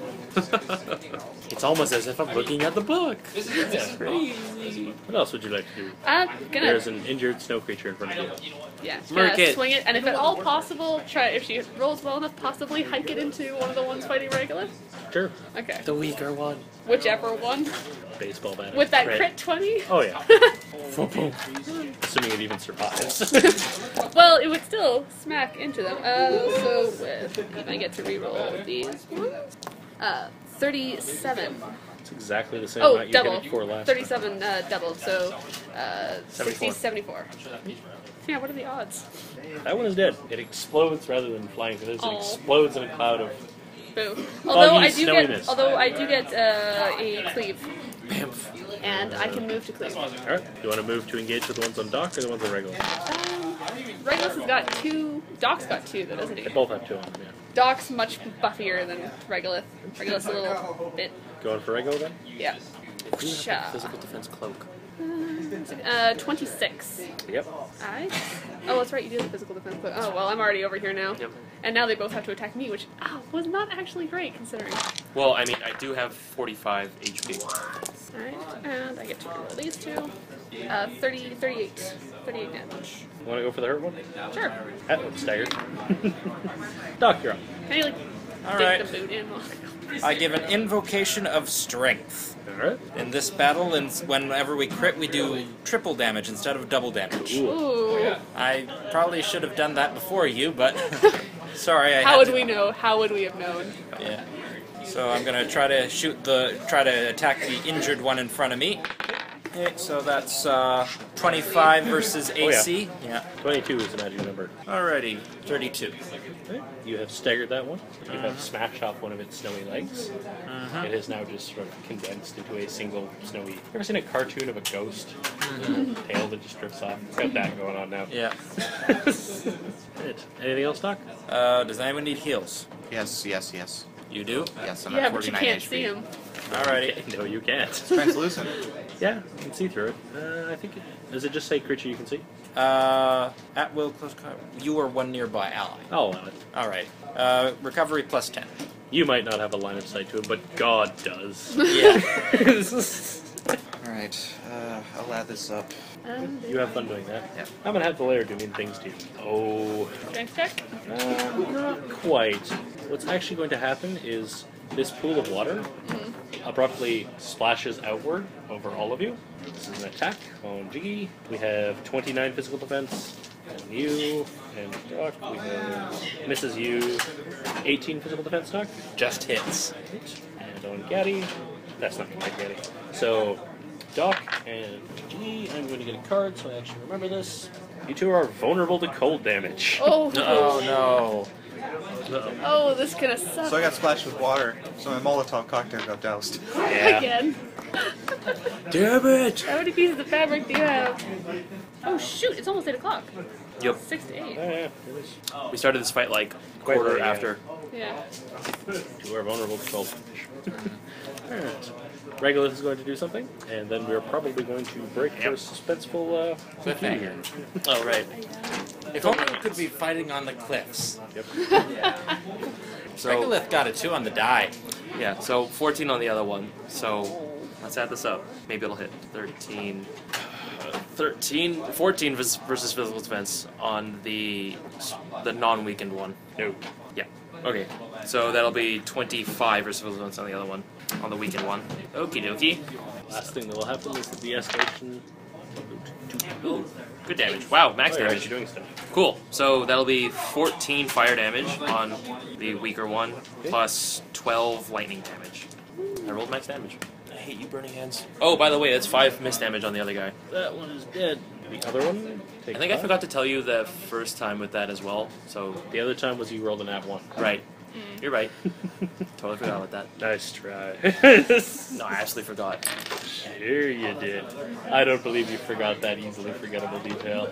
S2: It's almost as if I'm looking at the book. It's crazy.
S1: What else would you like to do?
S6: I'm gonna.
S1: There's an injured snow creature in front of you.
S6: Yeah,
S2: Murk
S6: gonna
S2: it.
S6: swing it, and if at all possible, try if she rolls well enough, possibly hike it into one of the ones fighting Regolith.
S1: Sure.
S6: Okay.
S2: The weaker one.
S6: Whichever one.
S1: Baseball bat.
S6: With that crit 20?
S1: Oh yeah. Assuming it even survives.
S6: Well, it would still smack into them. So if I get to reroll these ones. 37.
S1: It's exactly the same
S6: Oh,
S1: amount you
S6: double.
S1: hit before last.
S6: 37 double, so 60,
S2: 74.
S6: 74. Yeah, what are the odds?
S1: That one is dead. It explodes rather than flying. It
S6: Oh.
S1: explodes in a cloud of.
S6: Boo. Although I do
S1: snowiness.
S6: get a cleave. And I can move to cleave.
S1: Alright. You want to move to engage with the ones on dock or the ones on regular?
S6: Regulus has got 2. Doc's got 2, though, doesn't he?
S1: They both have 2 on them, yeah.
S6: Doc's much buffier than Regolith. Regolith's a little bit.
S1: Going for regular then?
S6: Yeah.
S2: Physical defense cloak.
S6: 26.
S1: Yep.
S6: Alright. Oh, that's right, you do the physical defense. Oh, well, I'm already over here now.
S2: Yep.
S6: And now they both have to attack me, which was not actually great considering.
S2: Well, I mean, I do have 45 HP.
S6: Alright, and I get to roll these 2. 38 damage.
S1: Want to go for the hurt one?
S6: Sure.
S1: That one's staggered. Doc, you're up.
S6: Can you, like,
S9: Alright.
S6: dig the boot in?
S9: I give an invocation of strength.
S1: Alright.
S9: In this battle, and whenever we crit, we do triple damage instead of double damage.
S6: Ooh.
S9: I probably should have done that before you, but sorry.
S6: How would we know? How would we have known?
S9: Yeah. So I'm gonna try to try to attack the injured one in front of me. Okay, so that's 25 versus AC. Yeah.
S1: 22 is the magic number.
S9: Alrighty, 32.
S1: Okay. You have staggered that one. You have smashed off one of its snowy legs. It has now just sort of condensed into a single snowy. You ever seen a cartoon of a ghost? Tail that just drifts off. It's got that going on now.
S9: Yeah.
S1: Right. Anything else, Doc?
S9: Does anyone need heals?
S4: Yes, yes, yes.
S9: You do?
S4: Yes, I'm
S6: Yeah,
S4: at
S6: but you
S4: 49
S6: can't
S4: HP.
S6: see him.
S9: Alrighty.
S1: No, you can't.
S4: Translucent.
S1: Yeah, you can see through it. I think does it just say creature you can see?
S9: At will, close combat. You or one nearby ally.
S1: I'll allow it.
S9: Alright. Recovery plus 10.
S1: You might not have a line of sight to him, but God does.
S9: Yeah.
S4: Alright, I'll add this up.
S1: You have fun doing that.
S4: Yeah.
S1: I'm gonna have the lair do mean things to you. Oh.
S6: Strength check?
S1: Not quite. What's actually going to happen is this pool of water abruptly splashes outward over all of you. This is an attack on Jiggy. We have 29 physical defense. And you, and Doc, we have misses you, 18 physical defense, Doc.
S9: Just hits.
S1: And on Gaddy, That's not going to get it. So, Doc and G, I'm going to get a card so I actually remember this. You two are vulnerable to cold damage.
S6: Oh,
S9: no.
S6: Oh, this is gonna suck.
S4: So I got splashed with water, so my Molotov cocktail got doused.
S1: Yeah.
S6: Again.
S9: Damn it!
S6: How many pieces of fabric do you have? Oh shoot, it's almost 8 o'clock.
S2: Yep.
S6: 6 to 8.
S1: Yeah, it is.
S2: We started this fight like
S1: Quite
S2: quarter
S1: late, yeah.
S2: after.
S6: Yeah.
S1: You are vulnerable to cold damage. Alright. Regolith is going to do something, and then we're probably going to break the suspenseful
S9: Cliffhanger.
S2: Oh, right.
S9: If only we could be fighting on the cliffs.
S1: Yep.
S2: So,
S9: Regolith got a 2 on the die.
S2: yeah, so 14 on the other one. So, let's add this up. Maybe it'll hit 14 versus physical defense on the non-weakened one.
S1: No.
S2: Yeah. Okay. So that'll be 25 versus physical defense on the other one, on the weakened one. Okie dokie.
S1: Last thing that will happen is the de-escalation.
S2: Ooh, good damage. Wow, max
S1: You're
S2: damage.
S1: actually doing stuff.
S2: Cool. So that'll be 14 fire damage on the weaker one, plus 12 lightning damage. I rolled max damage. I hate you, burning hands. Oh, by the way, that's 5 miss damage on the other guy.
S1: That one is dead. The other one?
S2: I think I forgot to tell you the first time with that as well. So
S1: The other time was you rolled an at 1.
S2: right, you're right. Totally forgot about that.
S1: Nice try.
S2: No, I actually forgot.
S1: Sure you did. I don't believe you forgot that easily forgettable detail.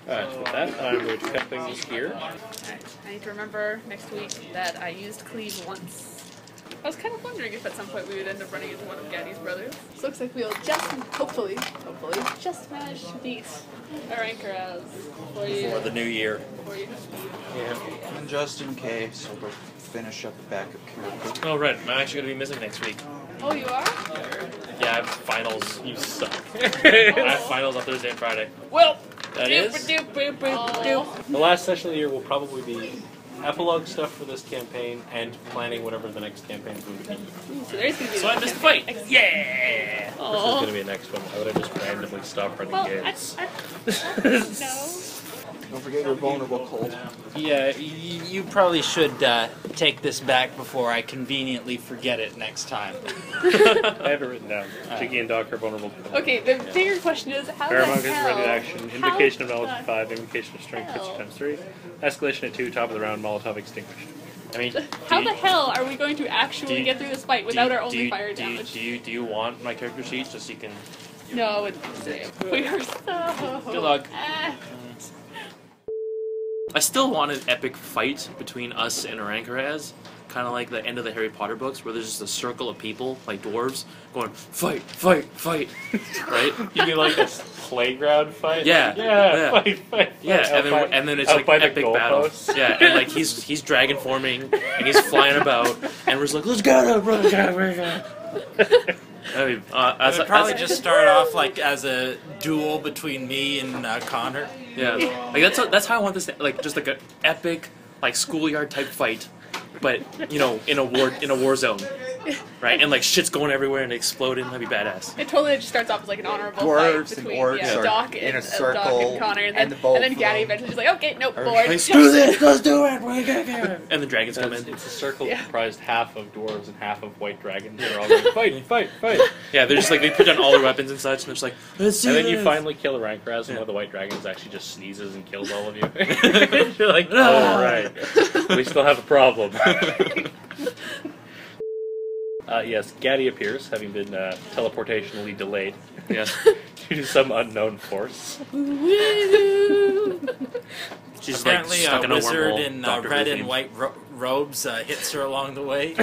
S1: Alright, with that, I'm going to cut things here.
S6: Alright, I need to remember next week that I used cleave once. I was kind of wondering if at some point we would end up running into one of Gaddy's brothers. So looks like we'll just, hopefully, just manage to beat Ahrankorrahz
S9: For the new year.
S6: before you.
S1: Yeah.
S4: And just in case, we'll finish up the backup character.
S2: Oh, right. I'm actually going to be missing next week.
S6: Oh, you are?
S2: Yeah, I have finals.
S1: You suck.
S2: I have finals on Thursday and Friday.
S6: Well,
S2: That is?
S1: The last session of the year will probably be epilogue stuff for this campaign and planning whatever the next campaign is going to be.
S6: So there's going to be
S2: So I missed the fight. Yeah!
S1: This is going to be a next one. I would have just randomly stopped running
S6: Well,
S1: games.
S6: no.
S4: Don't forget you're vulnerable cold.
S9: Yeah, you probably should take this back before I conveniently forget it next time.
S1: I have it written down. Jiggy and Doc are vulnerable to cold.
S6: Okay, the bigger question is how the
S1: Paramount is
S6: hell?
S1: ready to action.
S6: how
S1: Invocation of
S6: the
S1: knowledge 5, invocation of strength 50
S6: hell?
S1: times 3. Escalation at 2, top of the round, Molotov extinguished.
S2: I mean,
S6: How the hell are we going to actually get through this fight without our only fire
S2: do you,
S6: damage?
S2: do you want my character sheet just so you can...
S6: No, we are so.
S2: Good luck.
S6: Ah.
S2: I still want an epic fight between us and Ahrankorrahz, kind of like the end of the Harry Potter books, where there's just a circle of people, like dwarves, going, fight, fight, fight, right?
S1: You mean like a playground fight?
S2: Yeah.
S1: Yeah, fight.
S2: Yeah, and then it's like
S1: by the
S2: epic battle.
S1: goalposts.
S2: Yeah, and like he's dragon forming, and he's flying about, and we're just like, let's go, bro, I mean,
S9: It would probably just start off like as a duel between me and Connor.
S2: yeah, like that's how I want this, like just like an epic, like schoolyard type fight, but you know, in a war zone, right? And like shit's going everywhere and exploding. That'd be badass.
S6: It totally just starts off as like an honorable
S4: Dwarves
S6: fight
S4: and
S6: between
S4: orcs are
S6: Doc
S4: in a
S6: and Doc
S4: circle,
S6: and Connor, and
S4: and
S6: then,
S4: the both
S6: and then Gaddy
S4: of them
S6: eventually just like, okay, nope,
S4: are
S6: bored.
S4: like,
S2: Screw this, let's do it. And the dragons come in.
S1: It's a circle
S6: Yeah.
S1: comprised half of dwarves and half of white dragons. They're all like, fight.
S2: Yeah, they're just like they put down all their weapons and such, and they're just like, let's do
S1: And then you
S2: this.
S1: finally kill Ahrankorrahz, and one of the white dragons actually just sneezes and kills all of you. You're like, oh, right. We still have a problem. Yes, Gaddy appears, having been teleportationally delayed
S2: Yes.
S1: due to some unknown force.
S2: She's
S9: Apparently,
S2: like stuck
S9: a
S2: in a
S9: wizard
S2: wormhole.
S9: in
S2: Dr.
S9: red
S2: Who
S9: and
S2: theme.
S9: white robes hits her along the way.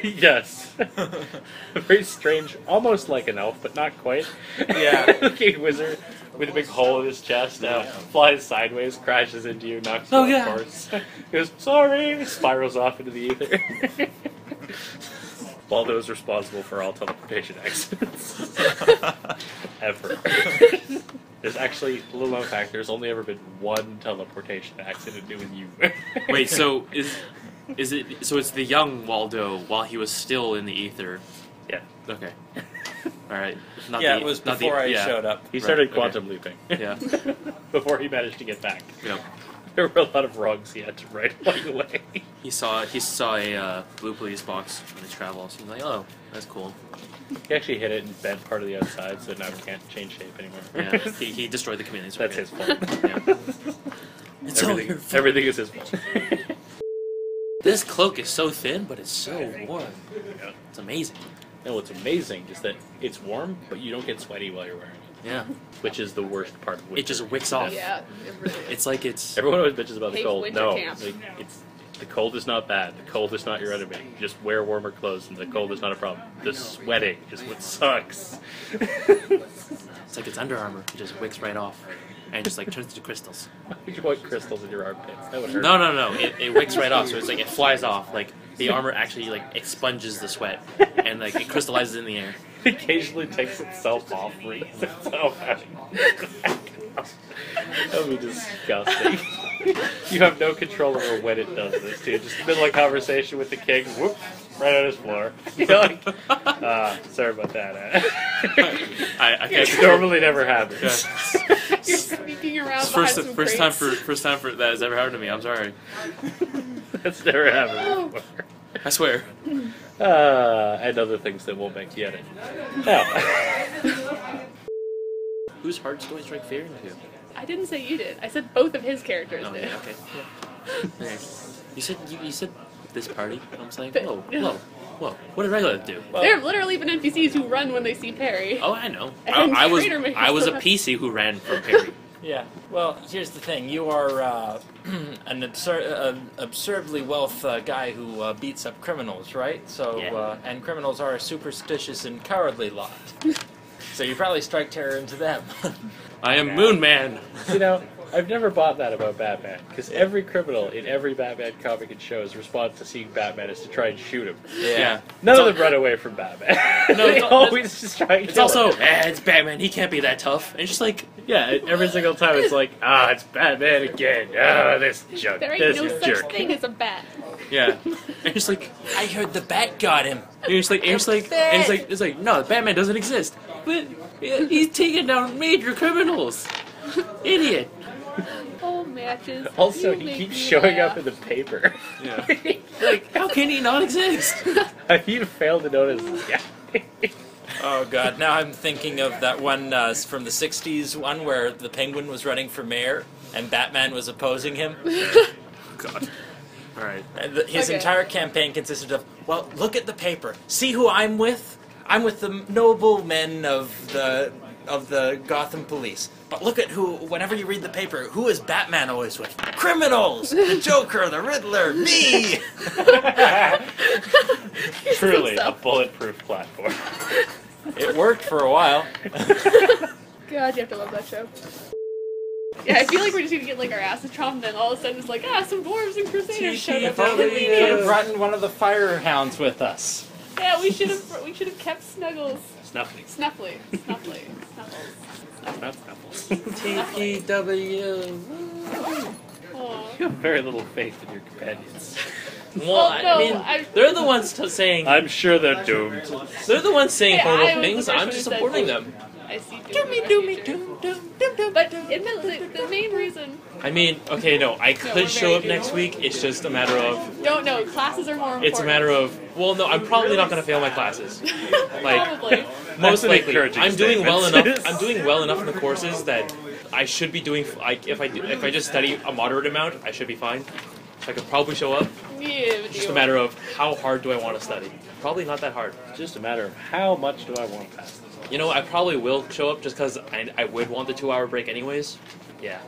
S1: Yes. A very strange, almost like an elf, but not quite.
S9: Yeah.
S1: Looking wizard with a big hole in his chest, flies sideways, crashes into you, knocks you off course. Goes, sorry, spirals off into the ether. Waldo is responsible for all teleportation accidents. Ever. There's actually, a little known fact, there's only ever been one teleportation accident. It was you.
S2: Wait, so is it? So it's the young Waldo while he was still in the ether.
S1: Yeah.
S2: Okay. All right. Not
S9: Yeah,
S2: the,
S9: it was
S2: not
S9: before
S2: the,
S9: I showed up.
S1: He started
S2: Right,
S1: quantum leaping.
S2: Yeah.
S1: Before he managed to get back.
S2: Yep.
S1: There were a lot of wrongs he had to right along the way.
S2: He saw a blue police box on his travels. He's like, oh, that's cool.
S1: He actually hit it and bent part of the outside, so now it can't change shape anymore.
S2: Yeah, he destroyed the community.
S1: That's his fault.
S2: Yeah. It's all your fault.
S1: Everything is his fault.
S2: This cloak is so thin, but it's so warm.
S1: Yeah.
S2: It's amazing.
S1: And what's amazing is that it's warm, but you don't get sweaty while you're wearing it.
S2: Yeah.
S1: Which is the worst part of winter.
S2: It just wicks off.
S6: Yeah, it really is.
S2: It's like it's...
S1: Everyone always bitches about the
S6: Hate
S1: cold.
S6: winter
S1: No,
S6: camp.
S1: like, the cold is not bad. The cold is not your enemy. Just wear warmer clothes, and the cold is not a problem. The sweating is what sucks.
S2: It's like it's Under Armour. It just wicks right off. And just like turns into crystals.
S1: Why would you want crystals in your armpits? That would hurt.
S2: No. It wicks right off, so it's like it flies off. Like the armor actually like expunges the sweat, and like it crystallizes in the air.
S1: It occasionally takes itself off, reads itself out. That would be disgusting. You have no control over when it does this, dude. Just in the middle of conversation with the king, whoop, right on his floor. You're like, sorry about that.
S2: I can't
S1: normally never happens.
S6: You're sneaking around
S2: It's
S6: behind
S2: first
S6: some
S2: first time for that has ever happened to me. I'm sorry.
S1: That's never happened before.
S2: I swear.
S1: And other things that won't make you edit. Now,
S2: Whose heart do I strike fear into?
S6: I didn't say you did. I said both of his characters
S2: Oh
S6: did.
S2: yeah, okay. Yeah. You said this party. I was like,
S6: But-
S2: whoa. What did Regular do?
S6: There have literally been NPCs who run when they see Perry.
S2: Oh, I know.
S6: And
S2: I
S6: Trader makes
S2: was a
S6: them.
S2: PC who ran from Perry.
S9: Yeah. Well, here's the thing. You are an absurdly wealth guy who beats up criminals, right? So,
S2: Yeah.
S9: and criminals are a superstitious and cowardly lot. So you probably strike terror into them.
S2: I am Moon Man.
S1: you know, I've never bought that about Batman, because every criminal in every Batman comic and show's response to seeing Batman is to try and shoot him.
S2: Yeah.
S1: None of them run away from Batman.
S2: No,
S1: they
S2: it's
S1: always just try and
S2: It's
S1: kill
S2: also,
S1: him.
S2: it's Batman. He can't be that tough. And it's just like,
S1: Yeah, every single time it's like, it's Batman again. This junk.
S6: There ain't
S1: This
S6: no such
S1: jerk.
S6: thing as a bat.
S2: yeah. And it's just like,
S9: I heard the bat got him.
S2: it's like, no, Batman doesn't exist. But he's taking down major criminals. Idiot.
S6: Oh, matches.
S1: Also,
S6: You
S1: he
S6: make
S1: keeps
S6: me
S1: showing
S6: laugh.
S1: up in the paper.
S2: Yeah. Like, how can he not exist?
S1: You failed to notice this guy.
S9: Oh god, now I'm thinking of that one from the 60s one where the Penguin was running for mayor and Batman was opposing him.
S2: God. Alright.
S9: And his
S6: Okay.
S9: entire campaign consisted of, well, look at the paper. See who I'm with? I'm with the noble men of the Gotham police. But look at who, whenever you read the paper, who is Batman always with? Criminals! The Joker, the Riddler, me!
S1: Truly a bulletproof platform.
S9: It worked for a while.
S6: God, you have to love that show. Yeah, I feel like we're just gonna get like our asses chomped, and then all of a sudden it's like, some dwarves and Crusaders showed up.
S9: If only we could have brought one of the fire hounds with us.
S6: Yeah, we should have kept Snuggles.
S1: Snuffly.
S6: Snuffly. Snuffles.
S1: Not Snuffles.
S9: TPW.
S6: Aw.
S1: You have very little faith in your companions.
S2: Well,
S6: no,
S2: I mean, they're the ones saying,
S1: I'm sure they're doomed.
S2: they're the ones saying
S6: Yeah, I
S2: horrible
S6: was
S2: things.
S6: the first
S2: I'm
S6: one
S2: just
S6: who said
S2: supporting
S6: doom.
S2: them.
S6: I see doom. But admittedly, the main reason.
S2: I mean, okay, no, I
S6: we're
S2: could show
S6: very
S2: up next
S6: doomed.
S2: week. It's just a matter of,
S6: Don't know. Classes are more important.
S2: it's a matter of, well, no, I'm probably not going to fail my classes. Like,
S6: Probably.
S2: most
S1: an
S2: likely,
S1: encouraging
S2: I'm doing well enough.
S1: statement.
S2: I'm doing well enough in the courses that I should be doing. Like, if I just study a moderate amount, I should be fine. So I could probably show up.
S6: Yeah, but
S2: Just a matter of how hard do I want to study. Probably not that hard.
S1: It's just a matter of how much do I want to pass this.
S2: You know, I probably will show up just because I would want the 2-hour break anyways. Yeah.